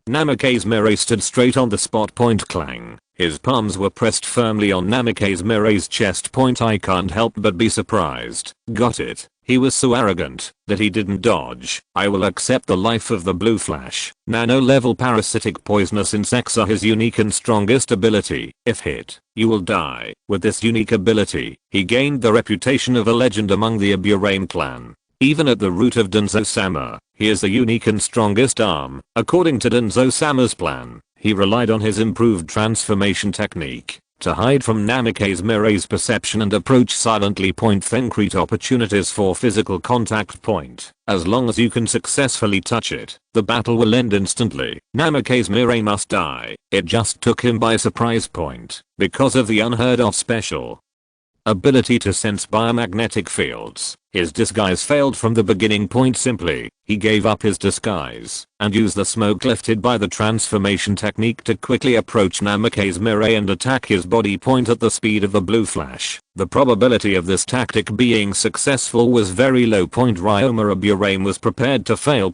Namikaze Mirai stood straight on the spot. Clang. His palms were pressed firmly on Namikaze Mirai's chest. I can't help but be surprised. Got it. He was so arrogant that he didn't dodge. I will accept the life of the blue flash. Nano-level parasitic poisonous insects are his unique and strongest ability. If hit, you will die. With this unique ability, he gained the reputation of a legend among the Aburame clan. Even at the root of Danzo-sama, he is the unique and strongest arm. According to Danzo-sama's plan, he relied on his improved transformation technique to hide from Namikaze Mirai's perception and approach silently. Then create opportunities for physical contact. As long as you can successfully touch it, the battle will end instantly. Namikaze Mirai must die. It just took him by surprise. Because of the unheard of special ability to sense biomagnetic fields, his disguise failed from the beginning. Simply, he gave up his disguise and used the smoke lifted by the transformation technique to quickly approach Namikaze Mirai and attack his body. At the speed of the blue flash, the probability of this tactic being successful was very low. Ryoma Aburame was prepared to fail.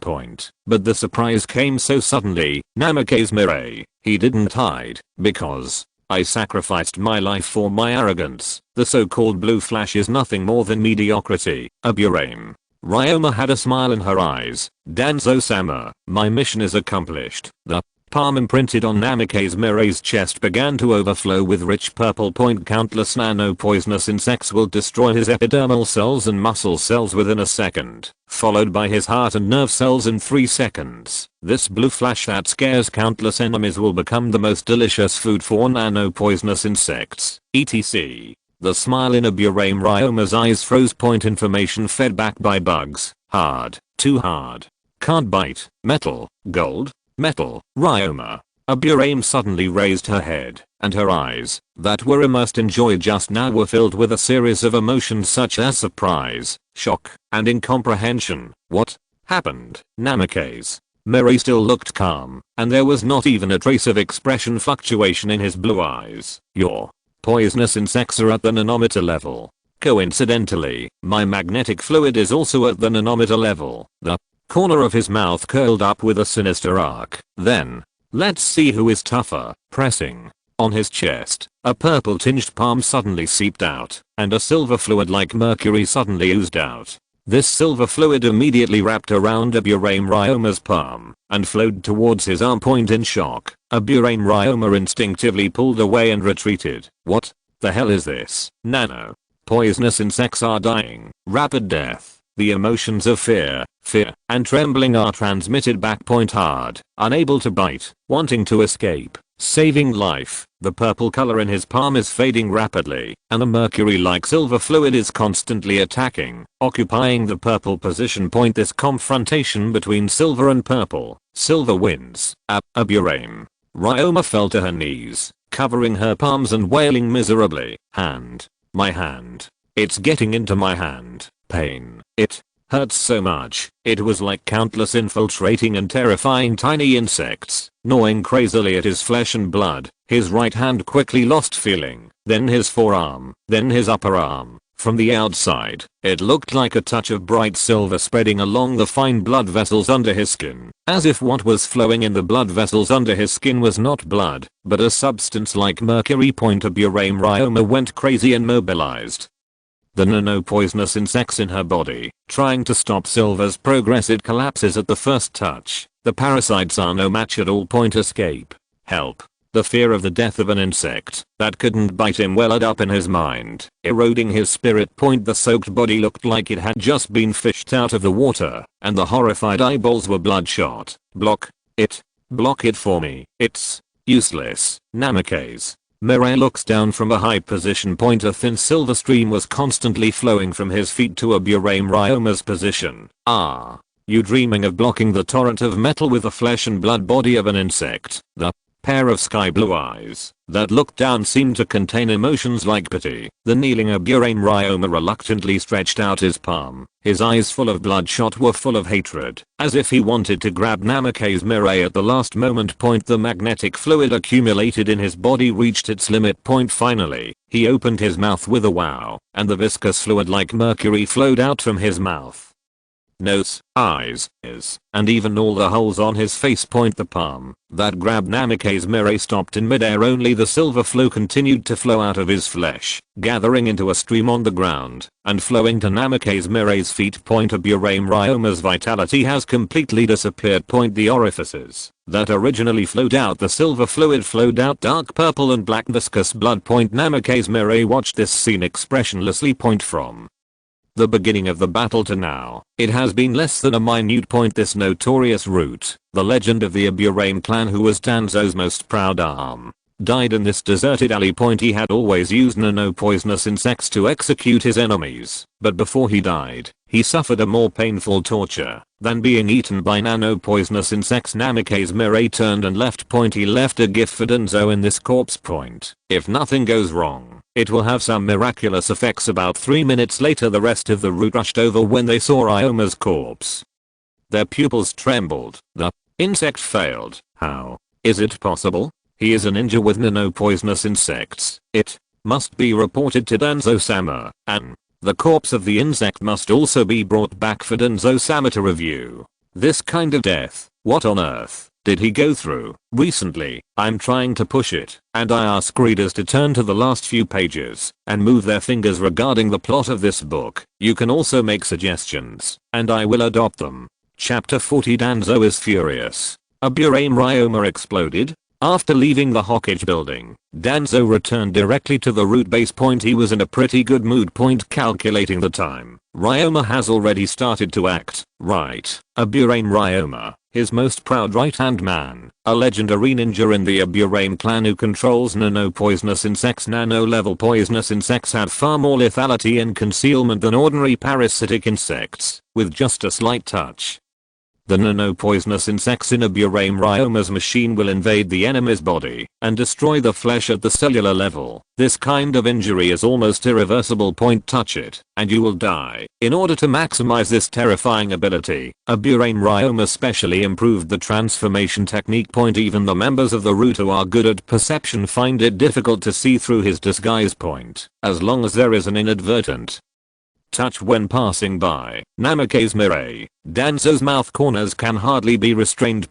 But the surprise came so suddenly. Namikaze Mirai, he didn't hide, because I sacrificed my life for my arrogance. The so-called blue flash is nothing more than mediocrity. Aburame Ryoma had a smile in her eyes. Danzo-sama, my mission is accomplished. The palm imprinted on Namikaze Mirai's chest began to overflow with rich purple. Countless nano-poisonous insects will destroy his epidermal cells and muscle cells within a second, followed by his heart and nerve cells in 3 seconds. This blue flash that scares countless enemies will become the most delicious food for nano-poisonous insects, etc. The smile in Aburame Ryoma's eyes froze. Information fed back by bugs. Hard. Too hard. Can't bite. Metal. Gold. Metal. Ryoma. Aburame suddenly raised her head, and her eyes, that were immersed in joy just now, were filled with a series of emotions such as surprise, shock, and incomprehension. What happened? Namikaze Mirai still looked calm, and there was not even a trace of expression fluctuation in his blue eyes. Your poisonous insects are at the nanometer level. Coincidentally, my magnetic fluid is also at the nanometer level. The corner of his mouth curled up with a sinister arc. Then, let's see who is tougher. Pressing on his chest, a purple-tinged palm suddenly seeped out, and a silver fluid like mercury suddenly oozed out. This silver fluid immediately wrapped around Aburame Ryoma's palm and flowed towards his arm. In shock, Aburame Ryoma instinctively pulled away and retreated. What the hell is this? Nano poisonous insects are dying. Rapid death. The emotions of fear, and trembling are transmitted back. Hard, unable to bite, wanting to escape, saving life. The purple color in his palm is fading rapidly, and the mercury-like silver fluid is constantly attacking, occupying the purple position. This confrontation between silver and purple. Silver wins. Aburame Ryoma fell to her knees, covering her palms and wailing miserably. Hand. My hand. It's getting into my hand. Pain. It hurts so much. It was like countless infiltrating and terrifying tiny insects, gnawing crazily at his flesh and blood. His right hand quickly lost feeling, then his forearm, then his upper arm. From the outside, it looked like a touch of bright silver spreading along the fine blood vessels under his skin, as if what was flowing in the blood vessels under his skin was not blood, but a substance like mercury. Aburame Ryoma went crazy and mobilized The nano-poisonous insects in her body, trying to stop Silver's progress. It collapses at the first touch. The parasites are no match at all. Escape. Help. The fear of the death of an insect that couldn't bite him welled up in his mind, eroding his spirit. The soaked body looked like it had just been fished out of the water, and the horrified eyeballs were bloodshot. Block it. Block it for me. It's useless. Namikaze Mirai looks down from a high position. A thin silver stream was constantly flowing from his feet to Aburame Ryoma's position. Ah. You dreaming of blocking the torrent of metal with the flesh and blood body of an insect? The pair of sky blue eyes that looked down seemed to contain emotions like pity. The kneeling Aburame Ryoma reluctantly stretched out his palm. His eyes full of bloodshot were full of hatred, as if he wanted to grab Namikaze Mirai at the last moment. The magnetic fluid accumulated in his body reached its limit. Finally, he opened his mouth with a wow, and the viscous fluid like mercury flowed out from his mouth, nose, eyes, ears, and even all the holes on his face. The palm that grabbed Namikaze Mirai stopped in midair. Only the silver flow continued to flow out of his flesh, gathering into a stream on the ground, and flowing to Namikaze Mirai's feet. Aburame Ryoma's vitality has completely disappeared. The orifices that originally flowed out the silver fluid flowed out dark purple and black viscous blood. Namikaze Mirai watched this scene expressionlessly. From the beginning of the battle to now, it has been less than a minute. This notorious root, the legend of the Aburame clan who was Danzo's most proud arm, died in this deserted alley. He had always used nano-poisonous insects to execute his enemies, but before he died, he suffered a more painful torture than being eaten by nano-poisonous insects. Namikaze Mirai turned and left. He left a gift for Danzo in this corpse. If nothing goes wrong, it will have some miraculous effects. About 3 minutes later, the rest of the root rushed over when they saw Ryoma's corpse. Their pupils trembled. The insect failed. How is it possible? He is a ninja with nano-poisonous insects. It must be reported to Danzo-sama, and the corpse of the insect must also be brought back for Danzo-sama to review. This kind of death, what on earth did he go through? Recently, I'm trying to push it, and I ask readers to turn to the last few pages and move their fingers regarding the plot of this book. You can also make suggestions, and I will adopt them. Chapter 40. Danzo is furious. Aburame Ryoma exploded. After leaving the Hokage building, Danzo returned directly to the root base. He was in a pretty good mood. Calculating the time, Ryoma has already started to act. Right. Aburame Ryoma, his most proud right-hand man, a legendary ninja in the Aburame clan who controls nano-poisonous insects. Nano-level poisonous insects have far more lethality and concealment than ordinary parasitic insects, with just a slight touch. The nano-poisonous insects in Aburame Ryoma's machine will invade the enemy's body and destroy the flesh at the cellular level. This kind of injury is almost irreversible. Touch it, and you will die. In order to maximize this terrifying ability, Aburame Ryoma specially improved the transformation technique. Even the members of the root who are good at perception find it difficult to see through his disguise. As long as there is an inadvertent touch when passing by Namikaze Mirai, Danzo's mouth corners can hardly be restrained.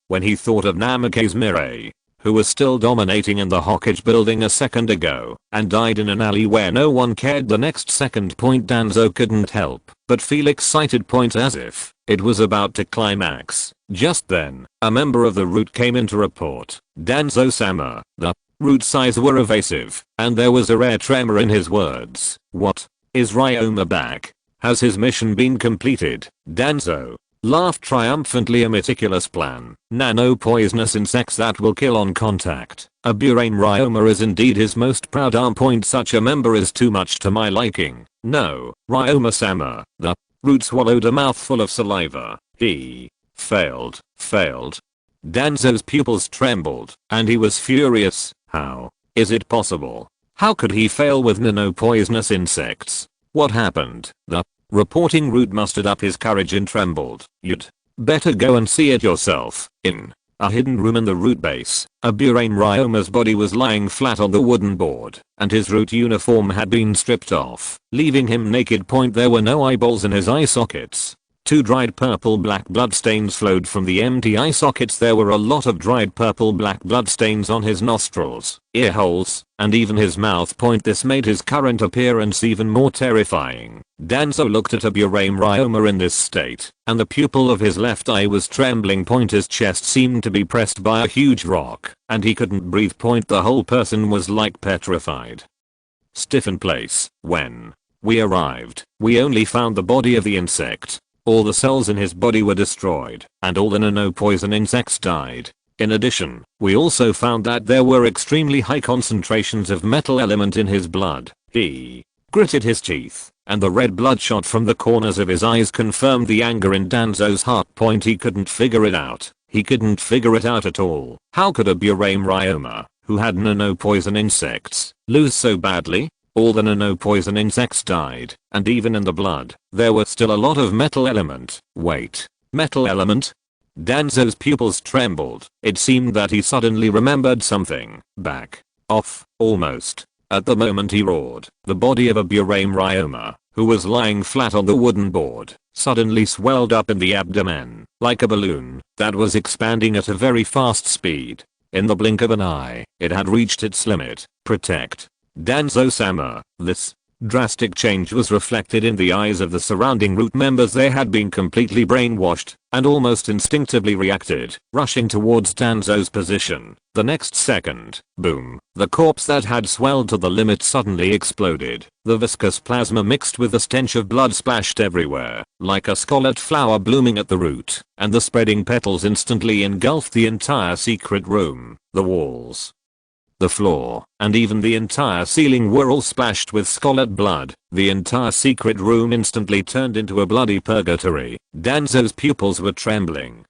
When he thought of Namikaze Mirai, who was still dominating in the Hokage building a second ago and died in an alley where no one cared the next second, Danzo couldn't help but feel excited. As if it was about to climax. Just then, a member of the root came in to report. Danzo-sama. The root's eyes were evasive, and there was a rare tremor in his words. What? Is Ryoma back? Has his mission been completed? Danzo laughed triumphantly. A meticulous plan. Nano-poisonous insects that will kill on contact. Aburame Ryoma is indeed his most proud arm. Such a member is too much to my liking. No, Ryoma-sama. The root swallowed a mouthful of saliva. He failed. Danzo's pupils trembled, and he was furious. How is it possible? How could he fail with nano-poisonous insects? What happened? The reporting root mustered up his courage and trembled. You'd better go and see it yourself. In a hidden room in the root base, Aburame Ryoma's body was lying flat on the wooden board, and his root uniform had been stripped off, leaving him naked. There were no eyeballs in his eye sockets. Two dried purple black blood stains flowed from the empty eye sockets. There were a lot of dried purple black blood stains on his nostrils, ear holes, and even his mouth point. This made his current appearance even more terrifying. Danzo looked at Aburame Ryoma in this state, and the pupil of his left eye was trembling. His chest seemed to be pressed by a huge rock, and he couldn't breathe. The whole person was like petrified. Stiff in place. When we arrived, we only found the body of the insect. All the cells in his body were destroyed, and all the nano-poison insects died. In addition, we also found that there were extremely high concentrations of metal element in his blood. He gritted his teeth, and the red blood shot from the corners of his eyes confirmed the anger in Danzo's heart. He couldn't figure it out. He couldn't figure it out at all. How could Aburame Ryoma, who had nano-poison insects, lose so badly? All the nano-poison insects died, and even in the blood, there was still a lot of metal element. Wait, metal element? Danzo's pupils trembled. It seemed that he suddenly remembered something. Back off, almost. At the moment he roared, the body of Aburame Ryoma, who was lying flat on the wooden board, suddenly swelled up in the abdomen, like a balloon, that was expanding at a very fast speed. In the blink of an eye, it had reached its limit. Protect Danzo-sama. This drastic change was reflected in the eyes of the surrounding root members. They had been completely brainwashed, and almost instinctively reacted, rushing towards Danzo's position. The next second, boom, the corpse that had swelled to the limit suddenly exploded. The viscous plasma mixed with the stench of blood splashed everywhere, like a scarlet flower blooming at the root, and the spreading petals instantly engulfed the entire secret room. The walls, the floor, and even the entire ceiling were all splashed with scarlet blood. The entire secret room instantly turned into a bloody purgatory. Danzo's pupils were trembling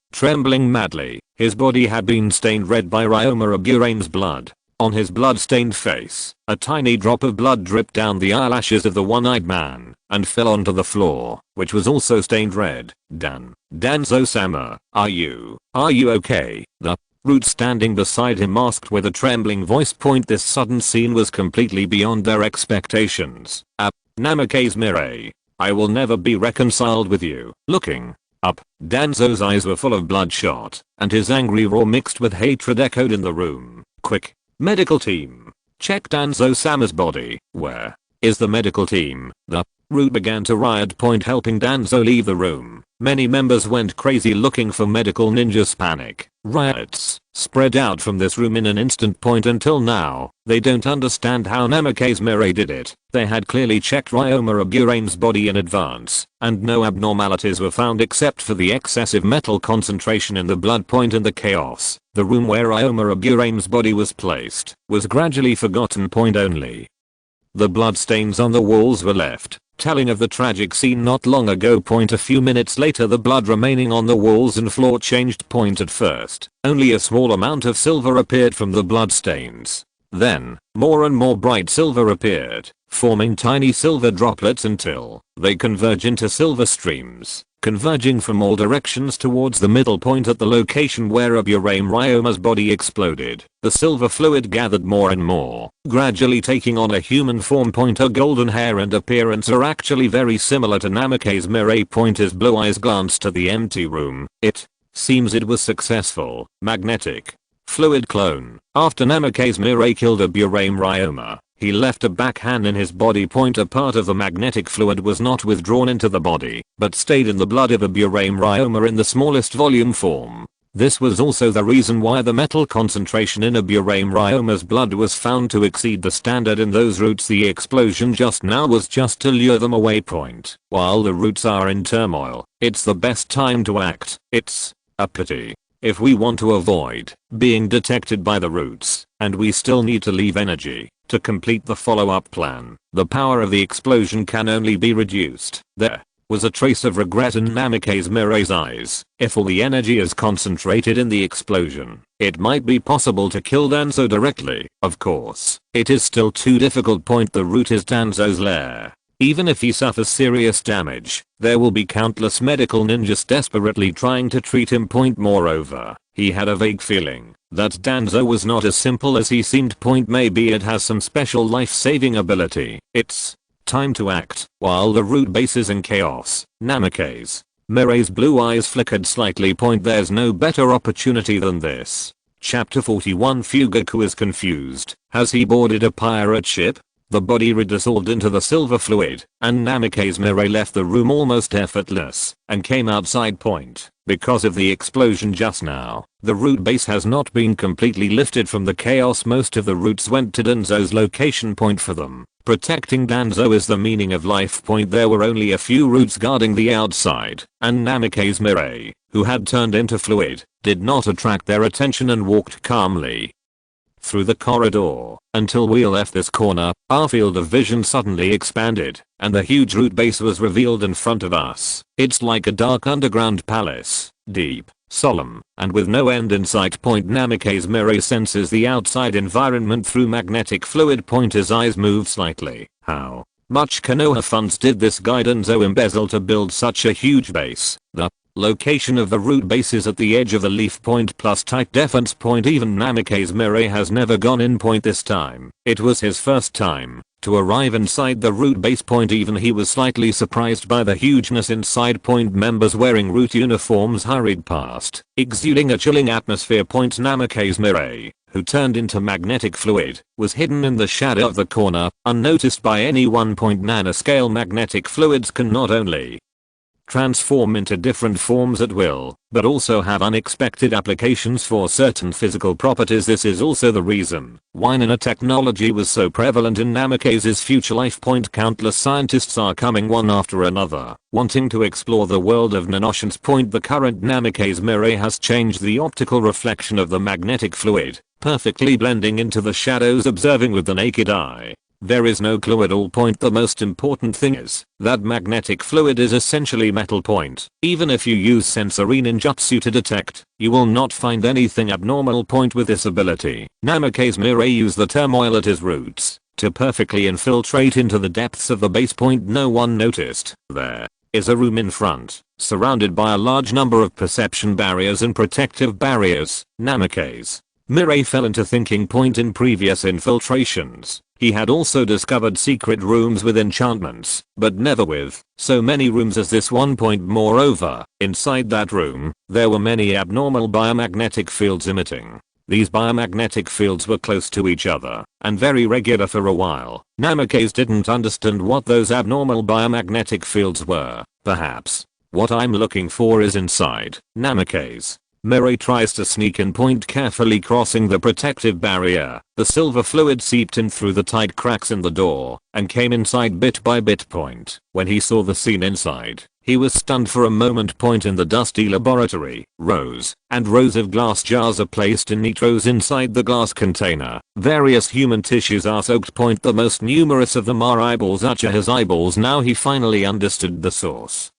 madly. His body had been stained red by Ryoma Aburame's blood. On his blood-stained face, a tiny drop of blood dripped down the eyelashes of the one-eyed man, and fell onto the floor, which was also stained red. Danzo-sama, are you okay? The root standing beside him asked with a trembling voice. This sudden scene was completely beyond their expectations. Namikaze Mirai, I will never be reconciled with you. Looking up, Danzo's eyes were full of bloodshot, and his angry roar mixed with hatred echoed in the room. Quick, medical team, check Danzo-sama's body. Where is the medical team? The root began to riot. Helping Danzo leave the room, many members went crazy looking for medical ninjas. Panic. Riots spread out from this room in an instant. Until now, they don't understand how Namikaze Mirai did it. They had clearly checked Ryoma Aburame's body in advance, and no abnormalities were found except for the excessive metal concentration in the blood. In the chaos, the room where Ryoma Aburame's body was placed was gradually forgotten. Only the bloodstains on the walls were left, telling of the tragic scene not long ago. A few minutes later, the blood remaining on the walls and floor changed. At first, only a small amount of silver appeared from the bloodstains. Then, more and more bright silver appeared, forming tiny silver droplets until they converge into silver streams, converging from all directions towards the middle point at the location where Aburame Ryoma's body exploded. The silver fluid gathered more and more, gradually taking on a human form. Her golden hair and appearance are actually very similar to Namikaze Mirai. His blue eyes glanced at the empty room. It seems it was successful. Magnetic fluid clone. After Namikaze Mirai killed Aburame Ryoma, he left a backhand in his body. A part of the magnetic fluid was not withdrawn into the body, but stayed in the blood of Aburame Ryoma in the smallest volume form. This was also the reason why the metal concentration in Aburame Ryoma's blood was found to exceed the standard in those roots. The explosion just now was just to lure them away. While the roots are in turmoil, it's the best time to act. It's a pity if we want to avoid being detected by the roots, and we still need to leave energy to complete the follow-up plan. The power of the explosion can only be reduced. There was a trace of regret in Namikaze Mirai's eyes. If all the energy is concentrated in the explosion, it might be possible to kill Danzo directly. Of course, it is still too difficult. The root is Danzo's lair. Even if he suffers serious damage, there will be countless medical ninjas desperately trying to treat him. Moreover, he had a vague feeling that Danzo was not as simple as he seemed. Maybe it has some special life-saving ability. It's time to act. While the root base is in chaos, Namikaze Mirai's blue eyes flickered slightly. There's no better opportunity than this. Chapter 41. Fugaku is confused. Has he boarded a pirate ship? The body redissolved into the silver fluid, and Namikaze Mirai left the room almost effortless, and came outside. Because of the explosion just now, the root base has not been completely lifted from the chaos. Most of the roots went to Danzo's location. For them, protecting Danzo is the meaning of life. There were only a few roots guarding the outside, and Namikaze Mirai, who had turned into fluid, did not attract their attention and walked calmly through the corridor until we left this corner. Our field of vision suddenly expanded, and the huge root base was revealed in front of us. It's like a dark underground palace, deep, solemn, and with no end in sight. Namikaze Mirai senses the outside environment through magnetic fluid. His eyes move slightly. How much Konoha funds did this guy Danzo embezzle to build such a huge base? The location of the root base is at the edge of the leaf. Plus tight defense. Even Namikaze Mirai has never gone in. This time, it was his first time to arrive inside the root base. Even he was slightly surprised by the hugeness inside. Members wearing root uniforms hurried past, exuding a chilling atmosphere. Namikaze Mirai, who turned into magnetic fluid, was hidden in the shadow of the corner, unnoticed by anyone. Nanoscale magnetic fluids can not only transform into different forms at will, but also have unexpected applications for certain physical properties. This is also the reason why nanotechnology was so prevalent in Namikaze's future life. Countless scientists are coming one after another, wanting to explore the world of nanoscience. The current Namikaze Mirai has changed the optical reflection of the magnetic fluid, perfectly blending into the shadows. Observing with the naked eye, there is no clue at all. The most important thing is that magnetic fluid is essentially metal. Even if you use sensory ninjutsu to detect, you will not find anything abnormal. With this ability, Namikaze Mirai used the turmoil at his roots to perfectly infiltrate into the depths of the base. No one noticed. There is a room in front, surrounded by a large number of perception barriers and protective barriers. Namikaze Mirai fell into thinking. In previous infiltrations, he had also discovered secret rooms with enchantments, but never with so many rooms as this one. Moreover, inside that room, there were many abnormal biomagnetic fields emitting. These biomagnetic fields were close to each other, and very regular for a while. Namikaze didn't understand what those abnormal biomagnetic fields were. Perhaps what I'm looking for is inside. Namikaze Mirai tries to sneak in. Carefully crossing the protective barrier, the silver fluid seeped in through the tight cracks in the door, and came inside bit by bit. When he saw the scene inside, he was stunned for a moment. In the dusty laboratory, rows and rows of glass jars are placed in neat rows inside the glass container. Various human tissues are soaked. The most numerous of them are eyeballs. Uchiha's eyeballs. Now he finally understood the source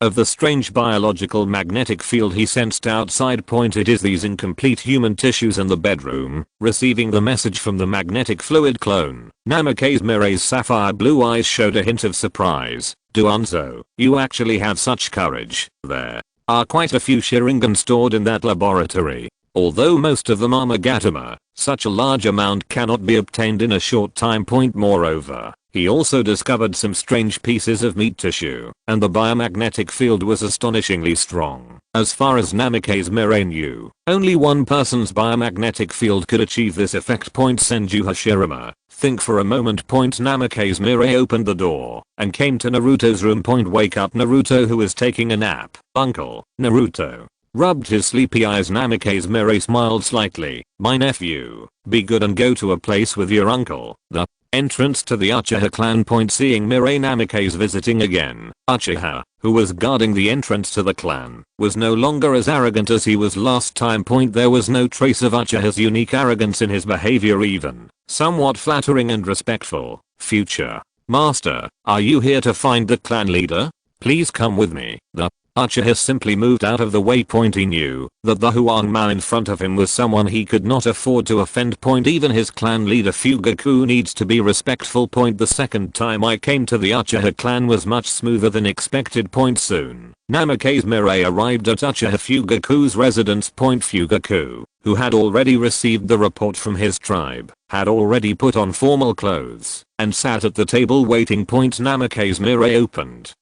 of the strange biological magnetic field he sensed outside. It is these incomplete human tissues in the bedroom, receiving the message from the magnetic fluid clone. Namikaze Mirai's sapphire blue eyes showed a hint of surprise. Danzo, you actually have such courage. There are quite a few Sharingan stored in that laboratory. Although most of them are Magatama, such a large amount cannot be obtained in a short time. Moreover, he also discovered some strange pieces of meat tissue, and the biomagnetic field was astonishingly strong. As far as Namikaze Mirai knew, only one person's biomagnetic field could achieve this effect. Senju Hashirama, think for a moment. Namikaze Mirai opened the door and came to Naruto's room. Wake up Naruto, who is taking a nap. Uncle. Naruto rubbed his sleepy eyes. Namikaze Mirai smiled slightly. My nephew, be good and go to a place with your uncle. The entrance to the Uchiha clan. Seeing Mirai Namikaze visiting again, Uchiha, who was guarding the entrance to the clan, was no longer as arrogant as he was last time. There was no trace of Uchiha's unique arrogance in his behavior, even somewhat flattering and respectful. Future master, are you here to find the clan leader? Please come with me. The Uchiha simply moved out of the way. He knew that the Huangma in front of him was someone he could not afford to offend. Even his clan leader Fugaku needs to be respectful. The second time I came to the Uchiha clan was much smoother than expected. Soon, Namikaze Mirai arrived at Uchiha Fugaku's residence. Fugaku, who had already received the report from his tribe, had already put on formal clothes and sat at the table waiting. Namikaze Mirai opened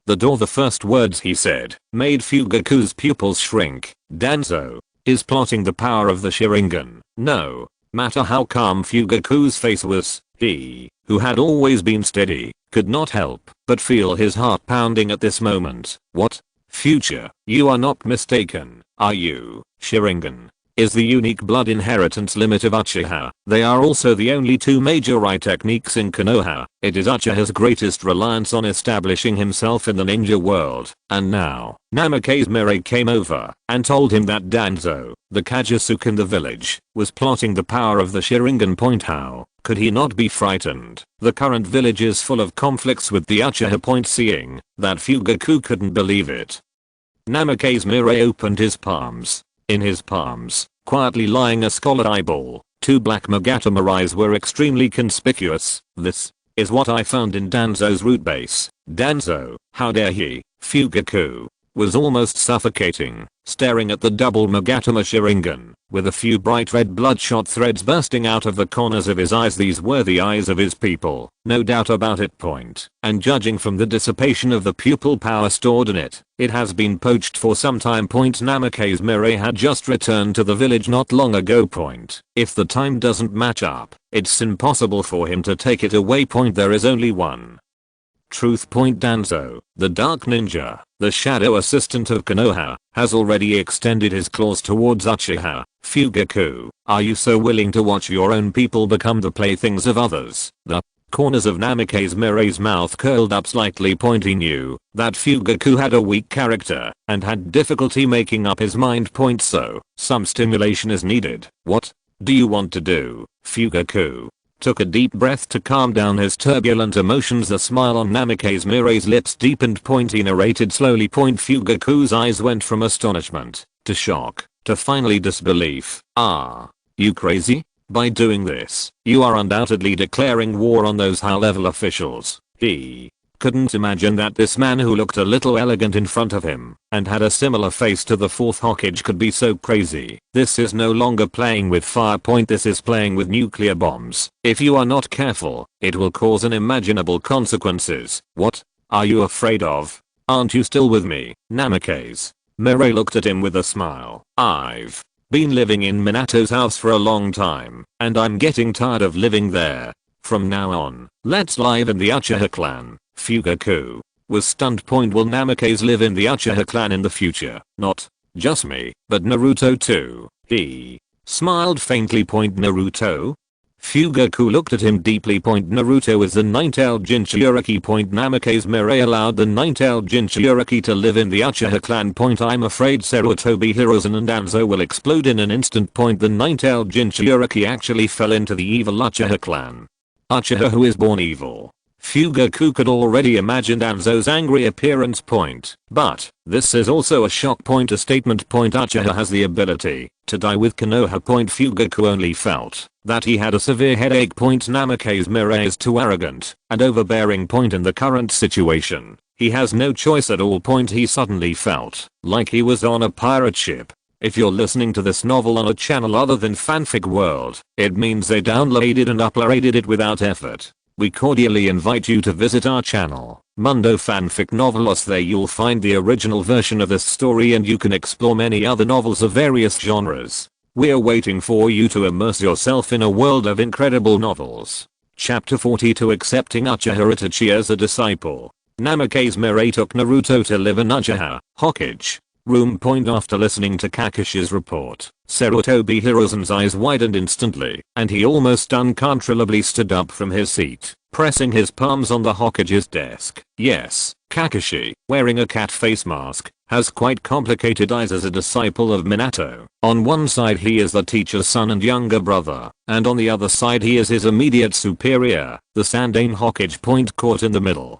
the door. The first words he said made Fugaku's pupils shrink. Danzo is plotting the power of the Sharingan. No matter how calm Fugaku's face was, he, who had always been steady, could not help but feel his heart pounding at this moment. What? Future, you are not mistaken, are you? Sharingan is the unique blood inheritance limit of Uchiha. They are also the only two major Rai techniques in Konoha. It is Uchiha's greatest reliance on establishing himself in the ninja world. And now, Namikaze Mirai came over and told him that Danzo, the Kajisuke in the village, was plotting the power of the Sharingan. Point. How could he not be frightened? The current village is full of conflicts with the Uchiha. Point. Seeing that, Fugaku couldn't believe it. Namikaze Mirai opened his palms. In his palms, quietly lying a scarlet eyeball, two black Nagata Mirais were extremely conspicuous. This is what I found in Danzo's root base. Danzo, how dare he? Fugaku was almost suffocating, staring at the double Nagatama Sharingan, with a few bright red bloodshot threads bursting out of the corners of his eyes. These were the eyes of his people, no doubt about it. Point. And judging from the dissipation of the pupil power stored in it, it has been poached for some time. Point. Namikaze Mirai had just returned to the village not long ago. Point. If the time doesn't match up, it's impossible for him to take it away. Point. There is only one truth. Point. Danzo, the dark ninja, the shadow assistant of Konoha, has already extended his claws towards Uchiha. Fugaku, are you so willing to watch your own people become the playthings of others? The corners of Namikaze Mirai's mouth curled up slightly. Point. He knew that Fugaku had a weak character and had difficulty making up his mind. Point. So, some stimulation is needed. What do you want to do? Fugaku took a deep breath to calm down his turbulent emotions. The smile on Namikaze Mirai's lips deepened. Point. He narrated slowly. Point. Fugaku's eyes went from astonishment to shock to finally disbelief. Are you crazy? By doing this, you are undoubtedly declaring war on those high-level officials. He couldn't imagine that this man who looked a little elegant in front of him and had a similar face to the Fourth Hokage could be so crazy. This is no longer playing with fire. Point. This is playing with nuclear bombs. If you are not careful, it will cause unimaginable consequences. What are you afraid of? Aren't you still with me? Namikaze Mirai looked at him with a smile. I've been living in Minato's house for a long time, and I'm getting tired of living there. From now on, let's live in the Uchiha clan. Fugaku was stunned. Point. Will Namikaze live in the Uchiha clan in the future? Not just me, but Naruto too. He smiled faintly. Point. Naruto? Fugaku looked at him deeply. Point. Naruto is the nine-tailed Jinchuriki. Point. Namikaze Mirai allowed the nine-tailed Jinchuriki to live in the Uchiha clan. Point. I'm afraid Sarutobi Hiruzen and Danzo will explode in an instant. Point. The nine-tailed Jinchuriki actually fell into the evil Uchiha clan. Uchiha who is born evil. Fugaku could already imagine Danzo's angry appearance. Point. But this is also a shock. Point. A statement. Point. Uchiha has the ability to die with Konoha. Point. Fugaku only felt that he had a severe headache. Point. Namikaze Mirai is too arrogant and overbearing. Point. In the current situation, he has no choice at all. Point. He suddenly felt like he was on a pirate ship. If you're listening to this novel on a channel other than Fanfic World, it means they downloaded and uploaded it without effort. We cordially invite you to visit our channel, Mundo Fanfic Novelos. There you'll find the original version of this story and you can explore many other novels of various genres. We're waiting for you to immerse yourself in a world of incredible novels. Chapter 42. Accepting Uchiha Itachi as a disciple. Namikaze Mirai took Naruto to live in Uchiha Hokage room. Point. After listening to Kakishi's report, Sarutobi Hiruzen's eyes widened instantly, and he almost uncontrollably stood up from his seat, pressing his palms on the Hokage's desk. Yes, Kakashi, wearing a cat face mask, has quite complicated eyes as a disciple of Minato. On one side he is the teacher's son and younger brother, and on the other side he is his immediate superior, the Sandaime Hokage. Point. Caught in the middle,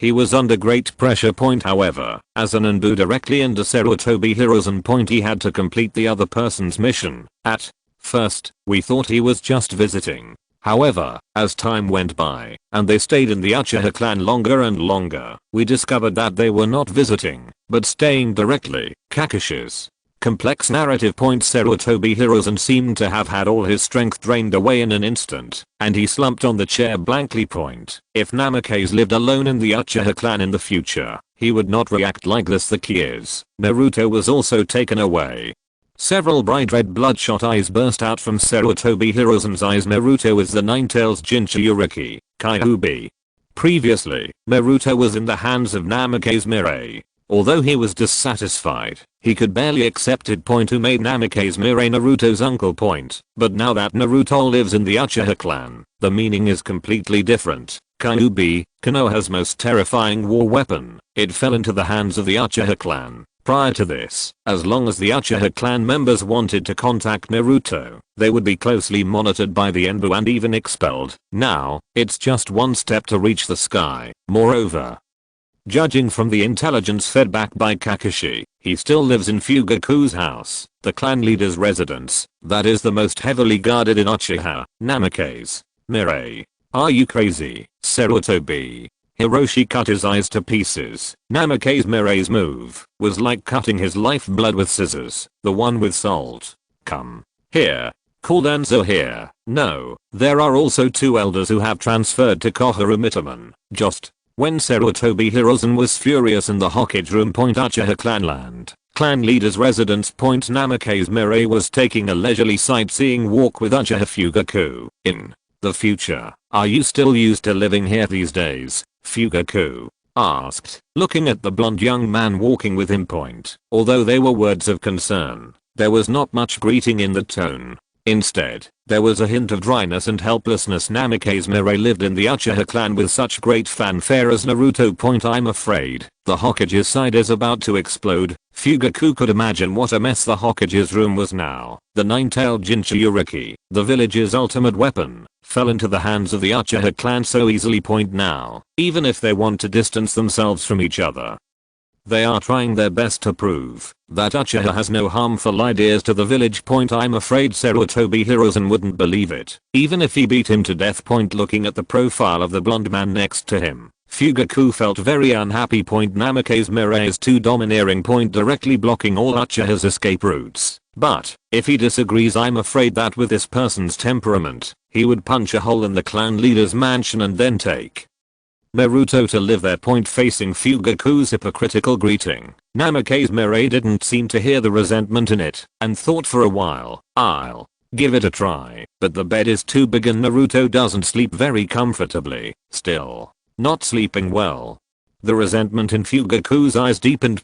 he was under great pressure. Point. However, as an Anbu directly under Sarutobi Hiruzen. Point. He had to complete the other person's mission. At first, we thought he was just visiting. However, as time went by, and they stayed in the Uchiha clan longer and longer, we discovered that they were not visiting, but staying directly. Kakishi's complex narrative. Point. Sarutobi Hiruzen seemed to have had all his strength drained away in an instant, and he slumped on the chair blankly. Point. If Namikaze lived alone in the Uchiha clan in the future, he would not react like this. The key is, Naruto was also taken away. Several bright red bloodshot eyes burst out from Sarutobi Hiruzen's eyes. Naruto is the Nine-Tails Jinchuriki, Kyuubi. Previously, Naruto was in the hands of Namikaze Mirai. Although he was dissatisfied, he could barely accept it. Who made Namikaze Mirai Naruto's uncle. But now that Naruto lives in the Uchiha clan, the meaning is completely different. Kyuubi, Konoha's most terrifying war weapon, it fell into the hands of the Uchiha clan. Prior to this, as long as the Uchiha clan members wanted to contact Naruto, they would be closely monitored by the Enbu and even expelled. Now, it's just one step to reach the sky. Moreover, judging from the intelligence fed back by Kakashi, he still lives in Fugaku's house, the clan leader's residence, that is the most heavily guarded in Uchiha. Namikaze Mirai. Are you crazy? Sarutobi Hiroshi cut his eyes to pieces. Namikaze Mirai's move was like cutting his lifeblood with scissors. The one with salt. Come here. Call Danzo here. No, there are also two elders who have transferred to Konoha Mitaman. Just when Sarutobi Hiruzen was furious in the Hokage room. Uchiha clanland. Clan leader's residence. Namikaze Mirai was taking a leisurely sightseeing walk with Uchiha Fugaku. In the future, are you still used to living here these days? Fugaku asked, looking at the blonde young man walking with him. Although they were words of concern, there was not much greeting in the tone. Instead, there was a hint of dryness and helplessness. Namikaze Mirai lived in the Uchiha clan with such great fanfare as Naruto. I'm afraid the Hokage's side is about to explode. Fugaku could imagine what a mess the Hokage's room was now. The nine-tailed Jinchuriki, the village's ultimate weapon, fell into the hands of the Uchiha clan so easily. Now, even if they want to distance themselves from each other, they are trying their best to prove that Uchiha has no harmful ideas to the village. I'm afraid Sarutobi Hiruzen wouldn't believe it, even if he beat him to death. Looking at the profile of the blonde man next to him, Fugaku felt very unhappy. Namikaze Mirai is too domineering. Directly blocking all Uchiha's escape routes. But if he disagrees, I'm afraid that with this person's temperament, he would punch a hole in the clan leader's mansion and then take Naruto to live there. Facing Fugaku's hypocritical greeting, Namikaze Mirai didn't seem to hear the resentment in it and thought for a while. I'll give it a try, but the bed is too big and Naruto doesn't sleep very comfortably. Still not sleeping well. The resentment in Fugaku's eyes deepened.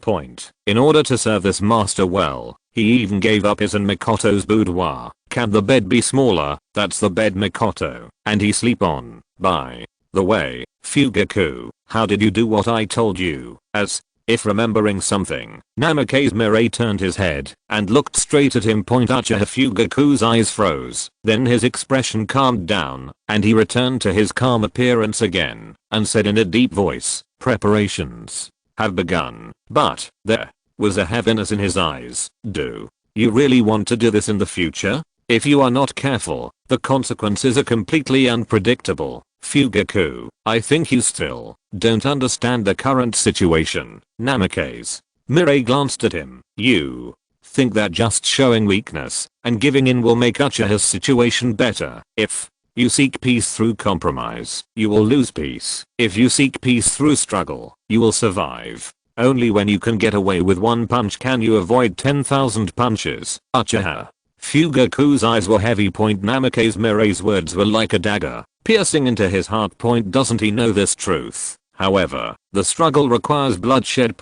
In order to serve this master well, he even gave up his and Mikoto's boudoir. Can the bed be smaller? That's the bed Mikoto and he sleep on. By the way, Fugaku, how did you do what I told you? As if remembering something, Namikaze Mirai turned his head and looked straight at him. Uchiha Fugaku's eyes froze. Then his expression calmed down and he returned to his calm appearance again and said in a deep voice, preparations have begun. But there was a heaviness in his eyes. Do you really want to do this in the future? If you are not careful, the consequences are completely unpredictable. Fugaku, I think you still don't understand the current situation. Namikaze Mirai glanced at him. You think that just showing weakness and giving in will make Uchiha's situation better? If you seek peace through compromise, you will lose peace. If you seek peace through struggle, you will survive. Only when you can get away with one punch can you avoid 10,000 punches. Uchiha Fugaku's eyes were heavy. Namikaze Mirai's words were like a dagger, piercing into his heart. Doesn't he know this truth? However, the struggle requires bloodshed.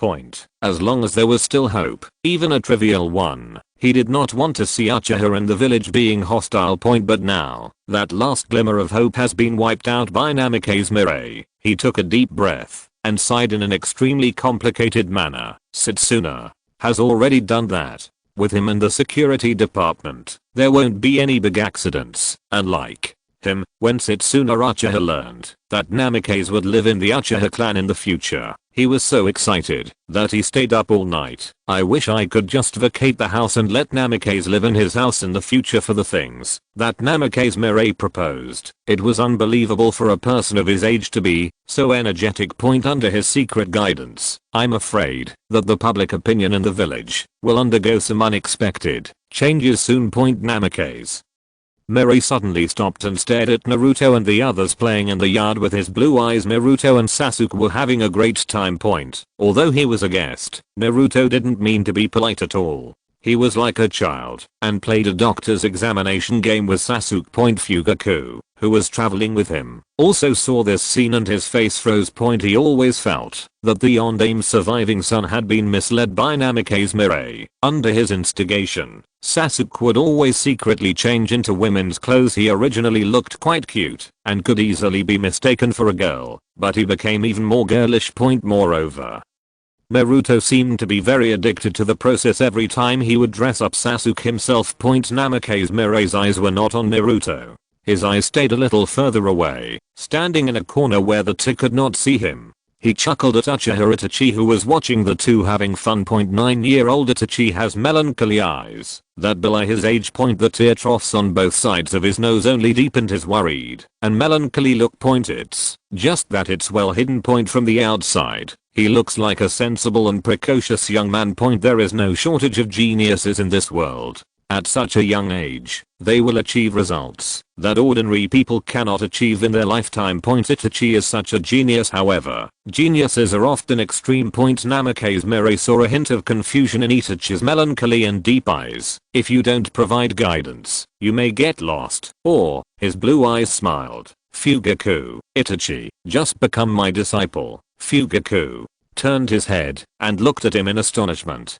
As long as there was still hope, even a trivial one, he did not want to see Uchiha and the village being hostile. But now, that last glimmer of hope has been wiped out by Namikaze Mirai. He took a deep breath and sighed in an extremely complicated manner. Setsuna has already done that. With him in the security department, there won't be any big accidents. Unlike him, when Setsuna Uchiha learned that Namikaze would live in the Uchiha clan in the future, he was so excited that he stayed up all night. I wish I could just vacate the house and let Namikaze live in his house in the future for the things that Namikaze Mirai proposed. It was unbelievable for a person of his age to be so energetic. Under his secret guidance, I'm afraid that the public opinion in the village will undergo some unexpected changes soon. Namikaze Mirai suddenly stopped and stared at Naruto and the others playing in the yard with his blue eyes. Naruto and Sasuke were having a great time. Although he was a guest, Naruto didn't mean to be polite at all. He was like a child and played a doctor's examination game with Sasuke. Fugaku, who was traveling with him, also saw this scene and his face froze. He always felt that the Yondame's surviving son had been misled by Namikaze Mirai. Under his instigation, Sasuke would always secretly change into women's clothes. He originally looked quite cute and could easily be mistaken for a girl, but he became even more girlish. Moreover, Naruto seemed to be very addicted to the process. Every time he would dress up Sasuke himself. Namikaze Mirai's eyes were not on Naruto. His eyes stayed a little further away, standing in a corner where the two could not see him. He chuckled at Uchiha Itachi, who was watching the two having fun. 9-year-old Itachi has melancholy eyes that belie his age. The tear troughs on both sides of his nose only deepened his worried and melancholy look. It's just that it's well hidden. From the outside, he looks like a sensible and precocious young man. There is no shortage of geniuses in this world. At such a young age, they will achieve results that ordinary people cannot achieve in their lifetime. Itachi is such a genius. However, geniuses are often extreme. Namikaze Mirai saw a hint of confusion in Itachi's melancholy and deep eyes. If you don't provide guidance, you may get lost. Or, his blue eyes smiled. Fugaku, Itachi, just become my disciple. Fugaku turned his head and looked at him in astonishment.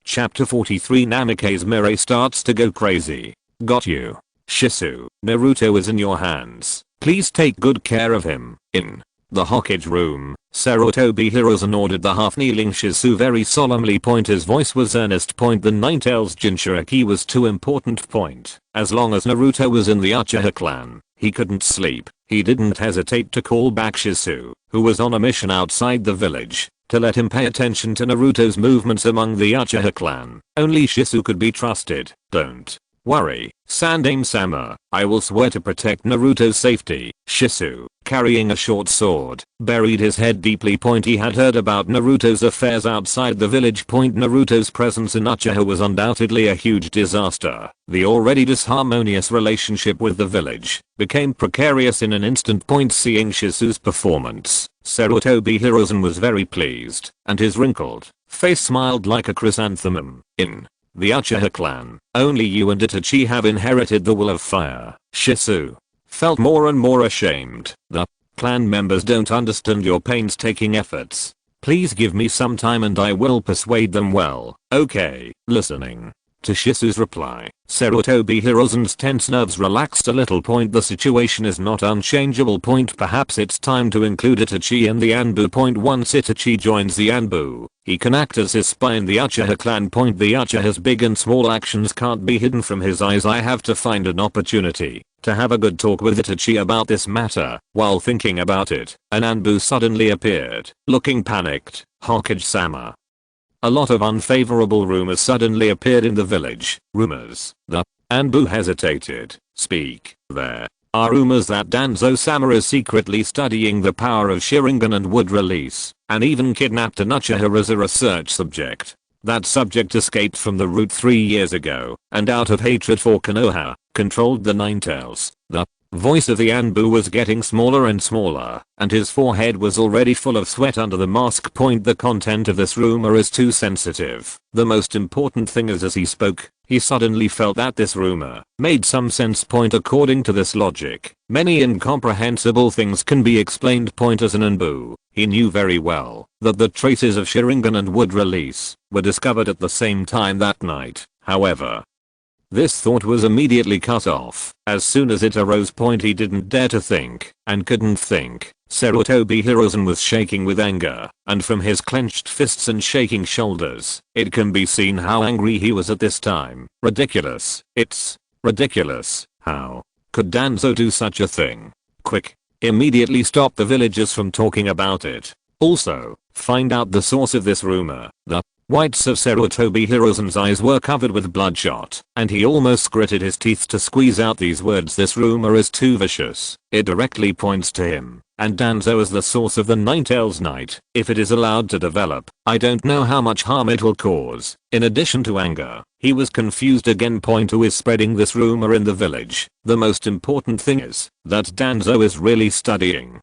Chapter 43. Namikaze Mirai starts to go crazy. Got you. Shisu, Naruto is in your hands. Please take good care of him. In the Hokage room, Sarutobi Hiruzen ordered the half-kneeling Shisu very solemnly. His voice was earnest. The Nine-Tails Jinchuriki was too important. As long as Naruto was in the Uchiha clan, he couldn't sleep. He didn't hesitate to call back Shisu, who was on a mission outside the village, to let him pay attention to Naruto's movements among the Uchiha clan. Only Shisu could be trusted. Don't worry, Sandaime-sama. I will swear to protect Naruto's safety. Shisu, carrying a short sword, buried his head deeply. He had heard about Naruto's affairs outside the village. Naruto's presence in Uchiha was undoubtedly a huge disaster. The already disharmonious relationship with the village became precarious in an instant. Seeing Shisu's performance, Sarutobi Hiruzen was very pleased, and his wrinkled face smiled like a chrysanthemum. In the Uchiha clan, only you and Itachi have inherited the will of fire. Shisu felt more and more ashamed. The clan members don't understand your painstaking efforts. Please give me some time and I will persuade them. Well, okay. Listening to Shisu's reply, Sarutobi Hiruzen's tense nerves relaxed a little. The situation is not unchangeable. Perhaps it's time to include Itachi in the Anbu. Once Itachi joins the Anbu, he can act as his spy in the Uchiha clan. The Uchiha's big and small actions can't be hidden from his eyes. I have to find an opportunity to have a good talk with Itachi about this matter. While thinking about it, an Anbu suddenly appeared, looking panicked. Hokage-sama. A lot of unfavorable rumors suddenly appeared in the village. Rumors. The Anbu hesitated. Speak. There are rumors that Danzo-sama is secretly studying the power of Sharingan and would release and even kidnapped an Uchiha as a research subject. That subject escaped from the route 3 years ago and out of hatred for Konoha, controlled the Nine-Tails. The voice of the Anbu was getting smaller and smaller, and his forehead was already full of sweat under the mask. The content of this rumor is too sensitive. The most important thing is, as he spoke, he suddenly felt that this rumor made some sense. According to this logic, many incomprehensible things can be explained. As an Anbu, he knew very well that the traces of Sharingan and would release were discovered at the same time that night. However, this thought was immediately cut off as soon as it arose. He didn't dare to think and couldn't think. Sarutobi Hiruzen was shaking with anger, and from his clenched fists and shaking shoulders, it can be seen how angry he was at this time. Ridiculous. It's ridiculous. How could Danzo do such a thing? Quick, immediately stop the villagers from talking about it. Also, find out the source of this rumor. The whites of Sarutobi Hiruzen's eyes were covered with bloodshot, and he almost gritted his teeth to squeeze out these words. This rumor is too vicious. It directly points to him and Danzo is the source of the Ninetales night. If it is allowed to develop, I don't know how much harm it will cause. In addition to anger, he was confused again. Who is spreading this rumor in the village? The most important thing is that Danzo is really studying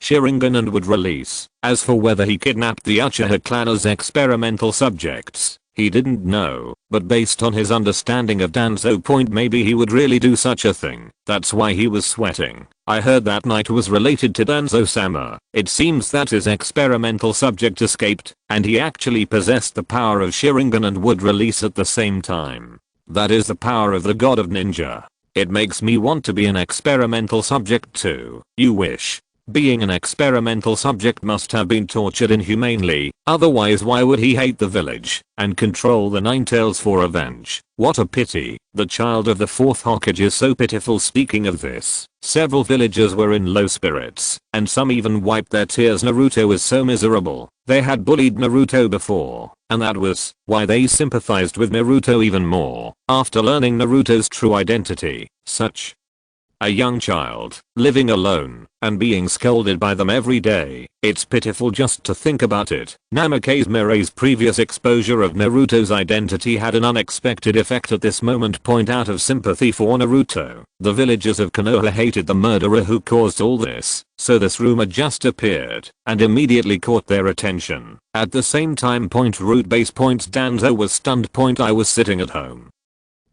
Sharingan and would release. As for whether he kidnapped the Uchiha clan as experimental subjects, he didn't know, but based on his understanding of Danzo, maybe he would really do such a thing. That's why he was sweating. I heard that night was related to Danzo-sama. It seems that his experimental subject escaped, and he actually possessed the power of Sharingan and would release at the same time. That is the power of the god of ninja. It makes me want to be an experimental subject too. You wish. Being an experimental subject must have been tortured inhumanely, otherwise why would he hate the village and control the Ninetales for revenge? What a pity. The child of the Fourth Hokage is so pitiful. Speaking of this, several villagers were in low spirits, and some even wiped their tears. Naruto was so miserable. They had bullied Naruto before, and that was why they sympathized with Naruto even more. After learning Naruto's true identity, such a young child, living alone, and being scolded by them every day. It's pitiful just to think about it. Namikaze Mirai's previous exposure of Naruto's identity had an unexpected effect at this moment. Out of sympathy for Naruto, the villagers of Konoha hated the murderer who caused all this, so this rumor just appeared and immediately caught their attention. At the same time, root base. Danzo was stunned. I was sitting at home,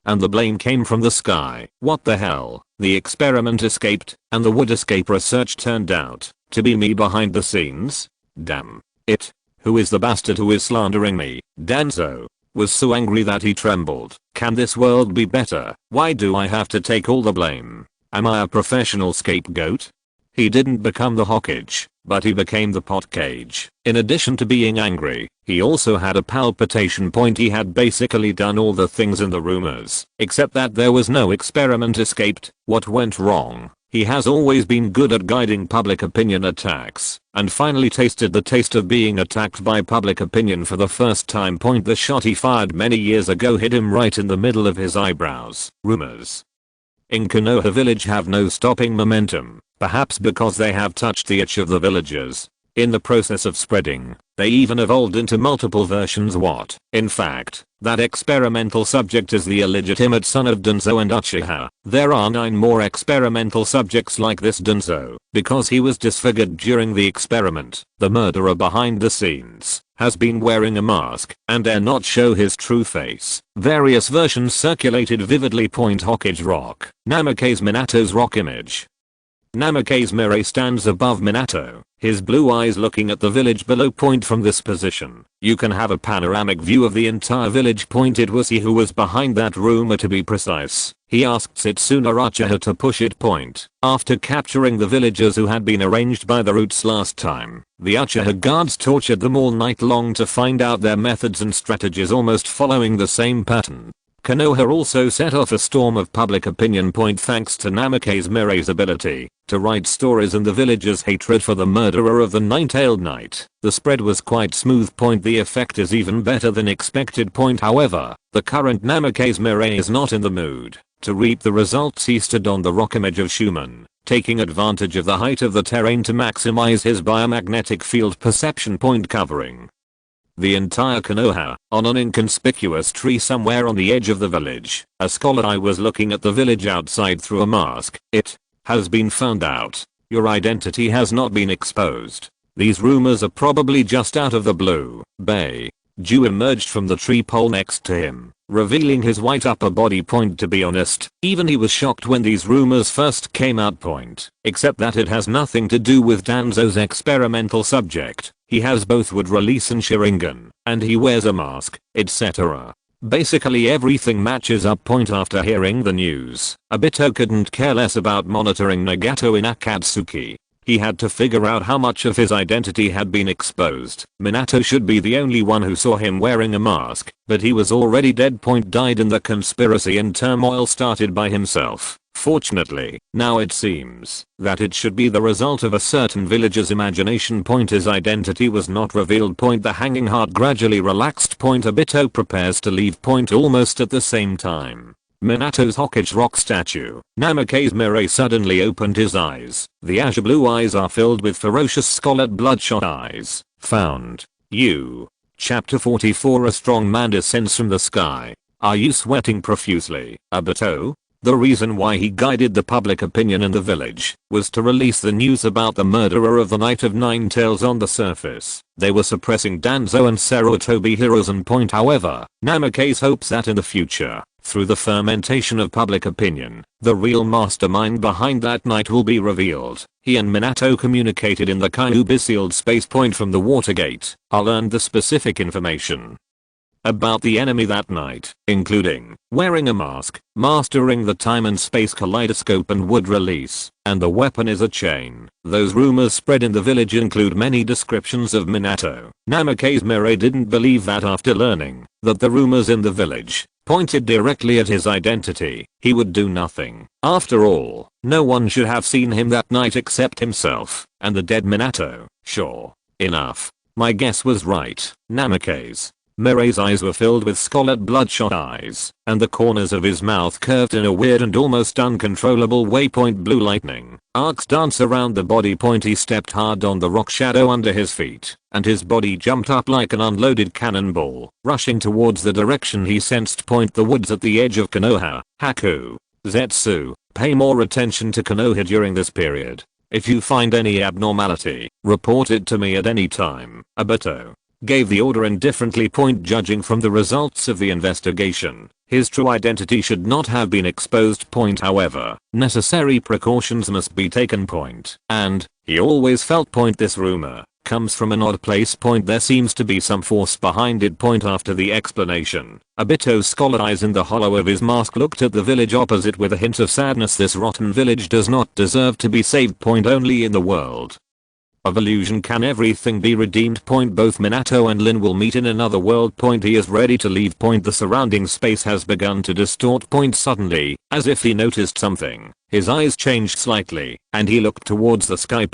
and the blame came from the sky. What the hell? The experiment escaped, and the would escape research turned out to be me behind the scenes? Damn it. Who is the bastard who is slandering me? Danzo was so angry that he trembled. Can this world be better? Why do I have to take all the blame? Am I a professional scapegoat? He didn't become the Hokage, but he became the pot cage. In addition to being angry, he also had a palpitation. He had basically done all the things in the rumors, except that there was no experiment escaped. What went wrong? He has always been good at guiding public opinion attacks, and finally tasted the taste of being attacked by public opinion for the first time. The shot he fired many years ago hit him right in the middle of his eyebrows. Rumors in Konoha village have no stopping momentum, perhaps because they have touched the itch of the villagers. In the process of spreading, they even evolved into multiple versions. What? In fact, that experimental subject is the illegitimate son of Danzo and Uchiha. There are 9 more experimental subjects like this Danzo, because he was disfigured during the experiment. The murderer behind the scenes has been wearing a mask and dare not show his true face. Various versions circulated vividly. Hokage rock. Namikaze Minato's rock image. Namikaze Mirai stands above Minato, his blue eyes looking at the village below. From this position, you can have a panoramic view of the entire village. It was he who was behind that rumor, to be precise. He asked Setsuna Uchiha to push it. After capturing the villagers who had been arranged by the roots last time, the Uchiha guards tortured them all night long to find out their methods and strategies, almost following the same pattern. Konoha also set off a storm of public opinion. Thanks to Namikaze Mirai's ability to write stories and the villagers' hatred for the murderer of the Nine-Tailed Knight, the spread was quite smooth. The effect is even better than expected. However, the current Namikaze Mirai is not in the mood to reap the results. He stood on the rock image of Schumann, taking advantage of the height of the terrain to maximize his biomagnetic field perception. Covering the entire Konoha, on an inconspicuous tree somewhere on the edge of the village. A scholar I was looking at the village outside through a mask. It has been found out. Your identity has not been exposed. These rumors are probably just out of the blue. Ju emerged from the tree pole next to him, revealing his white upper body. To be honest, even he was shocked when these rumors first came out. Except that it has nothing to do with Danzo's experimental subject. He has both wood release and Sharingan, and he wears a mask, etc. Basically everything matches up. After hearing the news, Obito couldn't care less about monitoring Nagato in Akatsuki. He had to figure out how much of his identity had been exposed. Minato should be the only one who saw him wearing a mask, but he was already dead. Died in the conspiracy and turmoil started by himself. Fortunately, now it seems that it should be the result of a certain villager's imagination. His identity was not revealed. The hanging heart gradually relaxed. Obito prepares to leave. Almost at the same time, Minato's Hokage rock statue. Namikaze Mirai suddenly opened his eyes. The azure blue eyes are filled with ferocious scarlet bloodshot eyes. Found. You. Chapter 44. A strong man descends from the sky. Are you sweating profusely, Obito? The reason why he guided the public opinion in the village was to release the news about the murderer of the Knight of Nine Tails on the surface. They were suppressing Danzo and Sarutobi heroes and point. However, Namikaze hopes that in the future, through the fermentation of public opinion, the real mastermind behind that night will be revealed. He and Minato communicated in the Kyuubi sealed space point from the Watergate. I learned the specific information about the enemy that night, including wearing a mask, mastering the time and space kaleidoscope and wood release, and the weapon is a chain. Those rumors spread in the village include many descriptions of Minato. Namikaze Mirai didn't believe that after learning that the rumors in the village pointed directly at his identity, he would do nothing. After all, no one should have seen him that night except himself and the dead Minato. Sure enough, my guess was right. Namikaze Mirai's eyes were filled with scarlet bloodshot eyes, and the corners of his mouth curved in a weird and almost uncontrollable way. Blue lightning arcs dance around the body. He stepped hard on the rock shadow under his feet, and his body jumped up like an unloaded cannonball, rushing towards the direction he sensed. The woods at the edge of Konoha. Haku. Zetsu, pay more attention to Konoha during this period. If you find any abnormality, report it to me at any time. Obito gave the order indifferently. Judging from the results of the investigation, his true identity should not have been exposed. However, necessary precautions must be taken. And he always felt. This rumor comes from an odd place. There seems to be some force behind it. After the explanation, Obito's scarlet eyes in the hollow of his mask looked at the village opposite with a hint of sadness. This rotten village does not deserve to be saved. Only in the world of illusion can everything be redeemed. Both Minato and Lin will meet in another world. He is ready to leave. The surrounding space has begun to distort. Suddenly, as if he noticed something, his eyes changed slightly, and he looked towards the sky.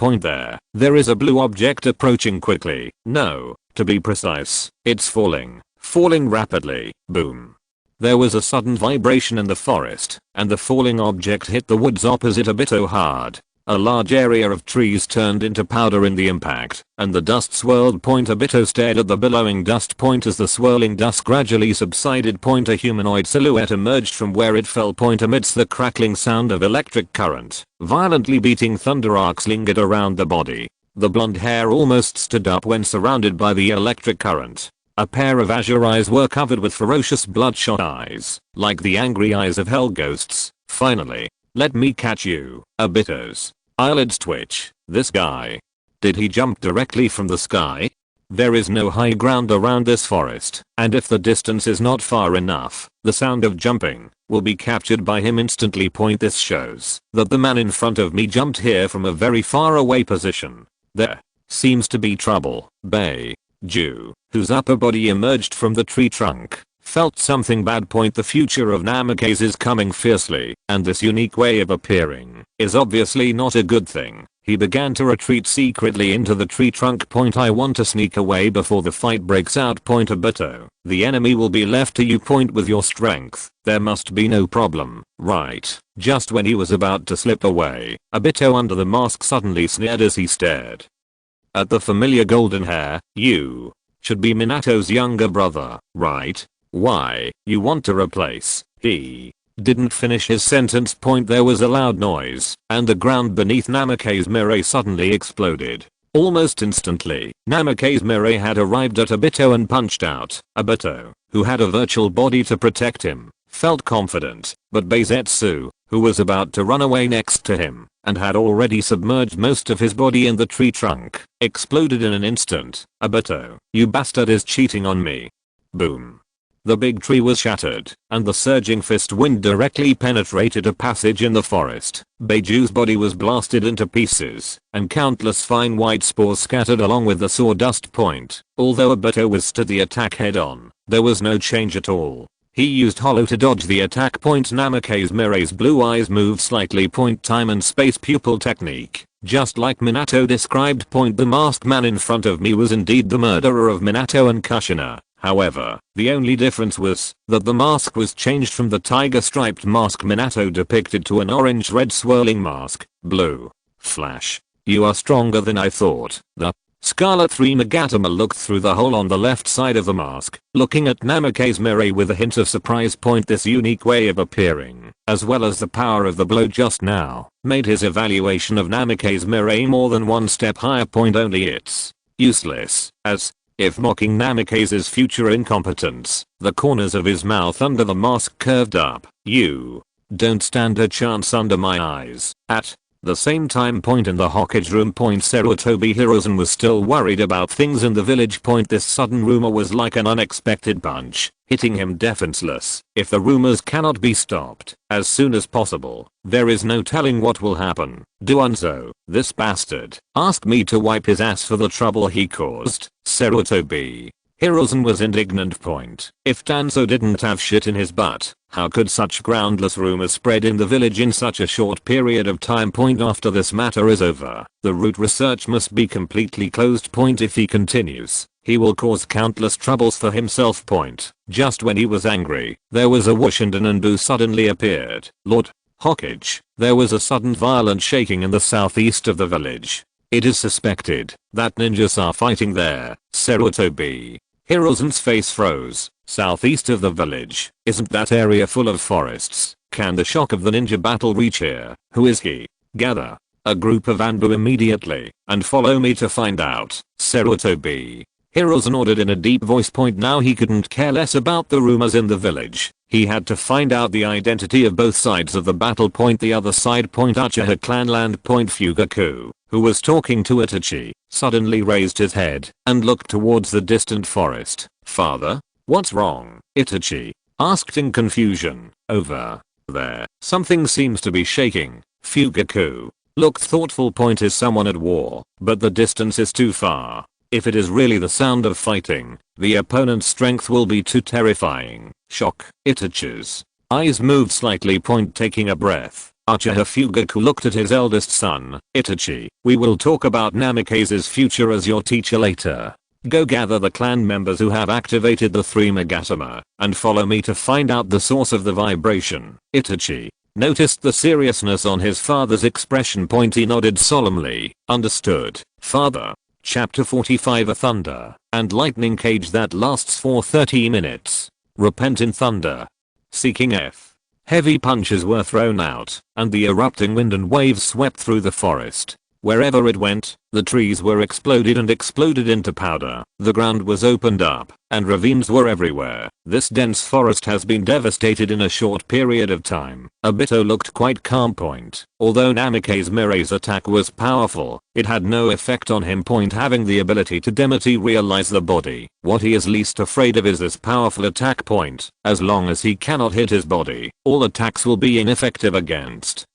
There is a blue object approaching quickly. No, to be precise, it's falling rapidly. Boom. There was a sudden vibration in the forest, and the falling object hit the woods opposite Obito hard. A large area of trees turned into powder in the impact, and the dust swirled. Obito stared at the billowing dust. As the swirling dust gradually subsided. A humanoid silhouette emerged from where it fell. Amidst the crackling sound of electric current, violently beating thunder arcs lingered around the body. The blonde hair almost stood up when surrounded by the electric current. A pair of azure eyes were covered with ferocious bloodshot eyes, like the angry eyes of hell ghosts. Finally, let me catch you. Obito's eyelids twitch. This guy. Did he jump directly from the sky? There is no high ground around this forest, and if the distance is not far enough, the sound of jumping will be captured by him instantly. This shows that the man in front of me jumped here from a very far away position. There seems to be trouble. Ju, whose upper body emerged from the tree trunk, felt something bad. The future of Namikaze is coming fiercely, and this unique way of appearing is obviously not a good thing. He began to retreat secretly into the tree trunk. I want to sneak away before the fight breaks out. Obito, the enemy will be left to you. With your strength, there must be no problem, right? Just when he was about to slip away, Obito under the mask suddenly sneered as he stared at the familiar golden hair. You should be Minato's younger brother, right? Why, you want to replace? He didn't finish his sentence. There was a loud noise, and the ground beneath Namikaze Mirai suddenly exploded. Almost instantly, Namikaze Mirai had arrived at Obito and punched out. Obito, who had a virtual body to protect him, felt confident, but Zetsu, who was about to run away next to him, and had already submerged most of his body in the tree trunk, exploded in an instant. Obito, you bastard is cheating on me. Boom. The big tree was shattered, and the surging fist wind directly penetrated a passage in the forest. Beiju's body was blasted into pieces, and countless fine white spores scattered along with the sawdust. Although Obito withstood the attack head on, there was no change at all. He used Hollow to dodge the attack. Namikaze Mirai's blue eyes moved slightly. Time and space pupil technique. Just like Minato described. The masked man in front of me was indeed the murderer of Minato and Kushina. However, the only difference was that the mask was changed from the tiger-striped mask Minato depicted to an orange-red swirling mask. Blue. Flash. You are stronger than I thought. The Scarlet 3 Magatama looked through the hole on the left side of the mask, looking at Namikaze Mirai with a hint of surprise. This unique way of appearing, as well as the power of the blow just now, made his evaluation of Namikaze Mirai more than one step higher. Only it's useless, as if mocking Namikaze's future incompetence, the corners of his mouth under the mask curved up. You don't stand a chance under my eyes. At the same time in the Hokage room. Sarutobi Hiruzen was still worried about things in the village. This sudden rumor was like an unexpected punch, hitting him defenseless. If the rumors cannot be stopped as soon as possible, there is no telling what will happen. Duanzo, this bastard, asked me to wipe his ass for the trouble he caused. Sarutobi Hiruzen was indignant. If Danzo didn't have shit in his butt, how could such groundless rumors spread in the village in such a short period of time? After this matter is over, the root research must be completely closed. If he continues, he will cause countless troubles for himself. Just when he was angry, there was a whoosh and an Anbu suddenly appeared. Lord Hokage, there was a sudden violent shaking in the southeast of the village. It is suspected that ninjas are fighting there. Sarutobi Hiruzen's face froze. Southeast of the village? Isn't that area full of forests? Can the shock of the ninja battle reach here? Who is he? Gather a group of Anbu immediately and follow me to find out. Sarutobi Hiruzen ordered in a deep voice. Now he couldn't care less about the rumors in the village. He had to find out the identity of both sides of the battle. The other side. Uchiha Clanland. Fugaku, who was talking to Itachi, suddenly raised his head and looked towards the distant forest. Father? What's wrong? Itachi asked in confusion. Over there, something seems to be shaking. Fugaku looked thoughtful. Is someone at war? But the distance is too far. If it is really the sound of fighting, the opponent's strength will be too terrifying. Shock. Itachi's eyes moved slightly. Taking a breath, Uchiha Fugaku looked at his eldest son. Itachi, we will talk about Namikaze's future as your teacher later. Go gather the clan members who have activated the 3 Magatama and follow me to find out the source of the vibration. Itachi noticed the seriousness on his father's expression. He nodded solemnly. Understood, father. Chapter 45. A thunder and lightning cage that lasts for 30 minutes. Repent in thunder. Seeking F. Heavy punches were thrown out, and the erupting wind and waves swept through the forest. Wherever it went, the trees were exploded into powder. The ground was opened up, and ravines were everywhere. This dense forest has been devastated in a short period of time. Obito looked quite calm. Although Namikaze Mirai's attack was powerful, it had no effect on him. Having the ability to dematerialize the body, what he is least afraid of is this powerful attack. As long as he cannot hit his body, all attacks will be ineffective against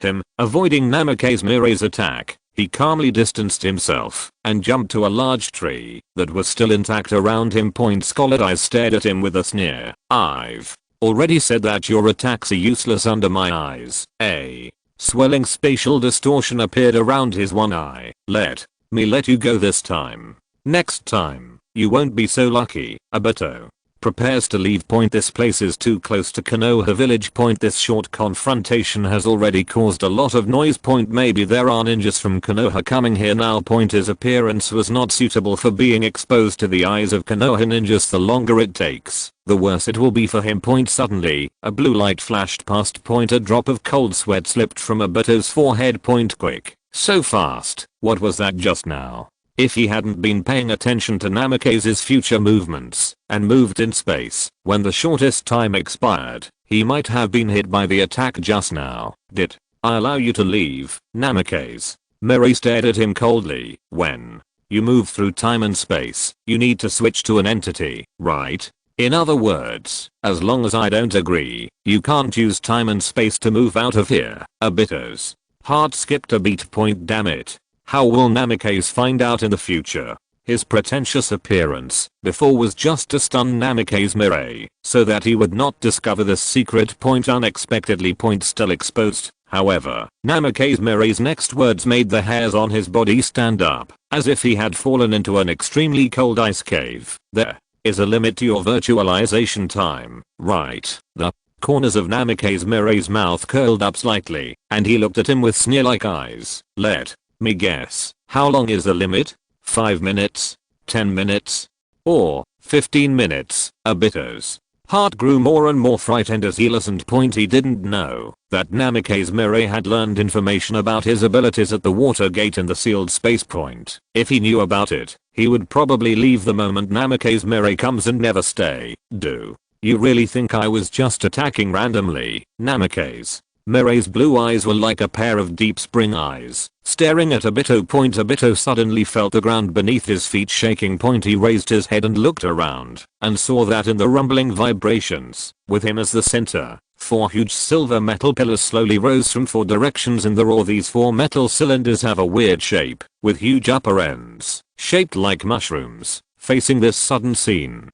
him. Avoiding Namikaze Mirai's attack, he calmly distanced himself and jumped to a large tree that was still intact around him. Scarlet eyes stared at him with a sneer. I've already said that your attacks are useless under my eyes. A swelling spatial distortion appeared around his one eye. Let me let you go this time. Next time, you won't be so lucky. Obito prepares to leave. This place is too close to Konoha village. This short confrontation has already caused a lot of noise. Maybe there are ninjas from Konoha coming here now. His appearance was not suitable for being exposed to the eyes of Konoha ninjas. The longer it takes, the worse it will be for him. Suddenly, a blue light flashed past. A drop of cold sweat slipped from Obito's forehead. Quick. So fast. What was that just now? If he hadn't been paying attention to Namikaze's future movements and moved in space when the shortest time expired, he might have been hit by the attack just now. Did I allow you to leave? Namikaze Mirai stared at him coldly. When you move through time and space, you need to switch to an entity, right? In other words, as long as I don't agree, you can't use time and space to move out of here. Obito's heart skipped a beat. Damn it. How will Namikaze find out in the future? His pretentious appearance before was just to stun Namikaze Mirai so that he would not discover this secret. Unexpectedly. Still exposed. However, Namikaze Mirai's next words made the hairs on his body stand up, as if he had fallen into an extremely cold ice cave. There is a limit to your virtualization time, right? The corners of Namikaze Mirai's mouth curled up slightly, and he looked at him with sneer-like eyes. Let me guess. How long is the limit? 5 minutes? 10 minutes? Or 15 minutes? Obito's heart grew more and more frightened as he listened. He didn't know that Namikaze Mirai had learned information about his abilities at the water gate in the sealed space point. If he knew about it, he would probably leave the moment Namikaze Mirai comes and never stay. Do you really think I was just attacking randomly? Namikaze Mirai's blue eyes were like a pair of deep spring eyes, staring at Obito. Obito suddenly felt the ground beneath his feet shaking. He raised his head and looked around, and saw that in the rumbling vibrations, with him as the center, 4 huge silver metal pillars slowly rose from 4 directions in the roar. These 4 metal cylinders have a weird shape, with huge upper ends, shaped like mushrooms, facing this sudden scene.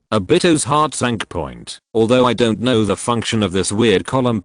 Obito's heart sank. Although I don't know the function of this weird column,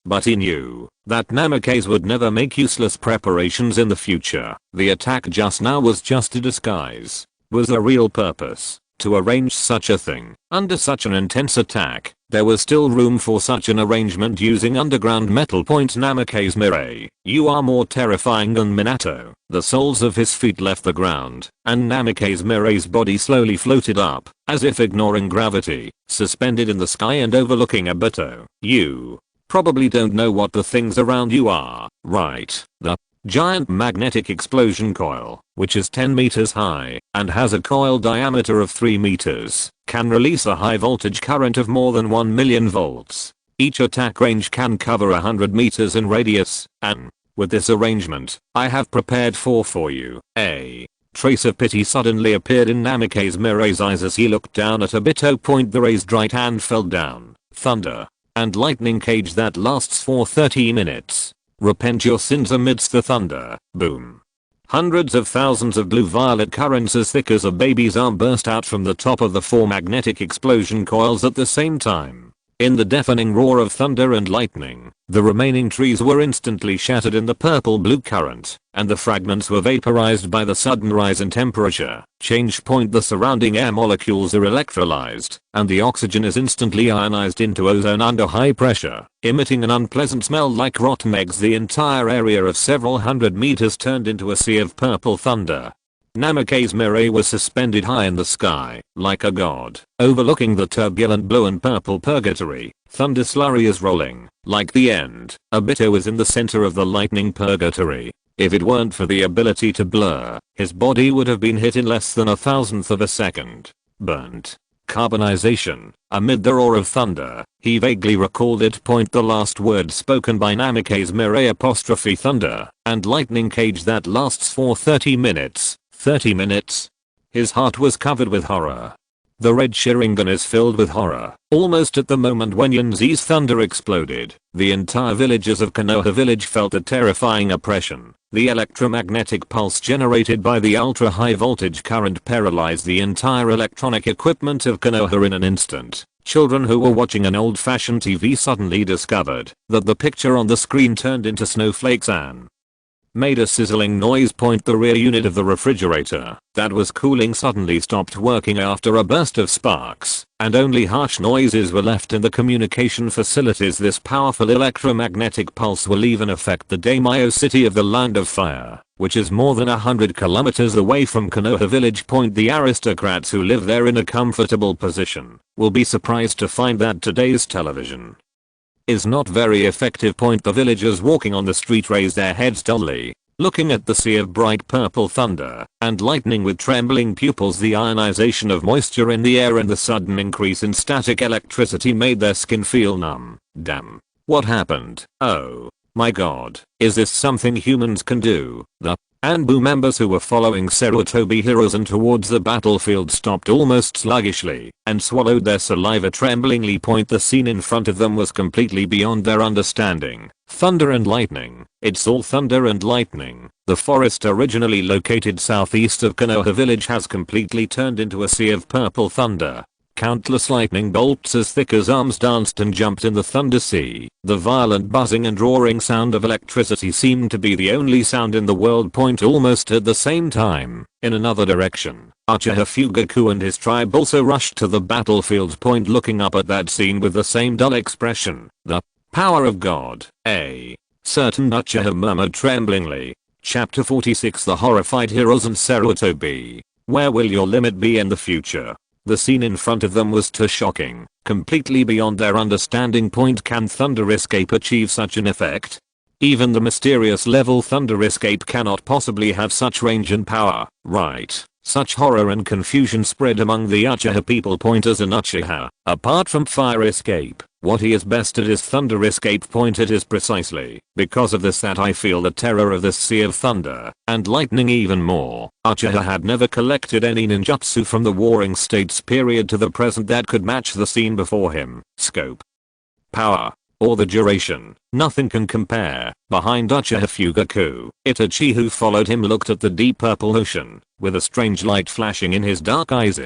but he knew that Namikaze would never make useless preparations in the future. The attack just now was just a disguise. Was the real purpose to arrange such a thing? Under such an intense attack, there was still room for such an arrangement using underground metal. Namikaze Mirai, you are more terrifying than Minato. The soles of his feet left the ground, and Namikaze Mirai's body slowly floated up, as if ignoring gravity, suspended in the sky and overlooking Obito. You probably don't know what the things around you are, right? The giant magnetic explosion coil, which is 10 meters high and has a coil diameter of 3 meters, can release a high voltage current of more than 1 million volts. Each attack range can cover 100 meters in radius, and with this arrangement, I have prepared for you. A trace of pity suddenly appeared in Namikaze Mirai's eyes as he looked down at Obito. The raised right hand fell down. Thunder and lightning cage that lasts for 30 minutes. Repent your sins amidst the thunder. Boom. Hundreds of thousands of blue-violet currents as thick as a baby's arm burst out from the top of the 4 magnetic explosion coils at the same time. In the deafening roar of thunder and lightning, the remaining trees were instantly shattered in the purple-blue current, and the fragments were vaporized by the sudden rise in temperature. The surrounding air molecules are electrolyzed, and the oxygen is instantly ionized into ozone under high pressure, emitting an unpleasant smell like rotten eggs. The entire area of several hundred meters turned into a sea of purple thunder. Namikaze Mirai was suspended high in the sky, like a god, overlooking the turbulent blue and purple purgatory. Thunder slurry is rolling, like the end. Obito is in the center of the lightning purgatory. If it weren't for the ability to blur, his body would have been hit in less than 1/1000th of a second. Burnt. Carbonization. Amid the roar of thunder, he vaguely recalled it. The last word spoken by Namikaze Mirai apostrophe thunder and lightning cage that lasts for 30 minutes. 30 minutes? His heart was covered with horror. The red Sharingan is filled with horror. Almost at the moment when Yanzi's thunder exploded, the entire villagers of Konoha village felt a terrifying oppression. The electromagnetic pulse generated by the ultra-high voltage current paralyzed the entire electronic equipment of Konoha in an instant. Children who were watching an old-fashioned TV suddenly discovered that the picture on the screen turned into snowflakes and made a sizzling noise. The rear unit of the refrigerator that was cooling suddenly stopped working after a burst of sparks, and only harsh noises were left in the communication facilities. This powerful electromagnetic pulse will even affect the Daimyo city of the Land of Fire, which is more than 100 kilometers away from Konoha village. The aristocrats who live there in a comfortable position will be surprised to find that today's television is not very effective. The villagers walking on the street raised their heads dully, looking at the sea of bright purple thunder and lightning with trembling pupils. The ionization of moisture in the air and the sudden increase in static electricity made their skin feel numb. Damn. What happened? Oh my god. Is this something humans can do? The Anbu members who were following Sarutobi Hiruzen towards the battlefield stopped almost sluggishly and swallowed their saliva tremblingly. The scene in front of them was completely beyond their understanding. Thunder and lightning. It's all thunder and lightning. The forest originally located southeast of Konoha village has completely turned into a sea of purple thunder. Countless lightning bolts as thick as arms danced and jumped in the thunder sea. The violent buzzing and roaring sound of electricity seemed to be the only sound in the world. Almost at the same time, in another direction, Uchiha Fugaku and his tribe also rushed to the battlefield. Looking up at that scene with the same dull expression. The power of God, a certain Uchiha murmured tremblingly. Chapter 46. The horrified heroes and Sarutobi. Where will your limit be in the future? The scene in front of them was too shocking, completely beyond their understanding. Can Thunder Escape achieve such an effect? Even the mysterious level Thunder Escape cannot possibly have such range and power, right? Such horror and confusion spread among the Uchiha people. As an Uchiha, apart from Fire Escape, what he is best at is Thunder Escape. It is precisely because of this that I feel the terror of this sea of thunder and lightning even more. Uchiha had never collected any ninjutsu from the Warring States period to the present that could match the scene before him. Scope, power, or the duration, nothing can compare. Behind Uchiha Fugaku, Itachi, who followed him, looked at the deep purple ocean, with a strange light flashing in his dark eyes.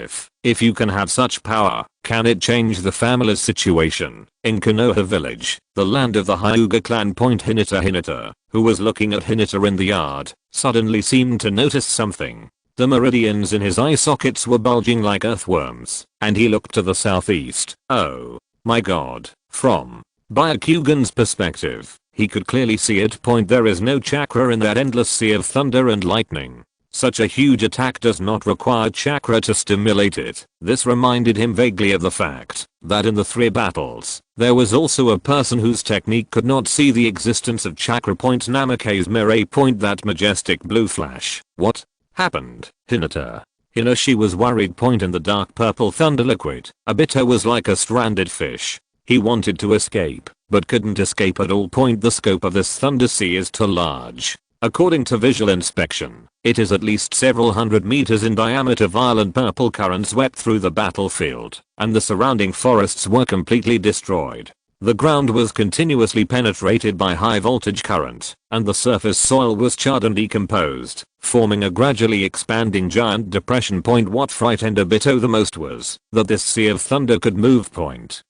If you can have such power, can it change the family's situation? In Konoha village, the land of the Hyuga clan. Hinata, who was looking at Hinata in the yard, suddenly seemed to notice something. The meridians in his eye sockets were bulging like earthworms, and he looked to the southeast. Oh my god, from Byakugan's perspective, he could clearly see it. There is no chakra in that endless sea of thunder and lightning. Such a huge attack does not require chakra to stimulate it. This reminded him vaguely of the fact that in the 3 battles, there was also a person whose technique could not see the existence of chakra. Namikaze Mirai. That majestic blue flash. What happened? Hinata. She was worried. In the dark purple thunder liquid, Obito was like a stranded fish. He wanted to escape, but couldn't escape at all. The scope of this thunder sea is too large. According to visual inspection, it is at least several hundred meters in diameter. Violent purple currents swept through the battlefield, and the surrounding forests were completely destroyed. The ground was continuously penetrated by high voltage current, and the surface soil was charred and decomposed, forming a gradually expanding giant depression. What frightened Obito the most was that this sea of thunder could move.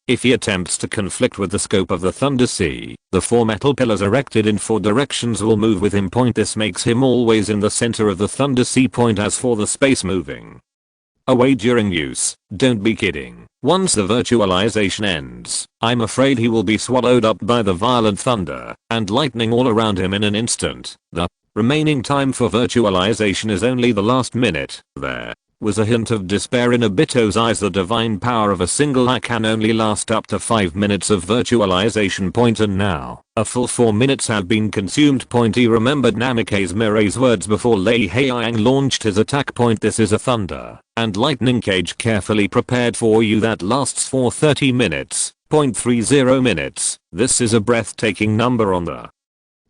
If he attempts to conflict with the scope of the thunder sea, the 4 metal pillars erected in 4 directions will move with him. This makes him always in the center of the thunder sea. As for the space moving away during use, don't be kidding. Once the virtualization ends, I'm afraid he will be swallowed up by the violent thunder and lightning all around him in an instant. The remaining time for virtualization is only the last minute. There was a hint of despair in Obito's eyes. The divine power of a single eye can only last up to 5 minutes of virtualization. And now, a full 4 minutes had been consumed. He remembered Namikaze Mirai's words before Lei Heiang launched his attack. This is a thunder and lightning cage carefully prepared for you that lasts for 30 minutes. 30 minutes. This is a breathtaking number. On the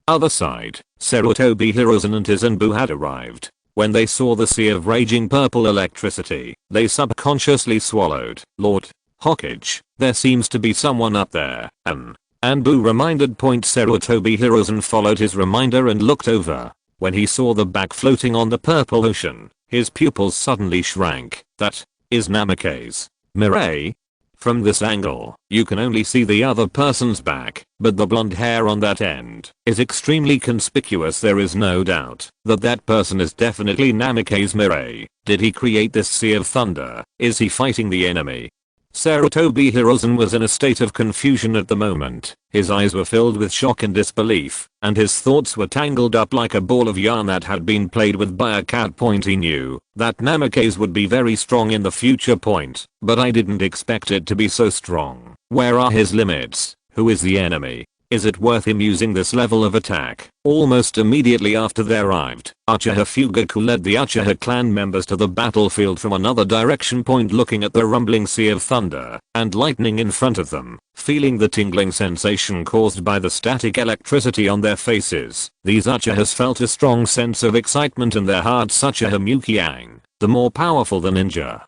other side, Sarutobi Hiruzen and Tizanbu had arrived. When they saw the sea of raging purple electricity, they subconsciously swallowed. Lord Hokage, there seems to be someone up there. Anbu reminded. Sarutobi Hiruzen followed his reminder and looked over. When he saw the back floating on the purple ocean, his pupils suddenly shrank. That is Namikaze Mirai. From this angle, you can only see the other person's back, but the blonde hair on that end is extremely conspicuous. There is no doubt that that person is definitely Namikaze Mirai. Did he create this sea of thunder? Is he fighting the enemy? Sarutobi Hiruzen was in a state of confusion at the moment. His eyes were filled with shock and disbelief, and his thoughts were tangled up like a ball of yarn that had been played with by a cat. He knew that Namikaze would be very strong in the future. But I didn't expect it to be so strong. Where are his limits? Who is the enemy? Is it worth him using this level of attack? Almost immediately after they arrived, Uchiha Fugaku led the Uchiha clan members to the battlefield from another direction. Looking at the rumbling sea of thunder and lightning in front of them, feeling the tingling sensation caused by the static electricity on their faces, these Uchihas felt a strong sense of excitement in their hearts. Uchiha Mukyang, the more powerful the ninja,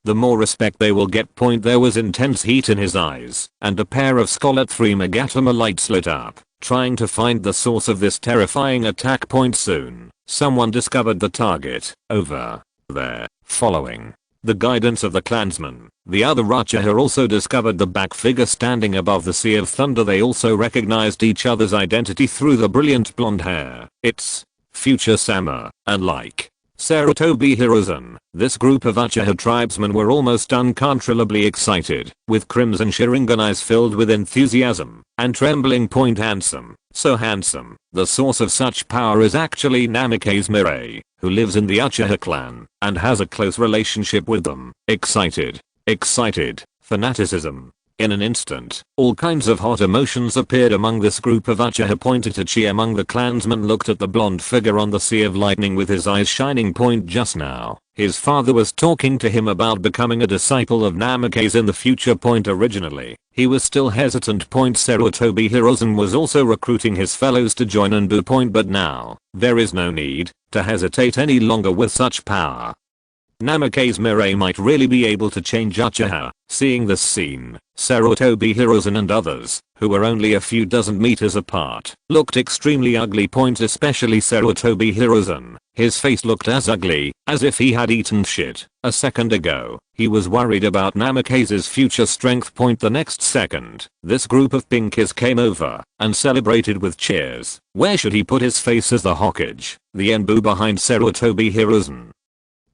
the more respect they will get. There was intense heat in his eyes, and a pair of Scholar 3 Magatama lights lit up, trying to find the source of this terrifying attack. Soon, someone discovered the target, over there, following the guidance of the clansman. The other Uchiha also discovered the back figure standing above the Sea of Thunder. They also recognized each other's identity through the brilliant blonde hair. It's future Sama, and like Sarutobi Hiruzen, this group of Uchiha tribesmen were almost uncontrollably excited, with crimson Sharingan eyes filled with enthusiasm, and trembling point handsome, so handsome. The source of such power is actually Namikaze Mirai, who lives in the Uchiha clan, and has a close relationship with them. Excited, fanaticism. In an instant, all kinds of hot emotions appeared among this group of Uchiha. Itachi among the clansmen looked at the blonde figure on the Sea of Lightning with his eyes shining. Just now, his father was talking to him about becoming a disciple of Namikaze in the future. Originally, he was still hesitant. Sarutobi Hiruzen was also recruiting his fellows to join and do. But now, there is no need to hesitate any longer with such power. Namikaze Mirai might really be able to change Uchiha. Seeing this scene, Sarutobi Hiruzen and others, who were only a few dozen meters apart, looked extremely ugly. Especially Sarutobi Hiruzen. His face looked as ugly as if he had eaten shit a second ago. He was worried about Namikaze's future strength. The next second, this group of pinkies came over and celebrated with cheers. Where should he put his face as the Hokage? The Enbu behind Sarutobi Hiruzen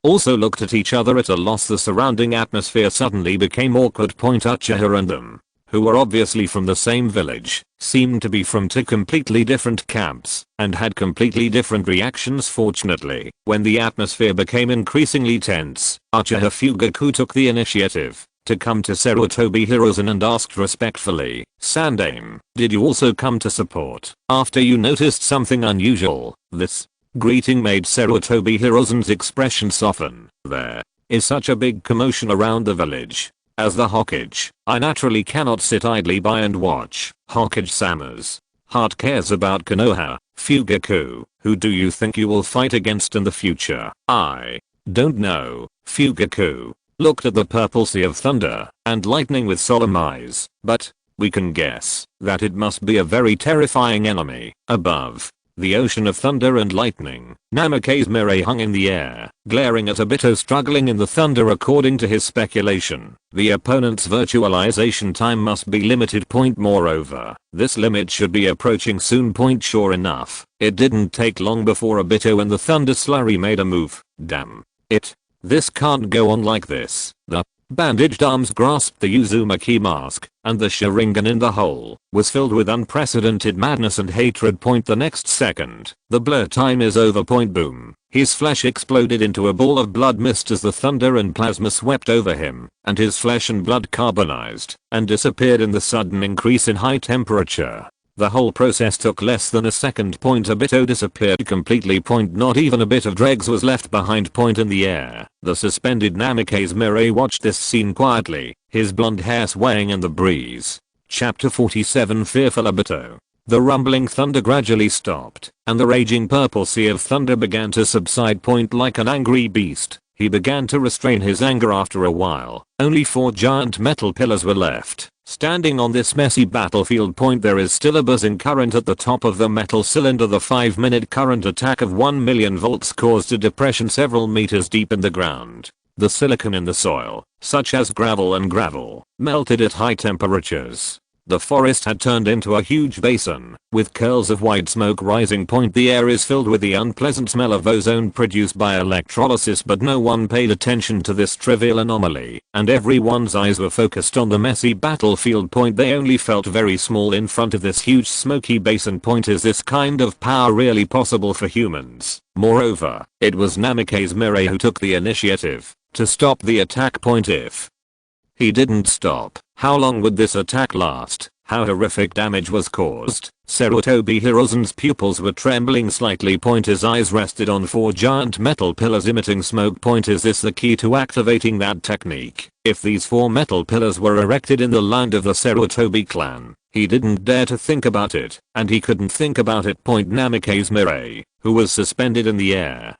also looked at each other at a loss. The surrounding atmosphere suddenly became awkward. Uchiha and them, who were obviously from the same village, seemed to be from two completely different camps and had completely different reactions. Fortunately, when the atmosphere became increasingly tense, Uchiha Fugaku took the initiative to come to Sarutobi Hiruzen and asked respectfully, "Sandame, did you also come to support after you noticed something unusual?" This greeting made Sarutobi Hiruzen's expression soften. There is such a big commotion around the village. As the Hokage, I naturally cannot sit idly by and watch. Hokage-sama's heart cares about Konoha. Fugaku, who do you think you will fight against in the future? I don't know. Fugaku looked at the purple Sea of Thunder and Lightning with solemn eyes, but we can guess that it must be a very terrifying enemy. Above the ocean of thunder and lightning, Namikaze Mirai hung in the air, glaring at Obito struggling in the thunder. According to his speculation, the opponent's virtualization time must be limited. Moreover, this limit should be approaching soon. Sure enough, it didn't take long before Obito and the thunder slurry made a move. Damn it. This can't go on like this. The bandaged arms grasped the Uzumaki mask, and the Sharingan in the hole was filled with unprecedented madness and hatred. The next second, the blur time is over. Boom. His flesh exploded into a ball of blood mist as the thunder and plasma swept over him, and his flesh and blood carbonized and disappeared in the sudden increase in high temperature. The whole process took less than a second. Obito disappeared completely. Not even a bit of dregs was left behind. In the air, the suspended Namikaze Mirai watched this scene quietly, his blonde hair swaying in the breeze. Chapter 47 Fearful Obito. The rumbling thunder gradually stopped, and the raging purple Sea of Thunder began to subside. Like an angry beast, he began to restrain his anger. After a while, only 4 giant metal pillars were left, standing on this messy battlefield. There is still a buzzing current at the top of the metal cylinder. The 5-minute current attack of 1 million volts caused a depression several meters deep in the ground. The silicon in the soil, such as gravel, melted at high temperatures. The forest had turned into a huge basin, with curls of white smoke rising. The air is filled with the unpleasant smell of ozone produced by electrolysis, but no one paid attention to this trivial anomaly, and everyone's eyes were focused on the messy battlefield. They only felt very small in front of this huge smoky basin. Is this kind of power really possible for humans? Moreover, it was Namikaze Mirai who took the initiative to stop the attack. If he didn't stop, how long would this attack last? How horrific damage was caused? Sarutobi Hiruzen's pupils were trembling slightly. His eyes rested on 4 giant metal pillars emitting smoke. Is this the key to activating that technique? If these 4 metal pillars were erected in the land of the Sarutobi clan, he didn't dare to think about it, and he couldn't think about it. Namikaze Mirai, who was suspended in the air,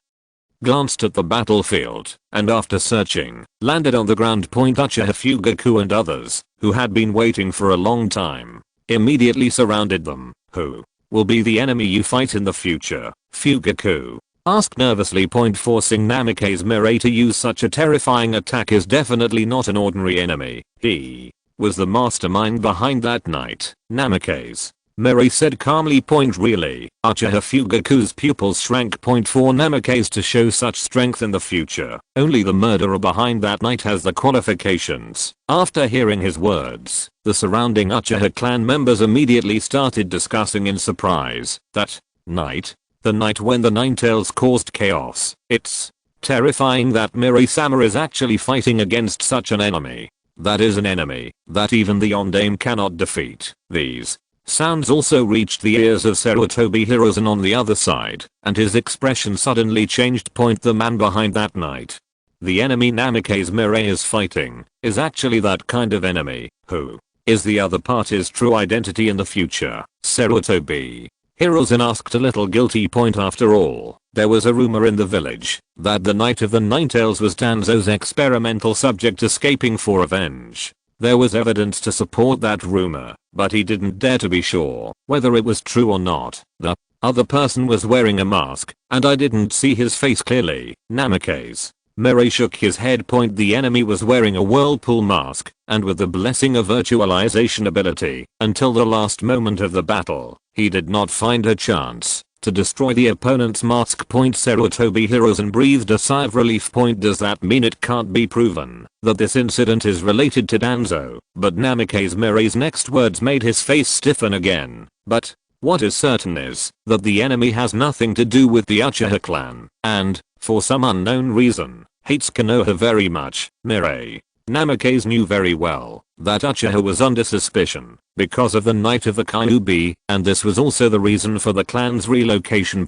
glanced at the battlefield, and after searching, landed on the ground. Uchiha Fugaku and others, who had been waiting for a long time, immediately surrounded them. Who will be the enemy you fight in the future? Fugaku asked nervously. Forcing Namikaze Mirai to use such a terrifying attack is definitely not an ordinary enemy. He was the mastermind behind that night. Namikaze Mirai said calmly. Really? Uchiha Fugaku's pupils shrank. For Namikaze to show such strength in the future, only the murderer behind that night has the qualifications. After hearing his words, the surrounding Uchiha clan members immediately started discussing in surprise. That night? The night when the Ninetales caused chaos. It's terrifying that Mirai-sama is actually fighting against such an enemy. That is an enemy that even the Ondame cannot defeat. These sounds also reached the ears of Sarutobi Hiruzen on the other side, and his expression suddenly changed. The man behind that night, the enemy Namikaze Mirai is fighting, is actually that kind of enemy. Who is the other party's true identity in the future? Sarutobi Hiruzen asked, a little guilty. After all, there was a rumor in the village that the Knight of the Ninetales was Danzo's experimental subject escaping for revenge. There was evidence to support that rumor, but he didn't dare to be sure whether it was true or not. The other person was wearing a mask, and I didn't see his face clearly. Namikaze Mirai shook his head. The enemy was wearing a whirlpool mask, and with the blessing of virtualization ability, until the last moment of the battle, he did not find a chance to destroy the opponent's mask. Sarutobi Hiruzen breathed a sigh of relief. Does that mean it can't be proven that this incident is related to Danzo? But Namikaze Mirai's next words made his face stiffen again. But what is certain is that the enemy has nothing to do with the Uchiha clan, and, for some unknown reason, hates Konoha very much. Mirai Namikaze knew very well that Uchiha was under suspicion because of the Night of the Kyuubi, and this was also the reason for the clan's relocation.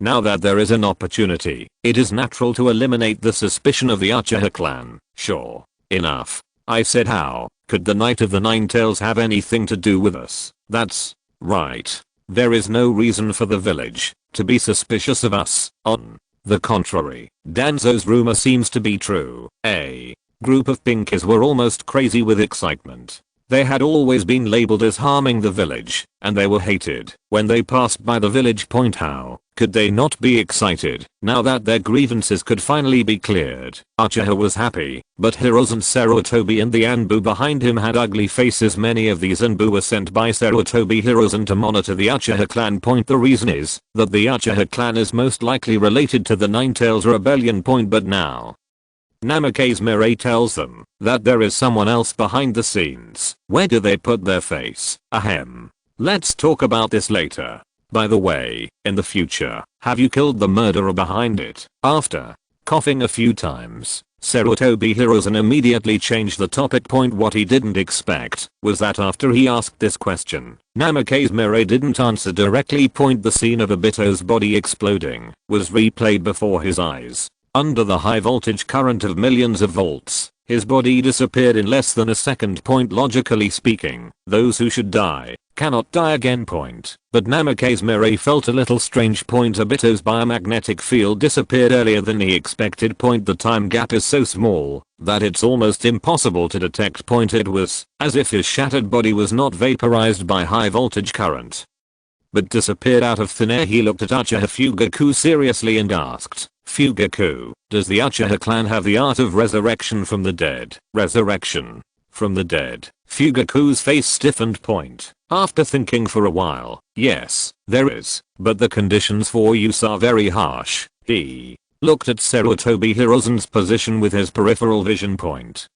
Now that there is an opportunity, it is natural to eliminate the suspicion of the Uchiha clan. Sure enough, I said, how could the Knight of the Ninetales have anything to do with us? That's right. There is no reason for the village to be suspicious of us. On the contrary, Danzo's rumor seems to be true. A group of pinkies were almost crazy with excitement. They had always been labeled as harming the village, and they were hated when they passed by the village. How could they not be excited now that their grievances could finally be cleared? Uchiha was happy, but Hiruzen, Sarutobi and the Anbu behind him had ugly faces. Many of these Anbu were sent by Sarutobi Hiruzen to monitor the Uchiha clan. The reason is that the Uchiha clan is most likely related to the Ninetales rebellion. But now Namikaze Mirai tells them that there is someone else behind the scenes. Where do they put their face? Ahem. Let's talk about this later. By the way, in the future, have you killed the murderer behind it? After coughing a few times, Sarutobi Hiruzen immediately changed the topic. What he didn't expect was that after he asked this question, Namikaze Mirai didn't answer directly. The scene of Obito's body exploding was replayed before his eyes. Under the high voltage current of millions of volts, his body disappeared in less than a second. Logically speaking, those who should die cannot die again. But Namikaze Mirai felt a little strange. Obito's biomagnetic field disappeared earlier than he expected. The time gap is so small that it's almost impossible to detect. It was as if his shattered body was not vaporized by high voltage current, but disappeared out of thin air. He looked at Uchiha Fugaku seriously and asked, Fugaku, does the Uchiha clan have the art of resurrection from the dead? Resurrection from the dead? Fugaku's face stiffened. After thinking for a while, yes, there is, but the conditions for use are very harsh. He looked at Sarutobi Hiruzen's position with his peripheral vision.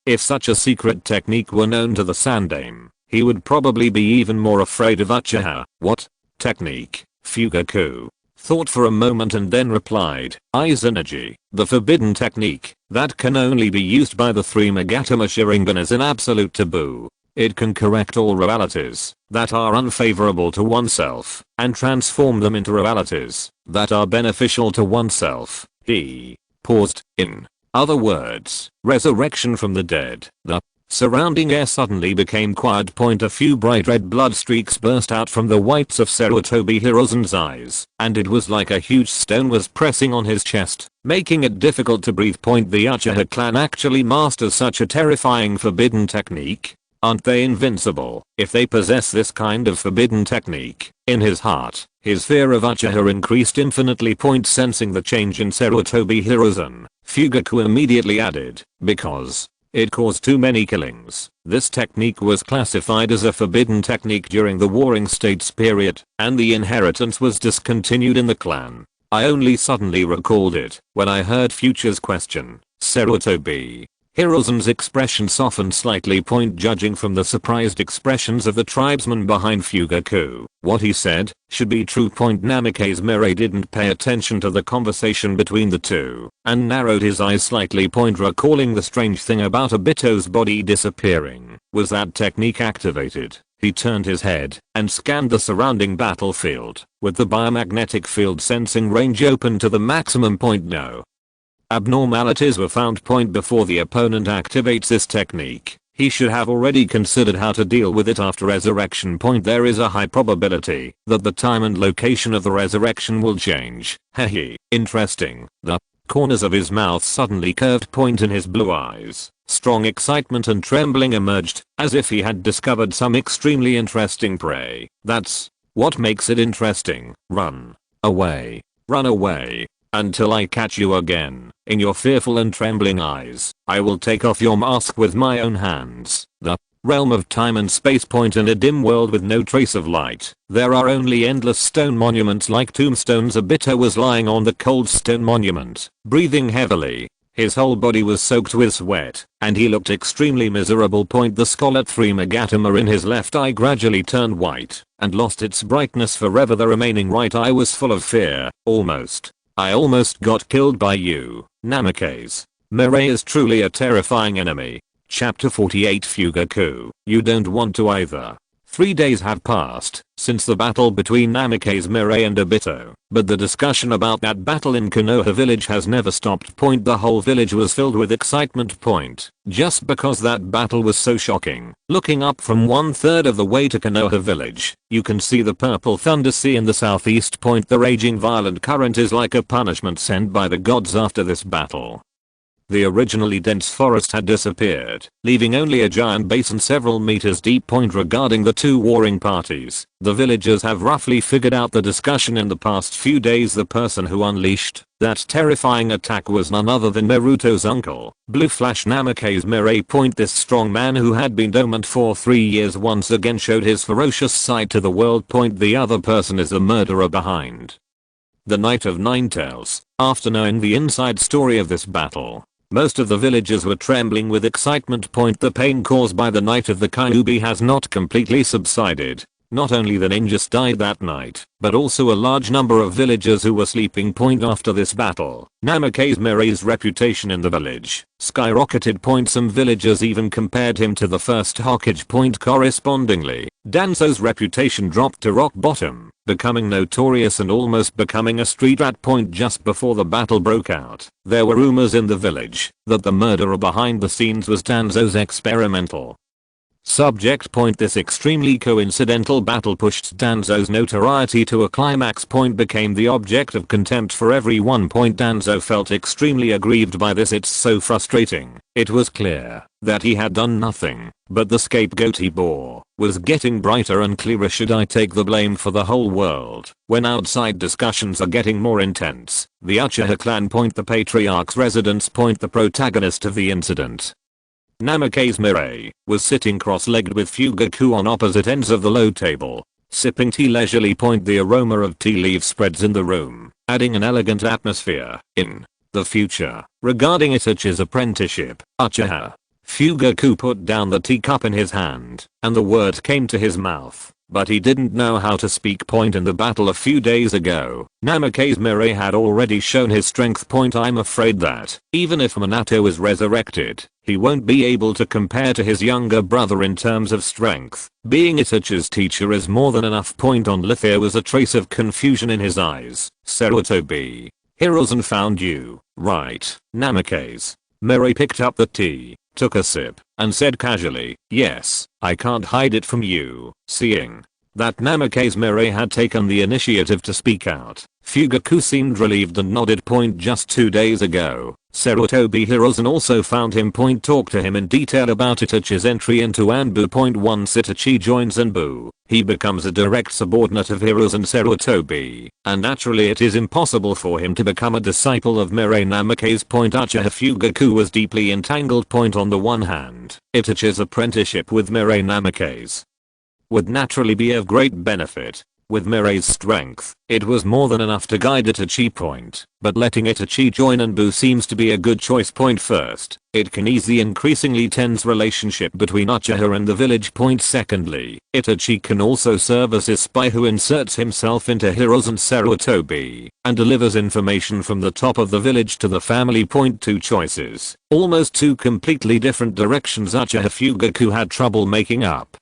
If such a secret technique were known to the Sandaime, he would probably be even more afraid of Uchiha. What technique? Fugaku thought for a moment and then replied, Eyes Energy, the forbidden technique that can only be used by the three Magatama Sharingan is an absolute taboo. It can correct all realities that are unfavorable to oneself and transform them into realities that are beneficial to oneself. He paused. In other words, resurrection from the dead. The surrounding air suddenly became quiet. A few bright red blood streaks burst out from the whites of Sarutobi Hiruzen's eyes, and it was like a huge stone was pressing on his chest, making it difficult to breathe. The Uchiha clan actually masters such a terrifying forbidden technique. Aren't they invincible if they possess this kind of forbidden technique? In his heart, His fear of Uchiha increased infinitely. Sensing the change in Sarutobi Hiruzen, Fugaku immediately added, because it caused too many killings. This technique was classified as a forbidden technique during the Warring States period, and the inheritance was discontinued in the clan. I only suddenly recalled it when I heard Future's question. Sarutobi Hiruzen's expression softened slightly. Judging from the surprised expressions of the tribesmen behind Fugaku, what he said should be true. Namikaze Mirai didn't pay attention to the conversation between the two and narrowed his eyes slightly. Recalling the strange thing about Obito's body disappearing was that technique activated. He turned his head and scanned the surrounding battlefield with the biomagnetic field sensing range open to the maximum. No abnormalities were found. Before the opponent activates this technique, he should have already considered how to deal with it after resurrection. There is a high probability that the time and location of the resurrection will change. Hehe, interesting. The corners of his mouth suddenly curved. In his blue eyes, strong excitement and trembling emerged, as if he had discovered some extremely interesting prey. That's what makes it interesting. Run away. Run away. Until I catch you again. In your fearful and trembling eyes, I will take off your mask with my own hands. The realm of time and space. In a dim world with no trace of light, there are only endless stone monuments like tombstones. Obito was lying on the cold stone monument, breathing heavily. His whole body was soaked with sweat, and he looked extremely miserable. The scarlet 3 megatoma in his left eye gradually turned white and lost its brightness forever. The remaining right eye was full of fear. I almost got killed by you, Namikaze. Mirai is truly a terrifying enemy. Chapter 48 Fugaku, you don't want to either. 3 days have passed since the battle between Namikaze Mirai and Obito, but the discussion about that battle in Konoha village has never stopped. The whole village was filled with excitement. Just because that battle was so shocking. Looking up from 1/3 of the way to Konoha village, you can see the purple thunder sea in the southeast. The raging violent current is like a punishment sent by the gods after this battle. The originally dense forest had disappeared, leaving only a giant basin several meters deep. Regarding the two warring parties, the villagers have roughly figured out the discussion in the past few days. The person who unleashed that terrifying attack was none other than Naruto's uncle, Blue Flash Namikaze Mirai. This strong man who had been dormant for 3 years once again showed his ferocious side to the world. The other person is the murderer behind the Night of Nine Tails. After knowing the inside story of this battle, most of the villagers were trembling with excitement. The pain caused by the Night of the Kyuubi has not completely subsided. Not only the ninjas died that night, but also a large number of villagers who were sleeping. After this battle, Namikaze Mirai's reputation in the village skyrocketed. Some villagers even compared him to the First Hokage. Correspondingly, Danzo's reputation dropped to rock bottom, becoming notorious and almost becoming a street rat. Just before the battle broke out, there were rumors in the village that the murderer behind the scenes was Danzo's experimental subject. This extremely coincidental battle pushed Danzo's notoriety to a climax. Became the object of contempt for everyone. Danzo felt extremely aggrieved by this. It's so frustrating. It was clear that he had done nothing, but the scapegoat he bore was getting brighter and clearer. Should I take the blame for the whole world when outside discussions are getting more intense? The Uchiha clan. The patriarch's residence. The protagonist of the incident, Namikaze Mirai, was sitting cross-legged with Fugaku on opposite ends of the low table, sipping tea leisurely. The aroma of tea leaves spreads in the room, adding an elegant atmosphere. In the future, regarding Itachi's apprenticeship, Uchiha, Fugaku put down the teacup in his hand, and the words came to his mouth, but he didn't know how to speak. In the battle a few days ago, Namikaze Mirai had already shown his strength. I'm afraid that, even if Minato is resurrected, he won't be able to compare to his younger brother in terms of strength. Being Itachi's teacher is more than enough. There was a trace of confusion in his eyes. Sarutobi Hiruzen found you, right, Namikaze? Mirai picked up the tea, took a sip, and said casually, yes, I can't hide it from you. Seeing that Namikaze Mirai had taken the initiative to speak out, Fugaku seemed relieved and nodded. Just 2 days ago, Sarutobi Hiruzen also found him. Talk to him in detail about Itachi's entry into Anbu. Once Itachi joins Anbu, he becomes a direct subordinate of Hiruzen Sarutobi, and naturally it is impossible for him to become a disciple of Mirai Namikaze. Uchiha Fugaku was deeply entangled. On the one hand, Itachi's apprenticeship with Mirai Namikaze would naturally be of great benefit. With Mirai's strength, it was more than enough to guide Itachi. But letting Itachi join Anbu seems to be a good choice. First, it can ease the increasingly tense relationship between Uchiha and the village. Secondly, Itachi can also serve as his spy who inserts himself into Hiruzen Sarutobi and delivers information from the top of the village to the family. Two choices, almost two completely different directions Uchiha Fugaku had trouble making up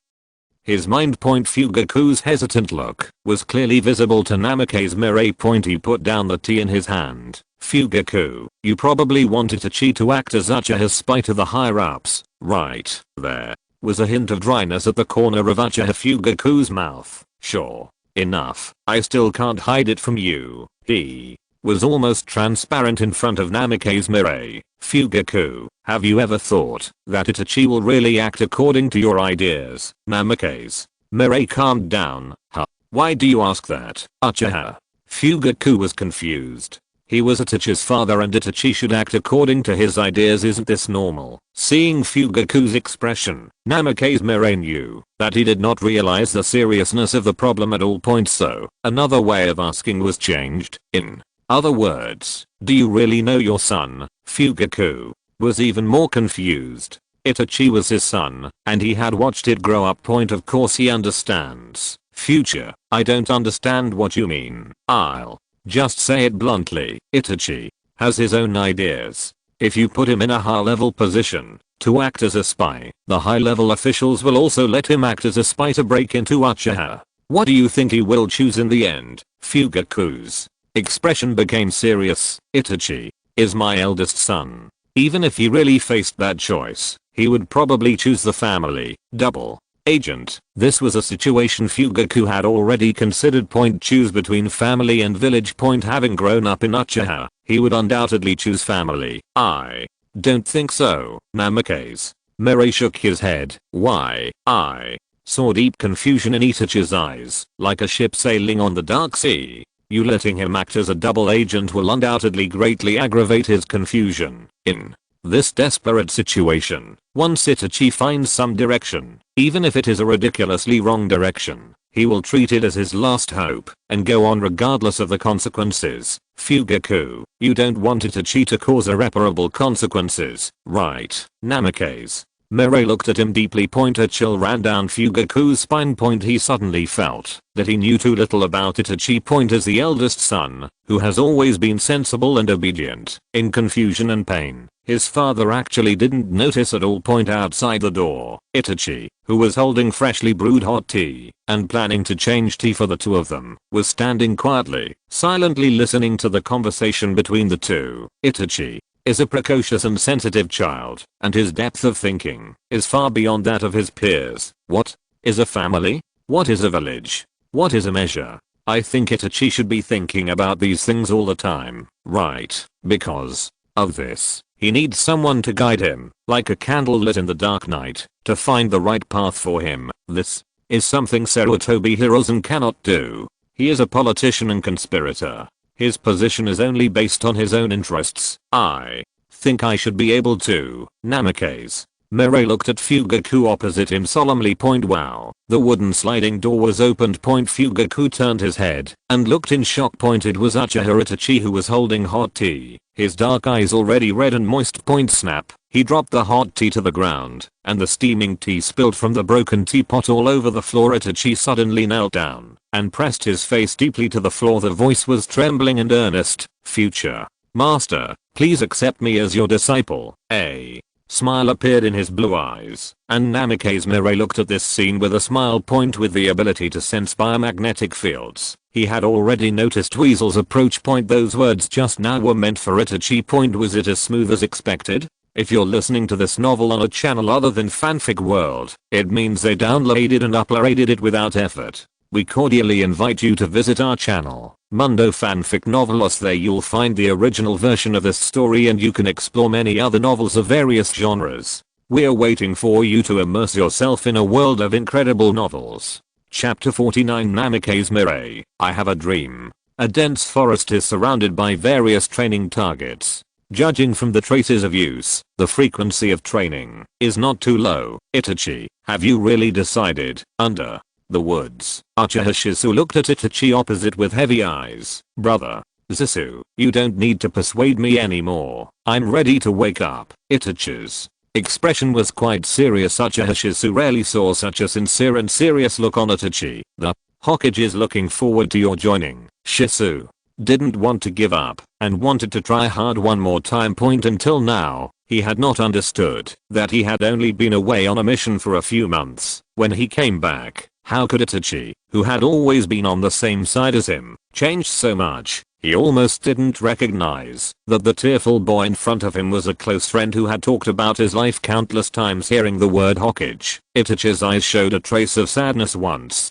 his mind. Fugaku's hesitant look was clearly visible to Namikaze Mirai. He put down the tea in his hand. Fugaku, you probably wanted Itachi to act as Uchiha's spy to the higher ups, right? There was a hint of dryness at the corner of Uchiha Fugaku's mouth. Sure enough, I still can't hide it from you. He was almost transparent in front of Namikaze Mirai. Fugaku, have you ever thought that Itachi will really act according to your ideas? Namikaze Mirai calmed down. Huh? Why do you ask that, Uchiha? Fugaku was confused. He was Itachi's father and Itachi should act according to his ideas. Isn't this normal? Seeing Fugaku's expression, Namikaze Mirai knew that he did not realize the seriousness of the problem at all. So, another way of asking was changed. In other words, do you really know your son? Fugaku was even more confused. Itachi was his son, and he had watched it grow up. Of course he understands. Future, I don't understand what you mean. I'll just say it bluntly. Itachi has his own ideas. If you put him in a high-level position to act as a spy, the high-level officials will also let him act as a spy to break into Uchiha. What do you think he will choose in the end? Fugaku's expression became serious. Itachi is my eldest son. Even if he really faced that choice, he would probably choose the family double agent. This was a situation Fugaku had already considered. Choose between family and village. Having grown up in Uchiha, he would undoubtedly choose family. I don't think so. Namikaze Mirai shook his head. Why? I saw deep confusion in Itachi's eyes, like a ship sailing on the dark sea. You letting him act as a double agent will undoubtedly greatly aggravate his confusion. In this desperate situation, once Itachi finds some direction, even if it is a ridiculously wrong direction, he will treat it as his last hope and go on regardless of the consequences. Fugaku, you don't want Itachi to cause irreparable consequences, right? Namikaze Mirai looked at him deeply. A chill ran down Fugaku's spine. He suddenly felt that he knew too little about Itachi. As the eldest son, who has always been sensible and obedient, in confusion and pain, his father actually didn't notice at all. Outside the door, Itachi, who was holding freshly brewed hot tea and planning to change tea for the two of them, was standing quietly, silently listening to the conversation between the two. Itachi is a precocious and sensitive child, and his depth of thinking is far beyond that of his peers. What is a family? What is a village? What is a measure? I think Itachi should be thinking about these things all the time, right? Because of this, he needs someone to guide him, like a candle lit in the dark night, to find the right path for him. This is something Sarutobi Hiruzen cannot do. He is a politician and conspirator. His position is only based on his own interests. I think I should be able to. Namikaze Mirai looked at Fugaku opposite him solemnly. Wow. The wooden sliding door was opened. Fugaku turned his head and looked in shock. It was Uchiha Itachi who was holding hot tea, his dark eyes already red and moist. Snap. He dropped the hot tea to the ground, and the steaming tea spilled from the broken teapot all over the floor. Itachi suddenly knelt down and pressed his face deeply to the floor. The voice was trembling and earnest. Future Master, please accept me as your disciple. A smile appeared in his blue eyes, and Namikaze Mirai looked at this scene with a smile. With the ability to sense biomagnetic fields, he had already noticed Weasel's approach. Those words just now were meant for Itachi. Was it as smooth as expected? If you're listening to this novel on a channel other than Fanfic World, it means they downloaded and uploaded it without effort. We cordially invite you to visit our channel Mundo fanfic novelos. There you'll find the original version of this story, and you can explore many other novels of various genres. We're waiting for you to immerse yourself in a world of incredible novels. Chapter 49, Namikaze Mirai. I have a dream. A dense forest is surrounded by various training targets. Judging from the traces of use, the frequency of training is not too low. Itachi, have you really decided? Under the woods, Uchiha Shisu looked at Itachi opposite with heavy eyes. Brother Shisu, you don't need to persuade me anymore. I'm ready to wake up. Itachi's expression was quite serious. Uchiha Shisu rarely saw such a sincere and serious look on Itachi. The Hokage is looking forward to your joining. Shisu didn't want to give up and wanted to try hard one more time. Until now, he had not understood that he had only been away on a mission for a few months. When he came back, how could Itachi, who had always been on the same side as him, change so much? He almost didn't recognize that the tearful boy in front of him was a close friend who had talked about his life countless times. Hearing the word Hokage, Itachi's eyes showed a trace of sadness. Once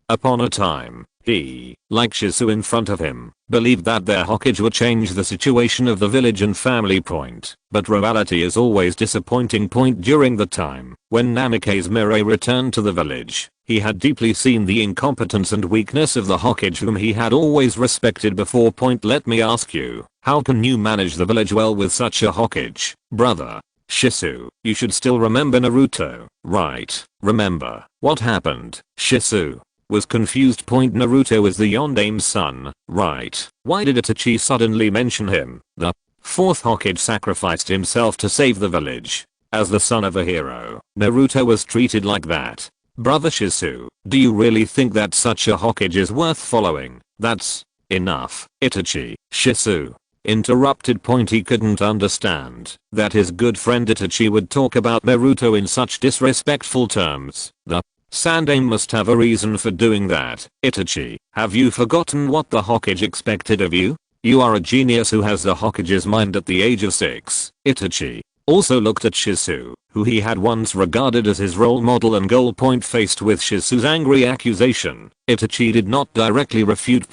upon a time, he, like Shisu in front of him, believed that their Hokage would change the situation of the village and family. But reality is always disappointing. During the time when Namikaze Mirai returned to the village, he had deeply seen the incompetence and weakness of the Hokage whom he had always respected before. Let me ask you, how can you manage the village well with such a Hokage? Brother Shisu, you should still remember Naruto, right? Remember what happened? Shisu was confused. Naruto is the Yondame's son, right? Why did Itachi suddenly mention him? The fourth Hokage sacrificed himself to save the village. As the son of a hero, Naruto was treated like that. Brother Shisu, do you really think that such a Hokage is worth following? That's enough. Itachi, Shisu interrupted. He couldn't understand that his good friend Itachi would talk about Naruto in such disrespectful terms. The Sandame must have a reason for doing that. Itachi, have you forgotten what the Hokage expected of you? You are a genius who has the Hokage's mind at the age of 6. Itachi also looked at Shisu, who he had once regarded as his role model and goal. Faced with Shisu's angry accusation, Itachi did not directly refute,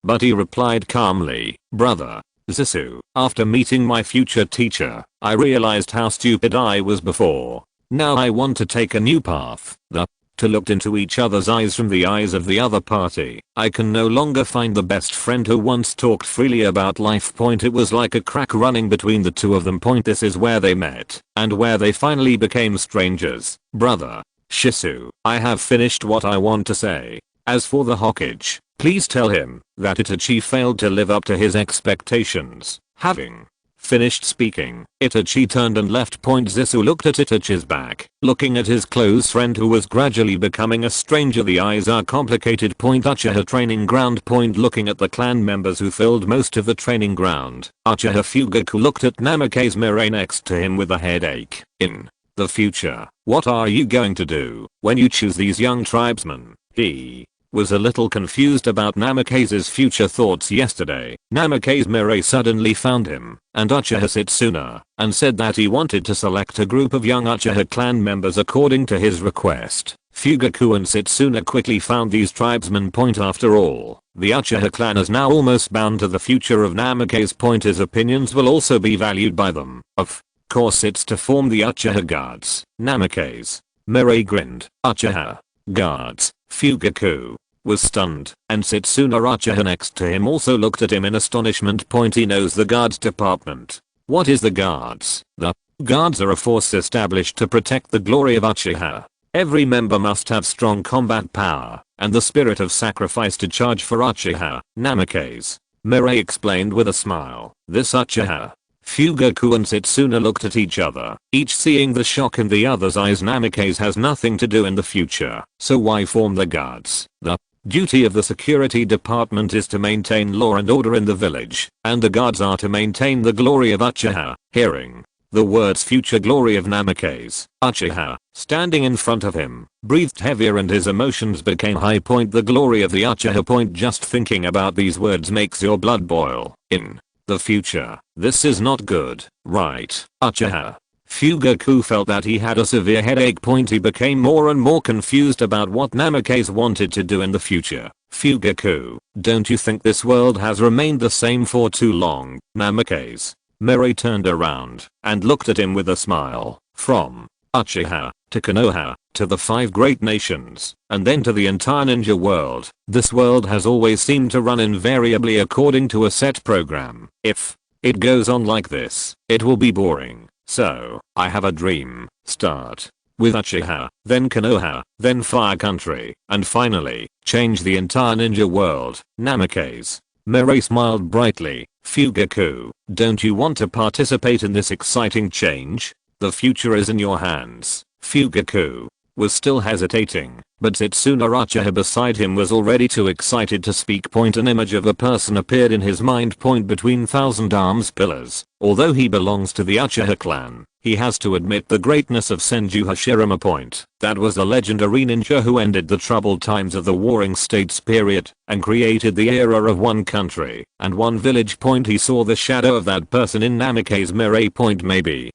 but he replied calmly, Brother Shisu, after meeting my future teacher, I realized how stupid I was before. Now I want to take a new path. The two looked into each other's eyes from the eyes of the other party. I can no longer find the best friend who once talked freely about life. It was like a crack running between the two of them. This is where they met, and where they finally became strangers. Brother Shisu, I have finished what I want to say. As for the Hokage, please tell him that Itachi failed to live up to his expectations. Having finished speaking, Itachi turned and left. Shisu looked at Itachi's back, looking at his close friend who was gradually becoming a stranger. The eyes are complicated. Uchiha training ground. Looking at the clan members who filled most of the training ground, Uchiha Fugaku looked at Namikaze Mirai next to him with a headache. In the future, what are you going to do when you choose these young tribesmen? He was a little confused about Namikaze's future thoughts yesterday. Namikaze Mirai suddenly found him and Uchiha Setsuna and said that he wanted to select a group of young Uchiha clan members according to his request. Fugaku and Setsuna quickly found these tribesmen. After all, the Uchiha clan is now almost bound to the future of Namikaze. His opinions will also be valued by them. Of course it's to form the Uchiha Guards. Namikaze Mirai grinned. Uchiha Guards. Fugaku was stunned, and Setsuna Uchiha next to him also looked at him in astonishment. He knows the Guards department. What is the Guards? The Guards are a force established to protect the glory of Uchiha. Every member must have strong combat power and the spirit of sacrifice to charge for Uchiha. Namikaze Mirai explained with a smile. This Uchiha. Fugaku and Setsuna looked at each other, each seeing the shock in the other's eyes. Namikaze has nothing to do in the future, so why form the Guards? The duty of the security department is to maintain law and order in the village, and the Guards are to maintain the glory of Uchiha. Hearing the words future glory of Namikaze, Uchiha, standing in front of him, breathed heavier and his emotions became high. The glory of the Uchiha. Just thinking about these words makes your blood boil. In the future, this is not good, right, Uchiha? Fugaku felt that he had a severe headache. He became more and more confused about what Namikaze wanted to do in the future. Fugaku, don't you think this world has remained the same for too long? Namikaze Mirai turned around and looked at him with a smile. From Uchiha to Konoha to the 5 great nations and then to the entire ninja world, this world has always seemed to run invariably according to a set program. If it goes on like this, it will be boring. So, I have a dream. Start with Uchiha, then Konoha, then Fire Country, and finally, change the entire ninja world. Namikaze Mirai smiled brightly. Fugaku, don't you want to participate in this exciting change? The future is in your hands. Fugaku was still hesitating, but Setsuna Uchiha beside him was already too excited to speak. An image of a person appeared in his mind. Between Thousand Arms pillars. Although he belongs to the Uchiha clan, he has to admit the greatness of Senju Hashirama. That was a legendary ninja who ended the troubled times of the Warring States period and created the era of one country and one village. He saw the shadow of that person in Namikaze Mirai. Maybe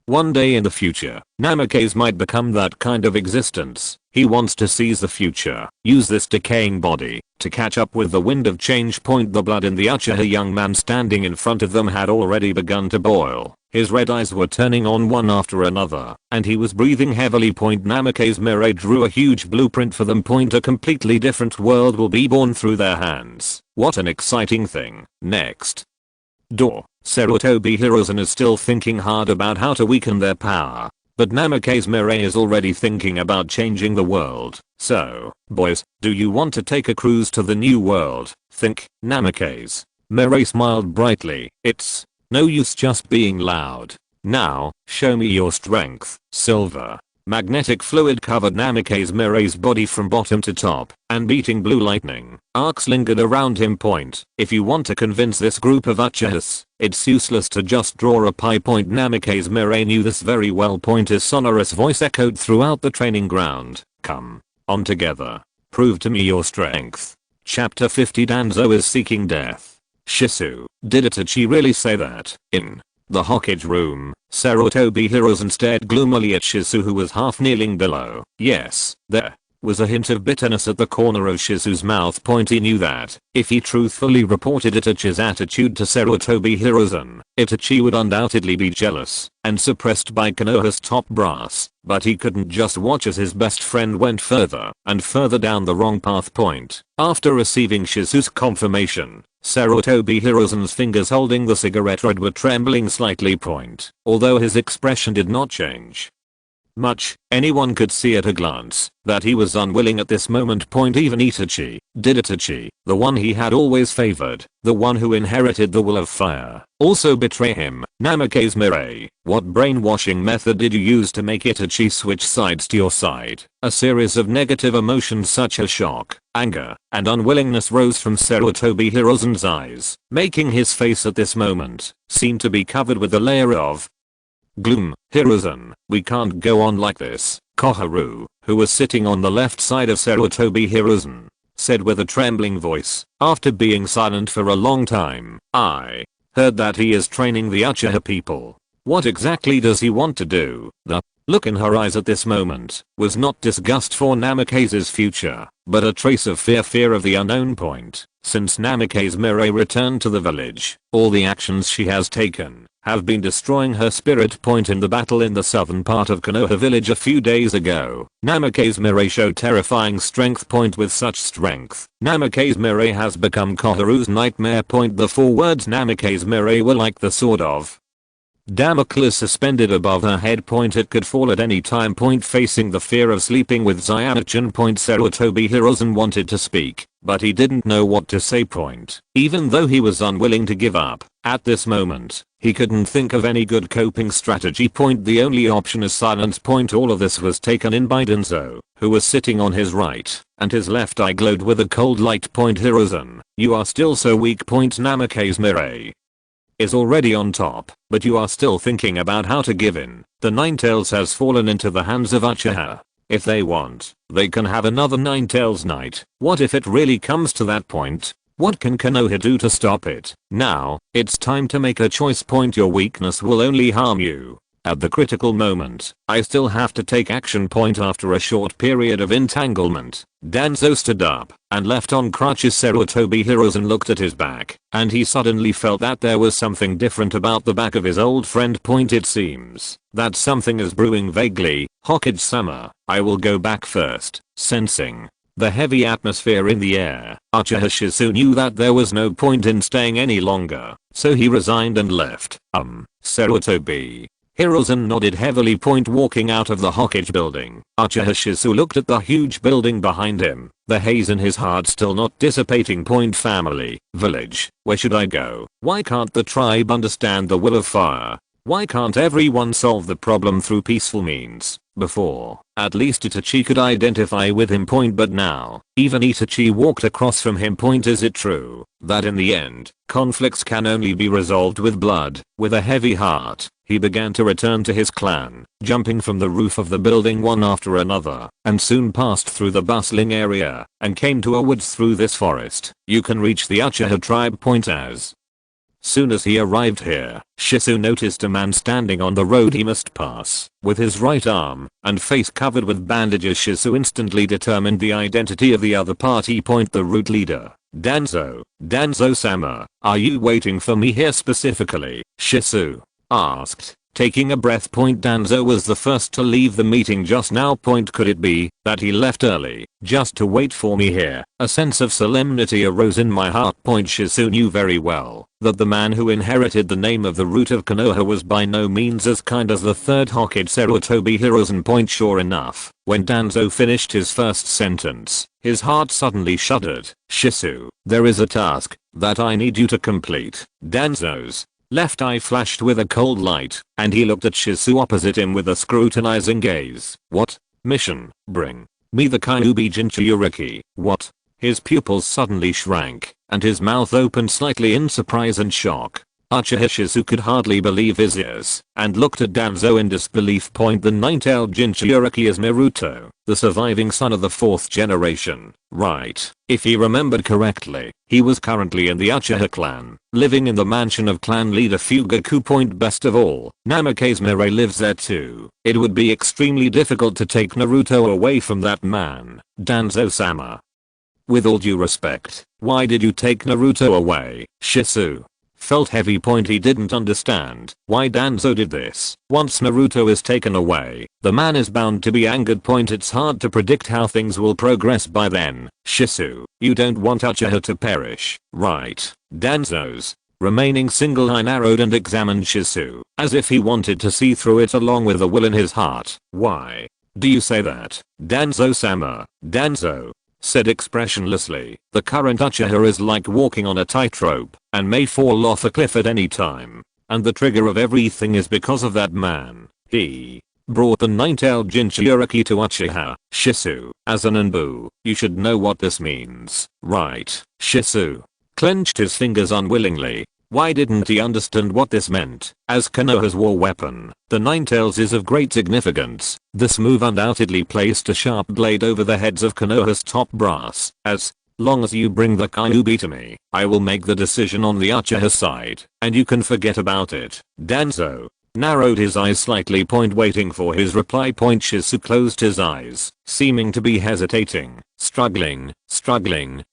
one day in the future, Namikaze might become that kind of existence. He wants to seize the future, use this decaying body to catch up with the wind of change. The blood in the Uchiha young man standing in front of them had already begun to boil. His red eyes were turning on one after another, and he was breathing heavily. Namikaze Mirai drew a huge blueprint for them. A completely different world will be born through their hands. What an exciting thing. Next door. Sarutobi Hiruzen is still thinking hard about how to weaken their power, but Namikaze Mirai is already thinking about changing the world. So, boys, do you want to take a cruise to the new world? Think. Namikaze Mirai smiled brightly. It's no use just being loud. Now, show me your strength. Silver magnetic fluid covered Namikaze Mirai's body from bottom to top, and beating blue lightning arcs lingered around him. If you want to convince this group of Uchihas, it's useless to just draw a pie. Namikaze Mirai knew this very well. His sonorous voice echoed throughout the training ground. Come on together. Prove to me your strength. Chapter 50 Danzo is seeking death. Shisu, did Itachi really say that? In the Hokage room, Sarutobi Hiruzen stared gloomily at Shizu, who was half kneeling below. Yes, there was a hint of bitterness at the corner of Shizu's mouth. He knew that if he truthfully reported Itachi's attitude to Sarutobi Hiruzen, Itachi would undoubtedly be jealous and suppressed by Konoha's top brass, but he couldn't just watch as his best friend went further and further down the wrong path. After receiving Shizu's confirmation, Sarutobi Hiruzen's fingers holding the cigarette red were trembling slightly. Although his expression did not change much, anyone could see at a glance that he was unwilling at this moment. Even Itachi, did Itachi, the one he had always favored, the one who inherited the will of fire, also betray him? Namikaze Mirai, what brainwashing method did you use to make Itachi switch sides to your side? A series of negative emotions such as shock, anger, and unwillingness rose from Sarutobi Hiruzen's eyes, making his face at this moment seem to be covered with a layer of gloom. Hiruzen, we can't go on like this. Koharu, who was sitting on the left side of Sarutobi Hiruzen, said with a trembling voice, after being silent for a long time. I heard that he is training the Uchiha people. What exactly does he want to do? The look in her eyes at this moment was not disgust for Namikaze's future, but a trace of fear of the unknown. Since Namikaze Mirai returned to the village, all the actions she has taken have been destroying her spirit. In the battle in the southern part of Konoha village a few days ago, Namikaze Mirai showed terrifying strength. With such strength, Namikaze Mirai has become Koharu's nightmare. The 4 words Namikaze Mirai were like the sword of Damocles suspended above her head. It could fall at any time. Facing the fear of sleeping with Zayanachan. Sarutobi Hiruzen wanted to speak, but he didn't know what to say. Even though he was unwilling to give up, at this moment, he couldn't think of any good coping strategy. The only option is silence. All of this was taken in by Danzo, who was sitting on his right, and his left eye glowed with a cold light. Hiruzen, you are still so weak. Namikaze Mirai is already on top, but you are still thinking about how to give in. The Ninetales has fallen into the hands of Uchiha. If they want, they can have another Ninetales night. What if it really comes to that point? What can Konoha do to stop it? Now, it's time to make a choice. Your weakness will only harm you. At the critical moment, I still have to take action. After a short period of entanglement, Danzo stood up and left on crutches. Sarutobi Hiruzen looked at his back, and he suddenly felt that there was something different about the back of his old friend. It seems that something is brewing vaguely. Hokage-sama, I will go back first. Sensing the heavy atmosphere in the air, Uchiha Shizu knew that there was no point in staying any longer, so he resigned and left. Sarutobi Hiruzen nodded heavily. Walking out of the Hokage building, Uchiha Shizu looked at the huge building behind him, the haze in his heart still not dissipating. Family, village, where should I go? Why can't the tribe understand the will of fire? Why can't everyone solve the problem through peaceful means? Before, at least Itachi could identify with him. But now, even Itachi walked across from him. Is it true that in the end, conflicts can only be resolved with blood? With a heavy heart, he began to return to his clan, jumping from the roof of the building one after another, and soon passed through the bustling area and came to a woods. Through this forest, you can reach the Uchiha tribe. As soon as he arrived here, Shizu noticed a man standing on the road he must pass, with his right arm and face covered with bandages. Shizu instantly determined the identity of the other party. The route leader, Danzo-sama, are you waiting for me here specifically? Shizu asked, taking a breath. Danzo was the first to leave the meeting just now. Could it be that he left early just to wait for me here? A sense of solemnity arose in my heart. Shizu knew very well that the man who inherited the name of the root of Konoha was by no means as kind as the third Hokage Sarutobi Hiruzen. Sure enough, when Danzo finished his first sentence, his heart suddenly shuddered. Shizu, there is a task that I need you to complete. Danzo's left eye flashed with a cold light, and he looked at Shizu opposite him with a scrutinizing gaze. What? Mission? Bring me the Kyuubi Jinchuriki. What? His pupils suddenly shrank, and his mouth opened slightly in surprise and shock. Uchiha Shizu could hardly believe his ears, and looked at Danzo in disbelief. The nine-tailed Jinchuriki is Naruto, the surviving son of the fourth generation, right? If he remembered correctly, he was currently in the Uchiha clan, living in the mansion of clan leader Fugaku. Best of all, Namikaze Mirai lives there too. It would be extremely difficult to take Naruto away from that man. Danzo-sama, with all due respect, why did you take Naruto away? Shizu felt heavy. He didn't understand why Danzo did this. Once Naruto is taken away, the man is bound to be angered. It's hard to predict how things will progress by then. Shizu, you don't want Uchiha to perish, right? Danzo's remaining single eye narrowed and examined Shizu, as if he wanted to see through it along with the will in his heart. Why do you say that? Danzo-sama, Danzo said expressionlessly, the current Uchiha is like walking on a tightrope and may fall off a cliff at any time. And the trigger of everything is because of that man. He brought the nine-tailed Jinchuriki to Uchiha. Shizu, as an Anbu, you should know what this means, right? Shizu clenched his fingers unwillingly. Why didn't he understand what this meant? As Konoha's war weapon, the Ninetales is of great significance. This move undoubtedly placed a sharp blade over the heads of Konoha's top brass. As long as you bring the Kyuubi to me, I will make the decision on the Uchiha side, and you can forget about it. Danzo narrowed his eyes slightly. Waiting for his reply. Shizu closed his eyes, seeming to be hesitating, struggling.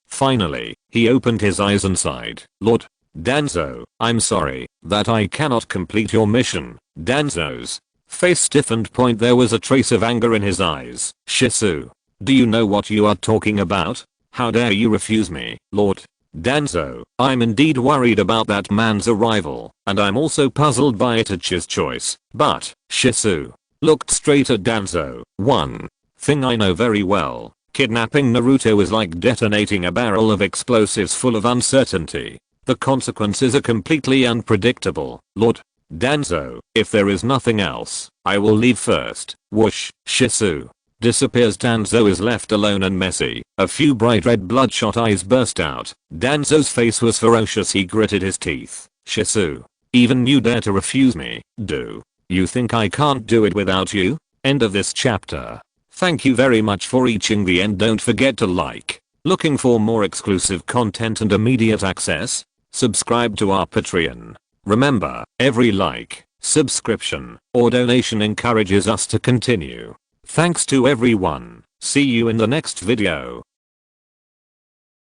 Finally, he opened his eyes and sighed. Lord Danzo, I'm sorry that I cannot complete your mission. Danzo's face stiffened. There was a trace of anger in his eyes. Shizu, do you know what you are talking about? How dare you refuse me? Lord Danzo, I'm indeed worried about that man's arrival, and I'm also puzzled by Itachi's choice. But Shizu looked straight at Danzo. One thing I know very well, kidnapping Naruto is like detonating a barrel of explosives full of uncertainty. The consequences are completely unpredictable. Lord Danzo, if there is nothing else, I will leave first. Whoosh. Shizu disappears. Danzo is left alone and messy. A few bright red bloodshot eyes burst out. Danzo's face was ferocious. He gritted his teeth. Shizu, even you dare to refuse me? Do you think I can't do it without you? End of this chapter. Thank you very much for reaching the end. Don't forget to like. Looking for more exclusive content and immediate access? Subscribe to our Patreon. Remember, every like, subscription, or donation encourages us to continue. Thanks to everyone. See you in the next video.